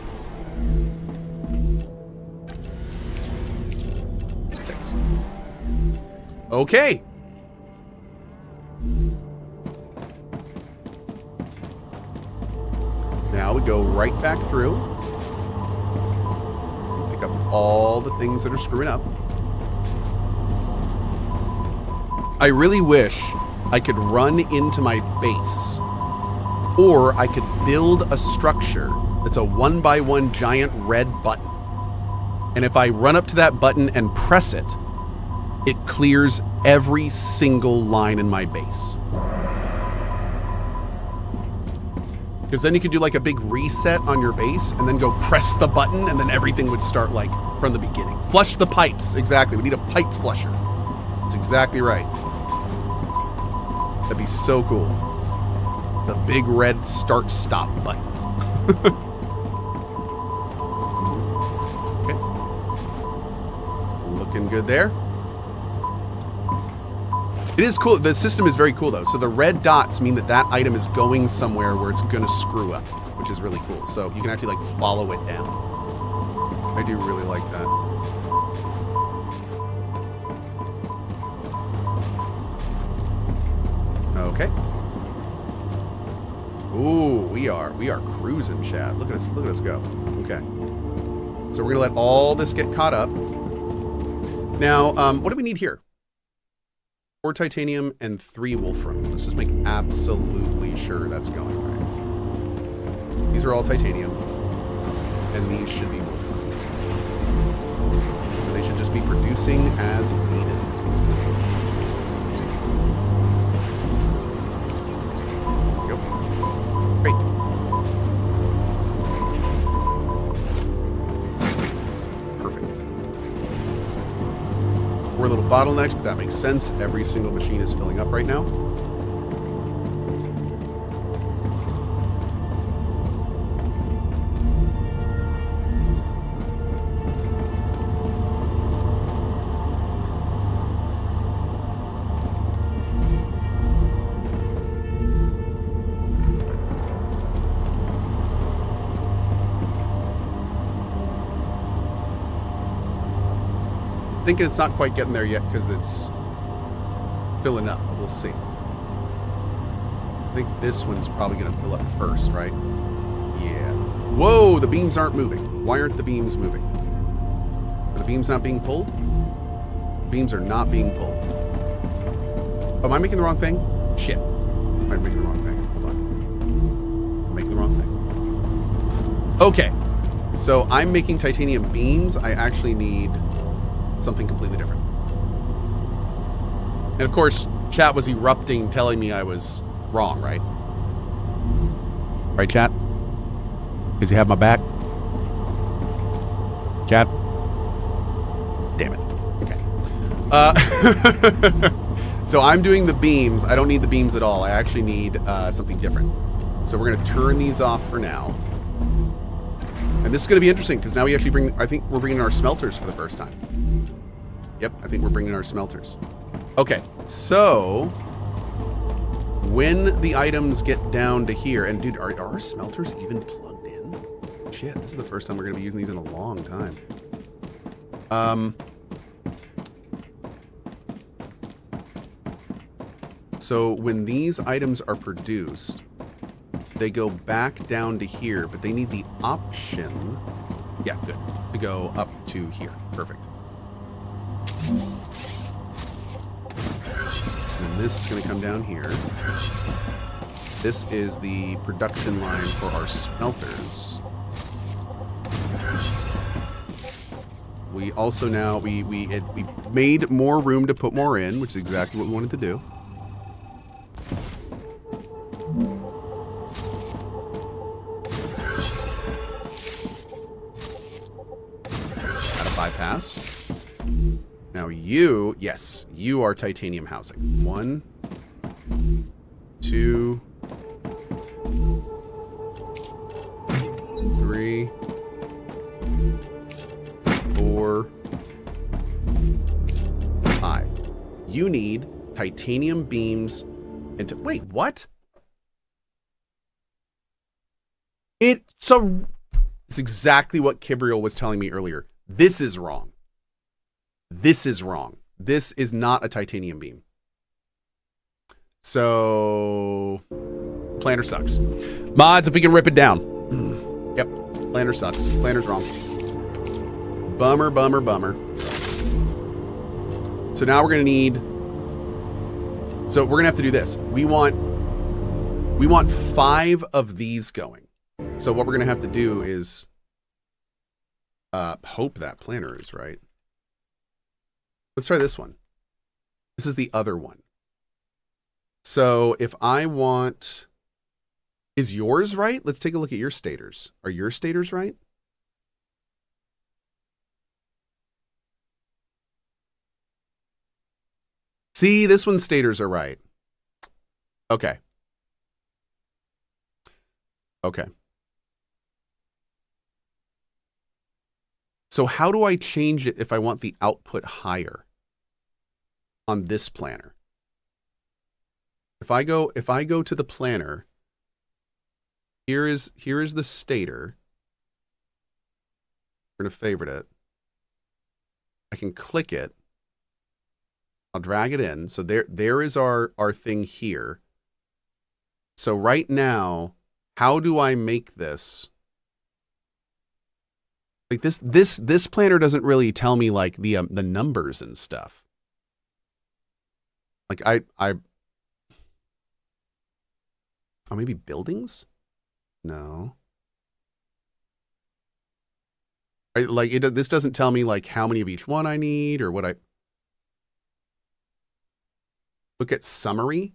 6. Okay. Now we go right back through. Pick up all the things that are screwing up. I really wish I could run into my base, or I could build a structure that's a 1x1 giant red button. And if I run up to that button and press it, it clears every single line in my base. Because then you could do like a big reset on your base and then go press the button and then everything would start like from the beginning. Flush the pipes. Exactly. We need a pipe flusher. That's exactly right. That'd be so cool. The big red start stop button. Okay. Looking good there. It is cool. The system is very cool though. So the red dots mean that that item is going somewhere where it's going to screw up, which is really cool. So you can actually like follow it down. I do really like that. Okay. Ooh, we are cruising, chat. Look at us go. Okay. So we're gonna let all this get caught up. Now, what do we need here? 4 titanium and 3 wolfram. Let's just make absolutely sure that's going right. These are all titanium, and these should be wolfram. They should just be producing as needed. Perfect. We're a little bottlenecks, but that makes sense. Every single machine is filling up right now. Thinking it's not quite getting there yet because it's filling up, but we'll see. I think this one's probably going to fill up first, right? Yeah. Whoa, the beams aren't moving. Why aren't the beams moving? Are the beams not being pulled? The beams are not being pulled. Oh, am I making the wrong thing? Shit. I'm making the wrong thing. Hold on. I'm making the wrong thing. Okay. So I'm making titanium beams. I actually need something completely different. And of course, chat was erupting, telling me I was wrong, right? Right, chat? Does he have my back? Chat? Damn it. Okay. So I'm doing the beams. I don't need the beams at all. I actually need something different. So we're going to turn these off for now. And this is going to be interesting because now we actually I think we're bringing our smelters for the first time. Yep, I think we're bringing our smelters. Okay, so when the items get down to here, and dude, are our smelters even plugged in? Shit, this is the first time we're going to be using these in a long time. So when these items are produced, they go back down to here, but they need the option, yeah, good, to go up to here. Perfect. And this is going to come down here. This is the production line for our smelters. We also now, we made more room to put more in, which is exactly what we wanted to do. Got a bypass. Now you, yes, you are titanium housing. 1, 2, 3, 4, 5. You need titanium beams and wait, what? It's exactly what Kibriel was telling me earlier. This is wrong. This is wrong. This is not a titanium beam. So, planner sucks. Mods, if we can rip it down. Yep, planner sucks. Planner's wrong. Bummer, bummer, bummer. So now we're going to need... So we're going to have to do this. We want 5 of these going. So what we're going to have to do is hope that planner is right. Let's try this one. This is the other one. So if I want... Is yours right? Let's take a look at your stators. Are your stators right? See, this one's stators are right. Okay. Okay. So how do I change it if I want the output higher on this planner? If I go to the planner, here is the stator. We're going to favorite it. I can click it. I'll drag it in. So there is our thing here. So right now, how do I make this? Like this planner doesn't really tell me like the numbers and stuff. Like oh, maybe buildings? No. This doesn't tell me like how many of each one I need or what I look at summary.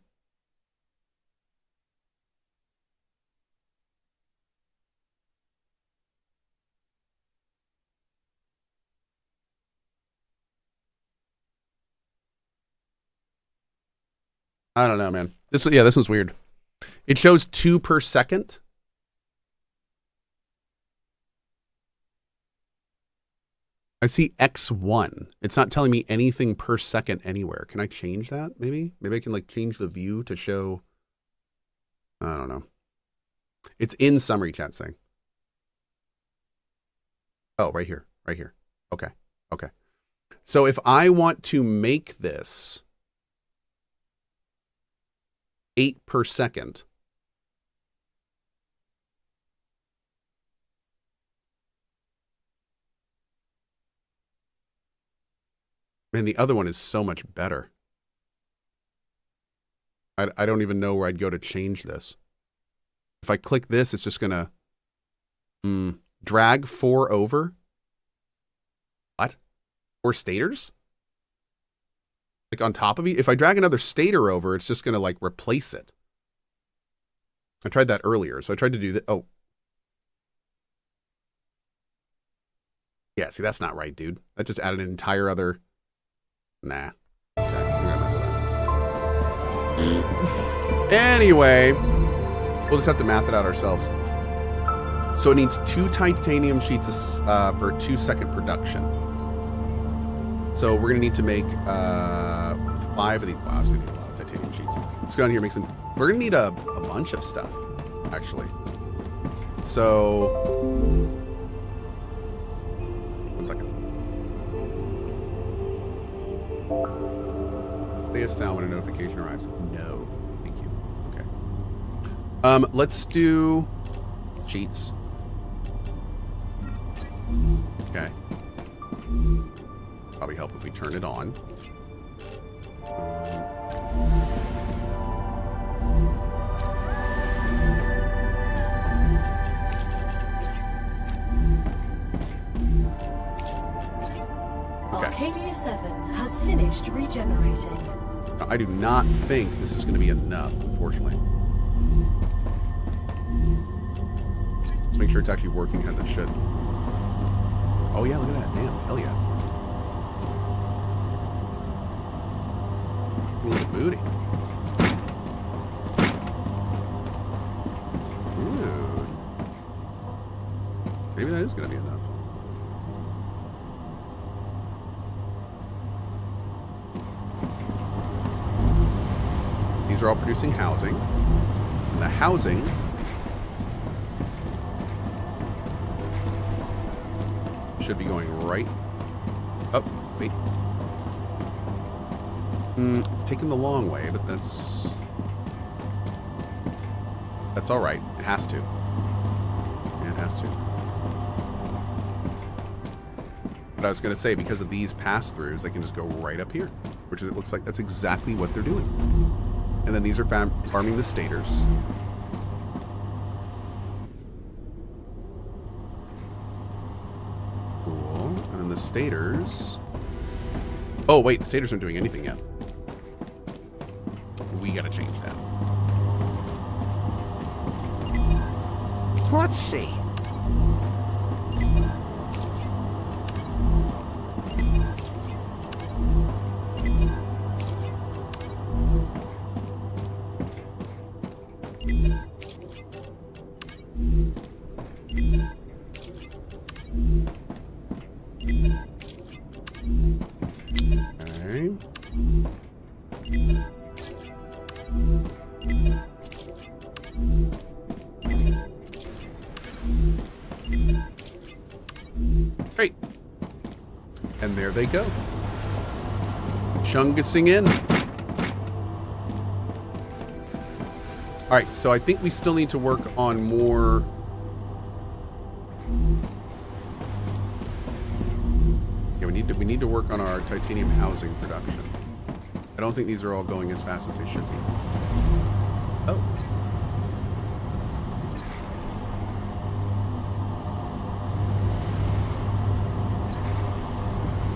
I don't know, man. This one's weird. It shows 2 per second. I see X1. It's not telling me anything per second anywhere. Can I change that, maybe? Maybe I can, like, change the view to show... I don't know. It's in summary chat saying. Oh, right here. Right here. Okay. Okay. So if I want to make this 8 per second... Man, the other one is so much better. I don't even know where I'd go to change this. If I click this, it's just going to drag 4 over. What? 4 stators? Like on top of it? If I drag another stator over, it's just going to like replace it. I tried that earlier. So I tried to do that. Oh. Yeah, see, that's not right, dude. That just added an entire other... Nah. Okay, I'm gonna mess with that. Anyway, we'll just have to math it out ourselves. So it needs 2 titanium sheets for 2-second production. So we're gonna need to make 5 of these. Wow, it's gonna need a lot of titanium sheets. Let's go down here and make some. We're gonna need a bunch of stuff, actually. So 1 second. Play a sound when a notification arrives. No. Thank you. Okay. Let's do cheats. Okay. Probably help if we turn it on. Arcadia 7 has finished regenerating. I do not think this is going to be enough, unfortunately. Let's make sure it's actually working as it should. Oh yeah, look at that. Damn, hell yeah. Look at the booty. Dude. Maybe that is going to be enough. These are all producing housing. And the housing should be going right. Oh, wait. It's taking the long way, but that's all right. It has to. Yeah, it has to. But I was going to say, because of these pass-throughs, they can just go right up here, which it looks like that's exactly what they're doing. And then these are farming the stators. Cool. And then the stators... Oh, wait. The stators aren't doing anything yet. We gotta change that. Let's see. Great. And there they go. Chungusing in. All right, so I think we still need to work on more. Yeah, we need to work on our titanium housing production. I don't think these are all going as fast as they should be. Oh.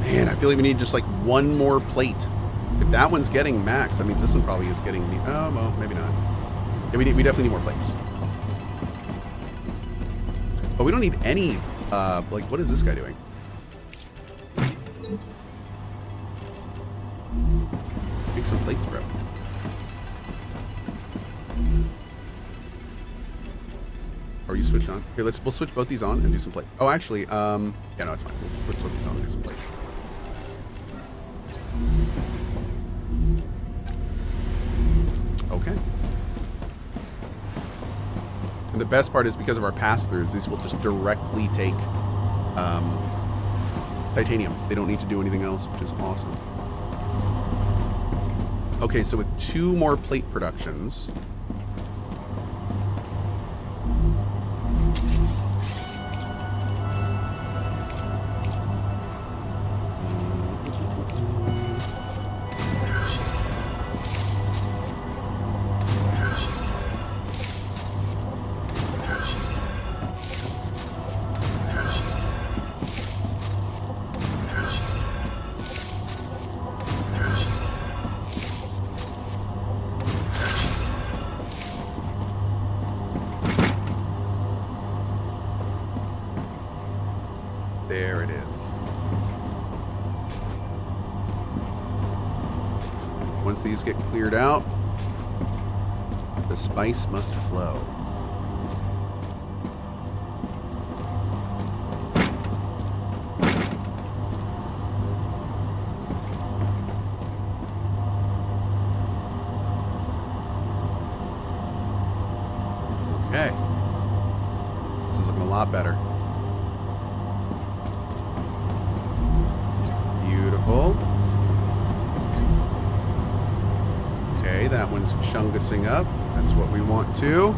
Man, I feel like we need just like one more plate. If that one's getting max, that means this one probably is getting... Oh, well, maybe not. Yeah, we definitely need more plates. But we don't need any... like, what is this guy doing? Make some plates, bro. these switched on? Here, we'll switch both these on and do some plates. Oh, actually, yeah, no, it's fine. We'll switch these on and do some plates. Okay. And the best part is because of our pass-throughs, these will just directly take titanium. They don't need to do anything else, which is awesome. Okay, so with 2 more plate productions. There it is. Once these get cleared out, the spice must flow. Okay. This is looking a lot better. Beautiful. Okay, that one's chungusing up. That's what we want to.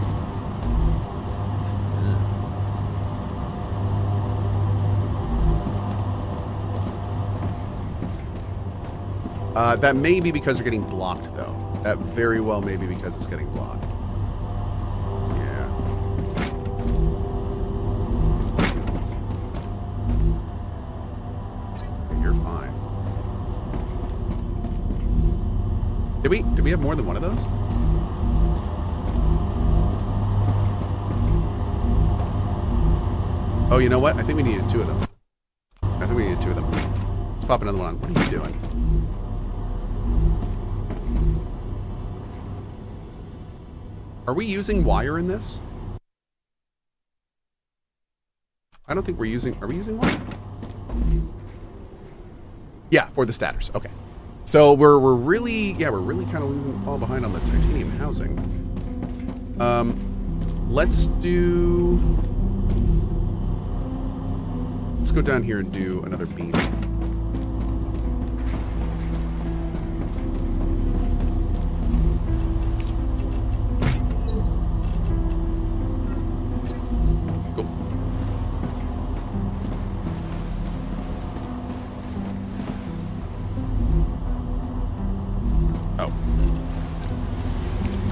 That may be because they're getting blocked, though. That very well may be because it's getting blocked. Yeah. You're fine. Did we have more than one of those? Oh, you know what? I think we needed 2 of them. I think we needed 2 of them. Let's pop another one on. What are you doing? Are we using wire in this? I don't think we're using... Are we using wire? Yeah, for the statters. Okay. So we're really... Yeah, we're really kind of falling behind on the titanium housing. Let's do... Let's go down here and do another beam.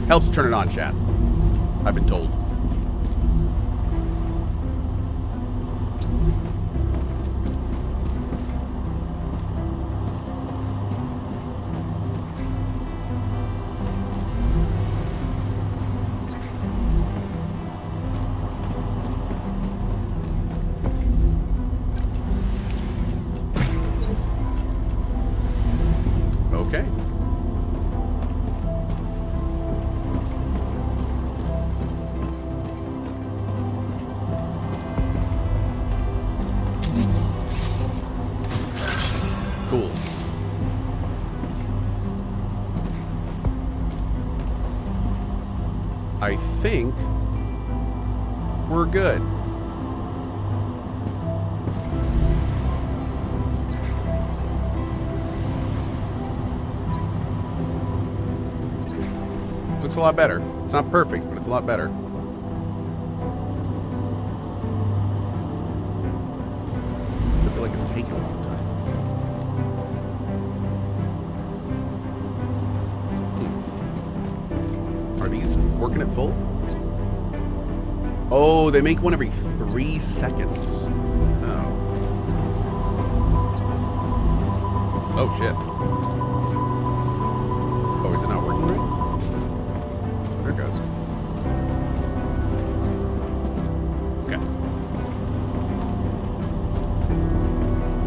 Helps turn it on, chat. I've been told. Okay. Cool. I think we're good. This looks a lot better. It's not perfect, but it's a lot better. I feel like it's taking a long time. Are these working at full? Oh, they make one every 3 seconds. Oh. Oh, shit. Oh, is it not working right? There it goes. Okay.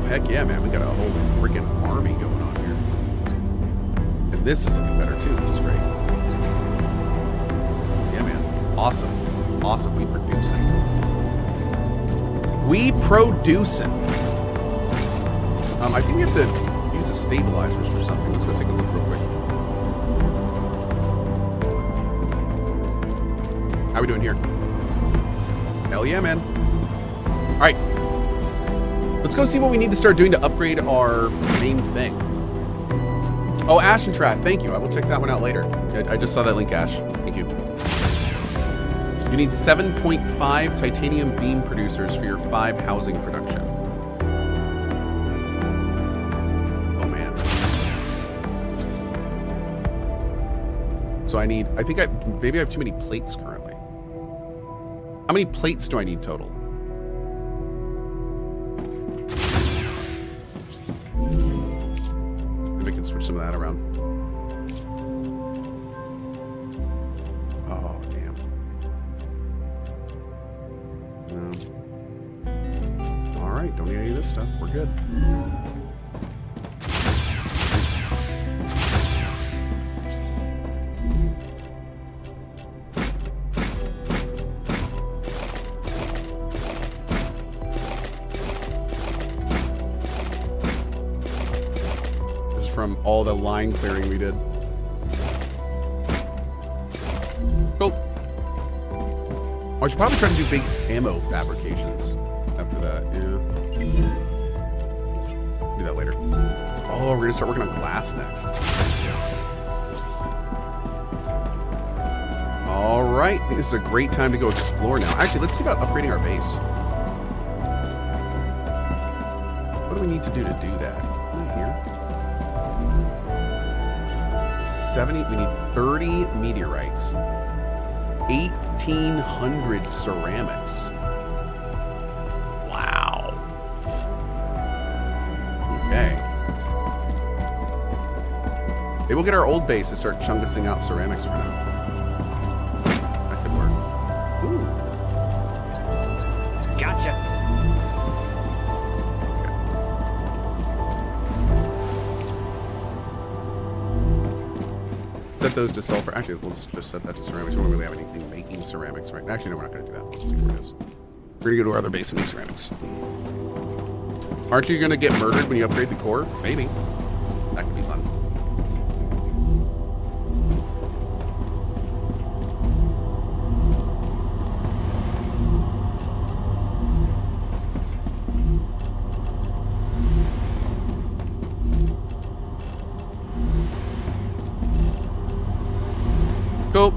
Oh, heck yeah, man. We got a whole freaking army going on here. And this is looking better, too, which is great. Yeah, man. Awesome. Awesome. We producing. We producing. I think we have to use the stabilizers for something. Let's go take a look real quick. How we doing here? Hell yeah, man. All right. Let's go see what we need to start doing to upgrade our main thing. Oh, Ash and Trath, thank you. I will check that one out later. I just saw that link, Ash. Thank you. You need 7.5 titanium beam producers for your 5 housing production. Oh, man. So I think maybe I have too many plates currently. How many plates do I need total? Maybe I can switch some of that around. Oh, damn. No. All right, don't need any of this stuff. We're good. From all the line clearing we did. Cool. I should probably try to do big ammo fabrications after that. Yeah. Do that later. Oh, we're gonna start working on glass next. All right. I think this is a great time to go explore now. Actually, let's see about upgrading our base. What do we need to do that? Right here. 70, we need 30 meteorites, 1,800 ceramics. Wow. Okay. Maybe we'll get our old base and start chunkusing out ceramics for now. That could work. Ooh. Gotcha. Set those to sulfur. Actually, let's just set that to ceramics. We don't really have anything making ceramics right now. Actually, no, we're not going to do that. Let's see where it is. We're going to go to our other base and make ceramics. Aren't you going to get murdered when you upgrade the core? Maybe. That could be fun. Cool.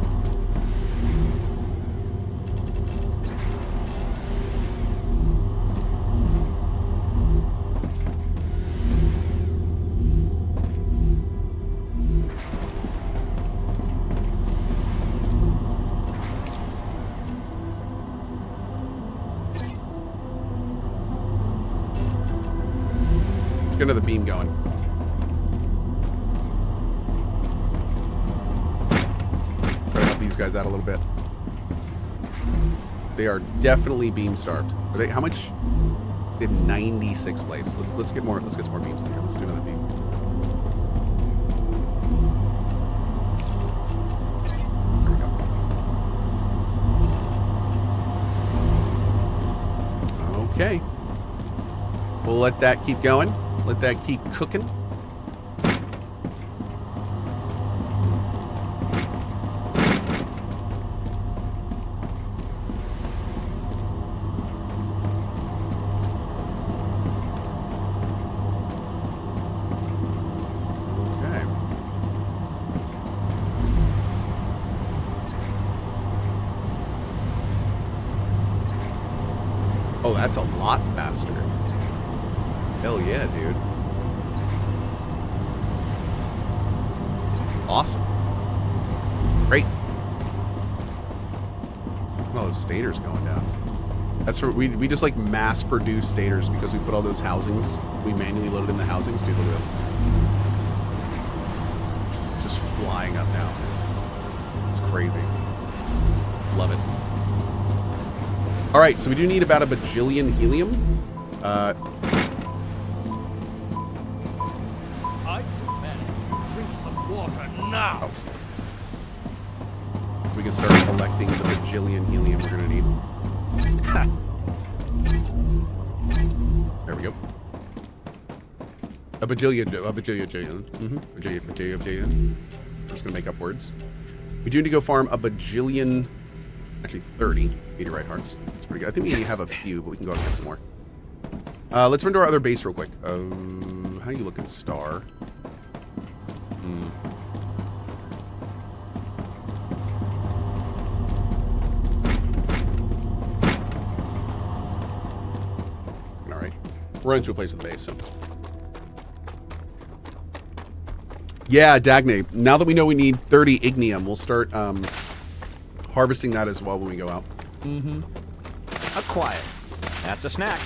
Let's get another beam going. These guys out a little bit. They are definitely beam starved. Are they? How much? They have 96 plates. Let's get more. Let's get some more beams in here. Let's do another beam. There we go. Okay. We'll let that keep going. Let that keep cooking. Oh, that's a lot faster. Hell yeah, dude. Awesome. Great. Look at all those stators going down. That's for, we just like mass produce stators because we put all those housings. We manually loaded in the housings. Dude, look at this. It's just flying up now. It's crazy. Love it. All right, so we do need about a bajillion helium. I demand drink some water now. Oh. we can start collecting the bajillion helium we're going to need. There we go. A bajillion. Bajillion. I'm just going to make up words. We do need to go farm a bajillion, actually 30 meteorite hearts. That's pretty good. I think we have a few, but we can go out and get some more. Let's run to our other base real quick. How you looking, Star? Alright. We're running to a place with the base, so. Yeah, Dagne. Now that we know we need 30 ignium, we'll start harvesting that as well when we go out. Acquired. That's a snack.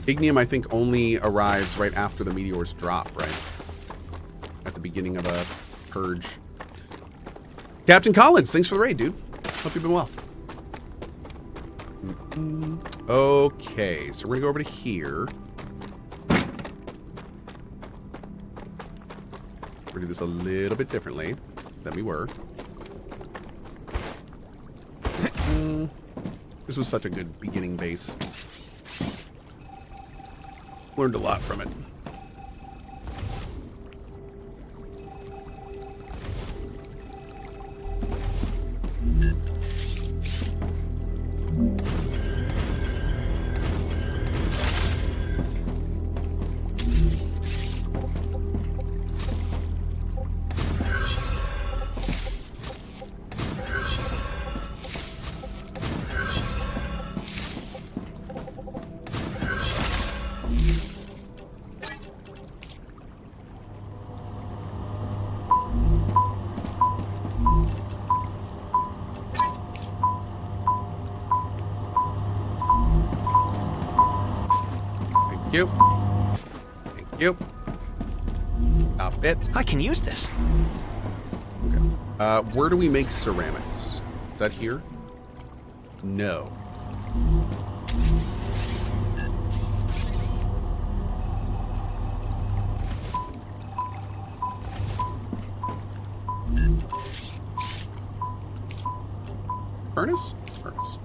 Ignium, I think, only arrives right after the meteors drop, right? At the beginning of a purge. Captain Collins, thanks for the raid, dude. Hope you've been well. Okay, so we're going to go over to here. We're going to do this a little bit differently than we were. This was such a good beginning base. Learned a lot from it. Thank you. Stop it. I can use this. Okay. Where do we make ceramics? Is that here? No. Furnace? Furnace.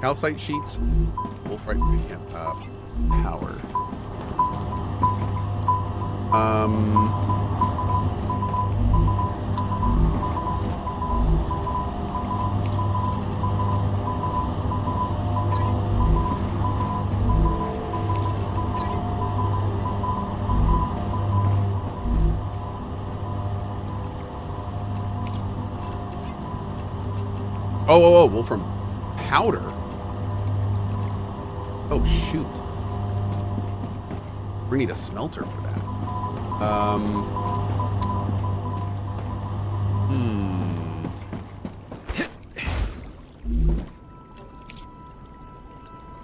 Calcite sheets, wolfite power. Oh, wolfram powder. Oh, shoot. We need a smelter for that.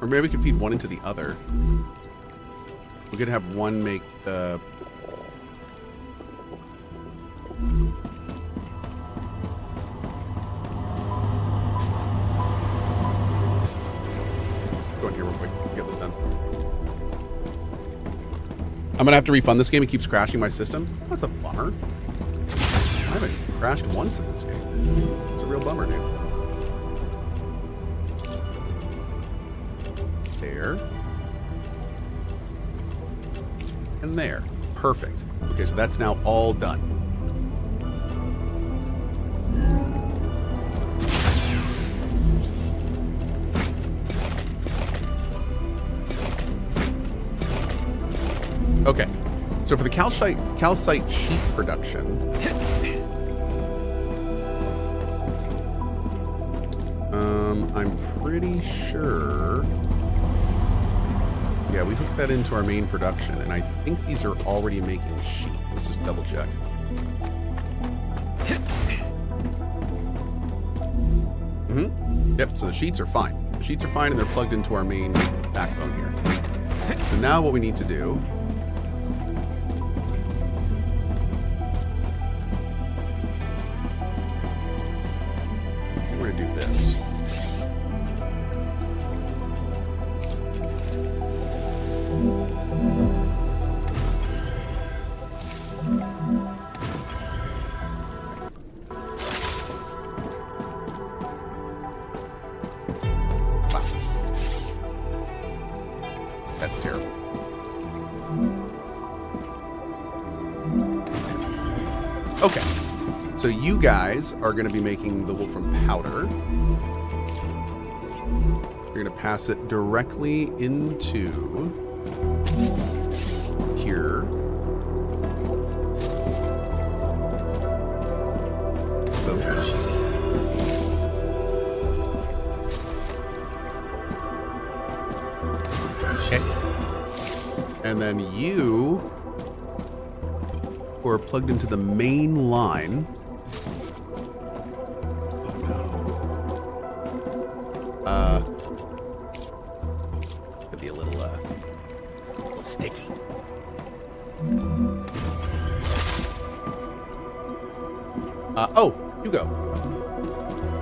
Or maybe we could feed one into the other. We could have one make the... Go in here real quick. Get this done. I'm gonna have to refund this game. It keeps crashing my system. That's a bummer. I haven't crashed once in this game. It's a real bummer, dude. There. And there. Perfect. Okay, so that's now all done. Okay, so for the calcite sheet production, I'm pretty sure, yeah, we hooked that into our main production, and I think these are already making sheets. Let's just double check. Yep, so the sheets are fine. The sheets are fine, and they're plugged into our main backbone here. So now what we need to do That's terrible. Okay. So you guys are going to be making the wolfram powder. You're going to pass it directly into here. Okay. And then you who are plugged into the main line. Could be a little sticky. Oh, you go.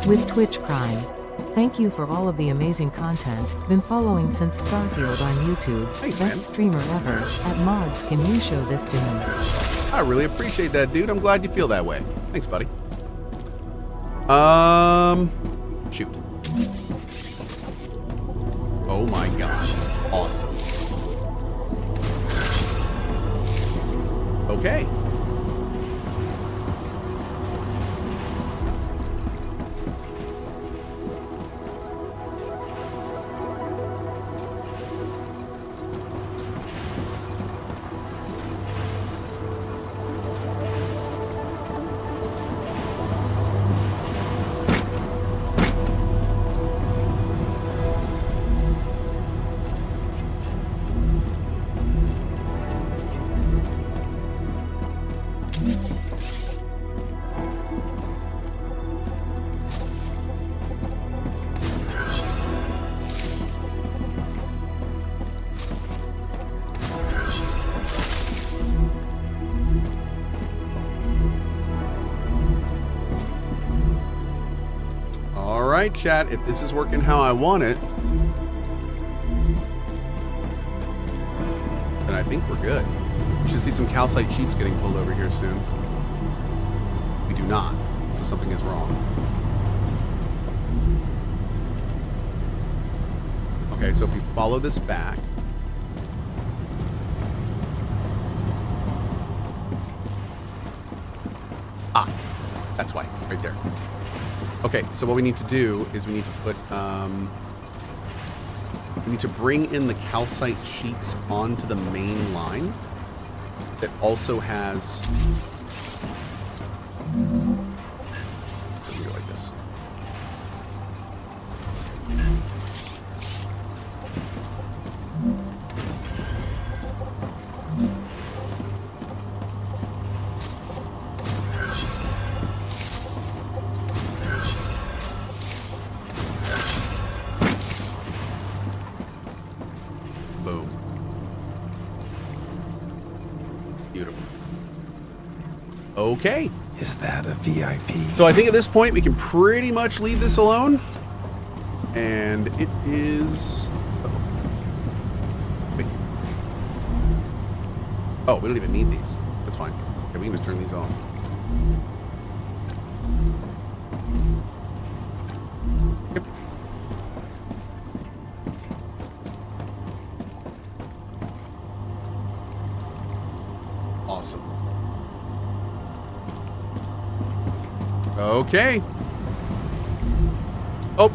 With Twitch Prime. Thank you for all of the amazing content. Been following since Starfield on YouTube. Thanks, Best man. streamer ever. At Mods, can you show this to him? I really appreciate that, dude. I'm glad you feel that way. Thanks, buddy. Shoot. Oh my god. Awesome. Okay. Alright, chat, if this is working how I want it, then I think we're good. We should see some calcite sheets getting pulled over here soon. We do not, so something is wrong. Okay, so if we follow this back, that's why, right there. Okay, so what we need to do is we need to put, we need to bring in the calcite sheets onto the main line that also has, so we go like this. Boom. Beautiful. Okay. Is that a VIP? So I think at this point we can pretty much leave this alone. And it is... Wait. Oh, we don't even need these. That's fine. Okay, we can just turn these off. Yep. Awesome. Okay. Oh.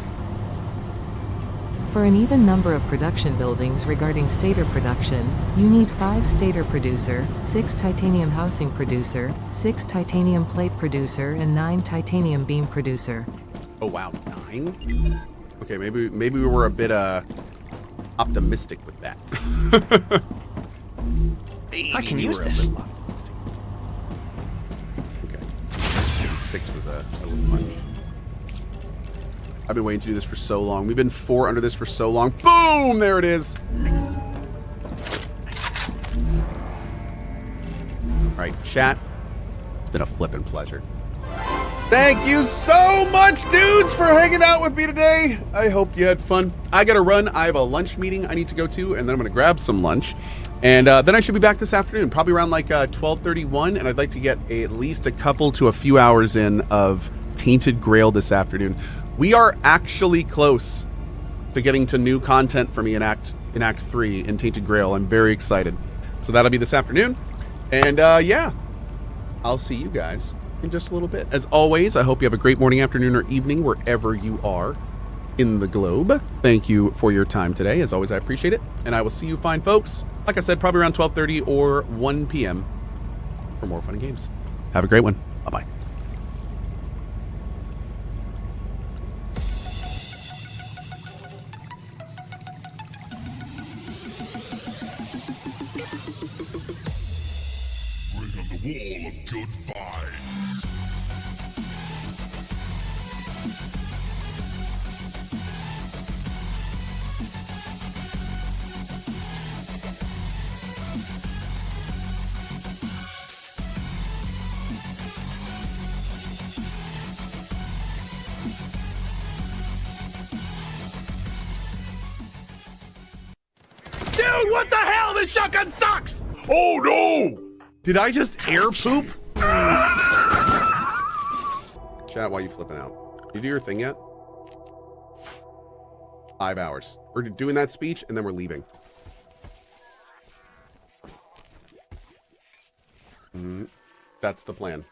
For an even number of production buildings regarding stator production, you need 5 stator producer, 6 titanium housing producer, 6 titanium plate producer, and 9 titanium beam producer. Oh wow, 9? Okay, maybe we were a bit optimistic with that. I can Maybe use we're a this. little optimistic. Okay. Maybe 6 was a little much. I've been waiting to do this for so long. We've been 4 under this for so long. Boom! There it is. Nice. Nice. All right, chat. It's been a flippin' pleasure. Thank you so much, dudes, for hanging out with me today. I hope you had fun. I gotta run. I have a lunch meeting I need to go to, and then I'm gonna grab some lunch. And then I should be back this afternoon, probably around like 12:31, and I'd like to get at least a couple to a few hours in of Tainted Grail this afternoon. We are actually close to getting to new content for me in Act in Act 3 in Tainted Grail. I'm very excited. So that'll be this afternoon. And yeah, I'll see you guys in just a little bit. As always, I hope you have a great morning, afternoon, or evening wherever you are in the globe. Thank you for your time today. As always, I appreciate it. And I will see you fine folks, like I said, probably around 12:30 or 1 p.m. for more fun and games. Have a great one. Bye-bye. Bring on the wall of goodbye. Dude, what the hell? This shotgun sucks! Oh no! Did I just air poop? Chat, why are you flipping out? You do your thing yet? 5 hours. We're doing that speech and then we're leaving. That's the plan.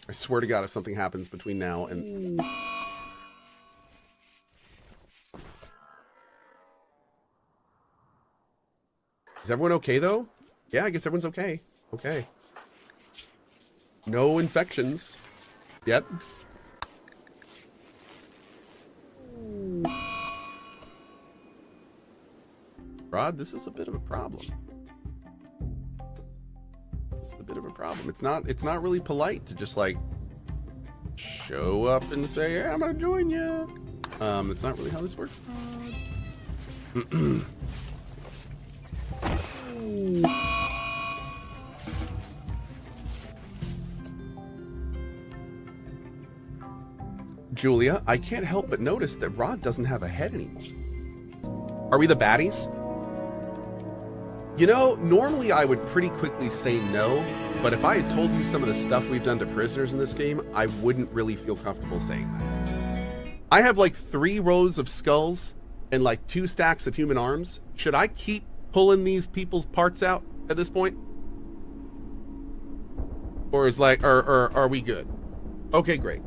I swear to God, if something happens between now and... Is everyone okay, though? Yeah, I guess everyone's okay. Okay. No infections yet. Rod, this is a bit of a problem. This is a bit of a problem. It's not really polite to just like show up and say, "Yeah, I'm gonna join you." That's not really how this works. Julia, I can't help but notice that Rod doesn't have a head anymore. Are we the baddies? You know, normally I would pretty quickly say no, but if I had told you some of the stuff we've done to prisoners in this game, I wouldn't really feel comfortable saying that. I have like 3 rows of skulls and like 2 stacks of human arms. Should I keep pulling these people's parts out at this point? Or is like, or are we good? Okay, great.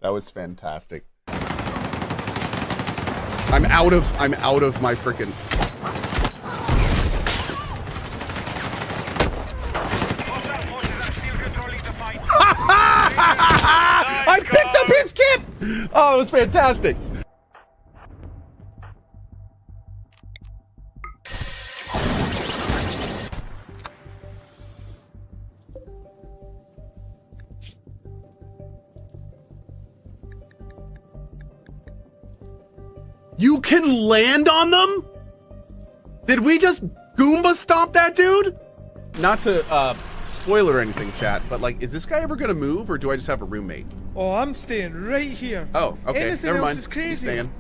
That was fantastic. I'm out of my frickin' I picked up his kit! Oh, it was fantastic. You can land on them? Did we just Goomba stomp that dude? Not to spoil or anything, chat, but like, is this guy ever gonna move, or do I just have a roommate? Oh, I'm staying right here. Oh, okay. Anything Never else mind. is crazy. He's staying.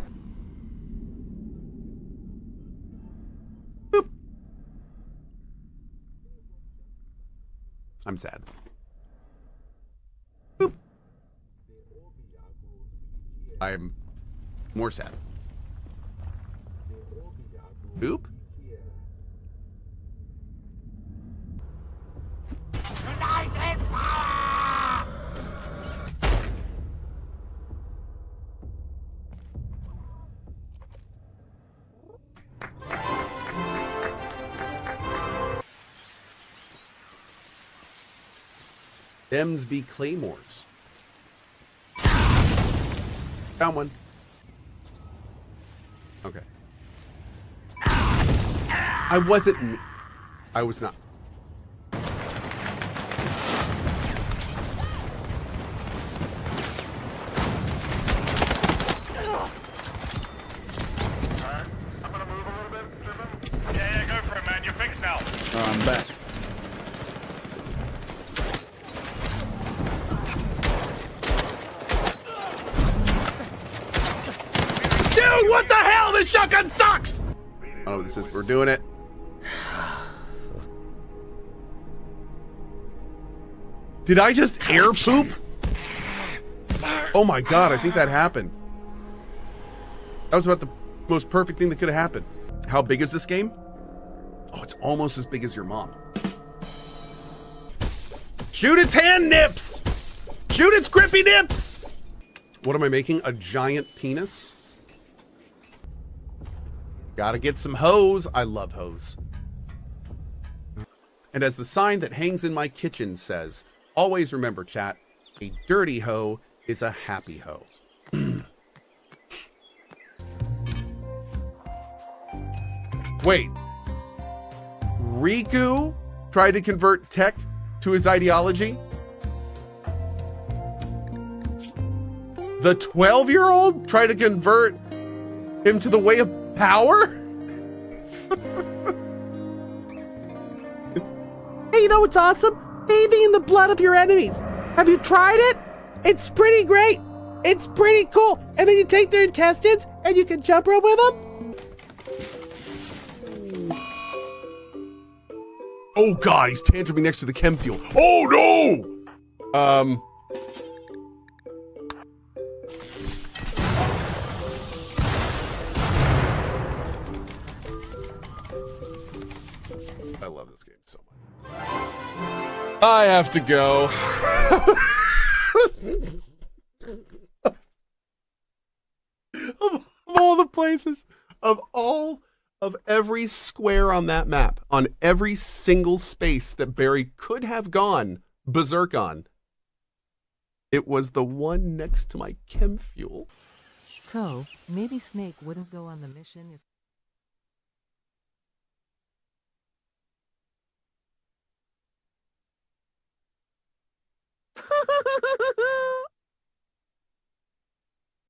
Boop. I'm sad. Boop. I'm more sad. Boop. Dems be claymores. Found one. Okay. I was not. I'm gonna move a little bit, Stephen. Yeah, go for it, man. You're fixed now. I'm back. what the hell? This shotgun sucks! I don't know what this is. We're doing it. Did I just air poop? Oh my god, I think that happened. That was about the most perfect thing that could have happened. How big is this game? Oh, it's almost as big as your mom. Shoot its hand nips! Shoot its grippy nips! What am I making? A giant penis? Gotta get some hose. I love hose. And as the sign that hangs in my kitchen says, always remember, chat, a dirty hoe is a happy hoe. Wait. Riku tried to convert tech to his ideology? The 12-year-old tried to convert him to the way of power? Hey, you know what's awesome? Bathing in the blood of your enemies. Have you tried it? It's pretty great. It's pretty cool. And then you take their intestines and you can jump rope with them. Oh god, he's tantruming next to the chem fuel. Oh no! I love this game so much. I have to go. Of all the places, of every square on that map, on every single space that Barry could have gone berserk on, it was the one next to my chem fuel. Cohh, maybe Snake wouldn't go on the mission if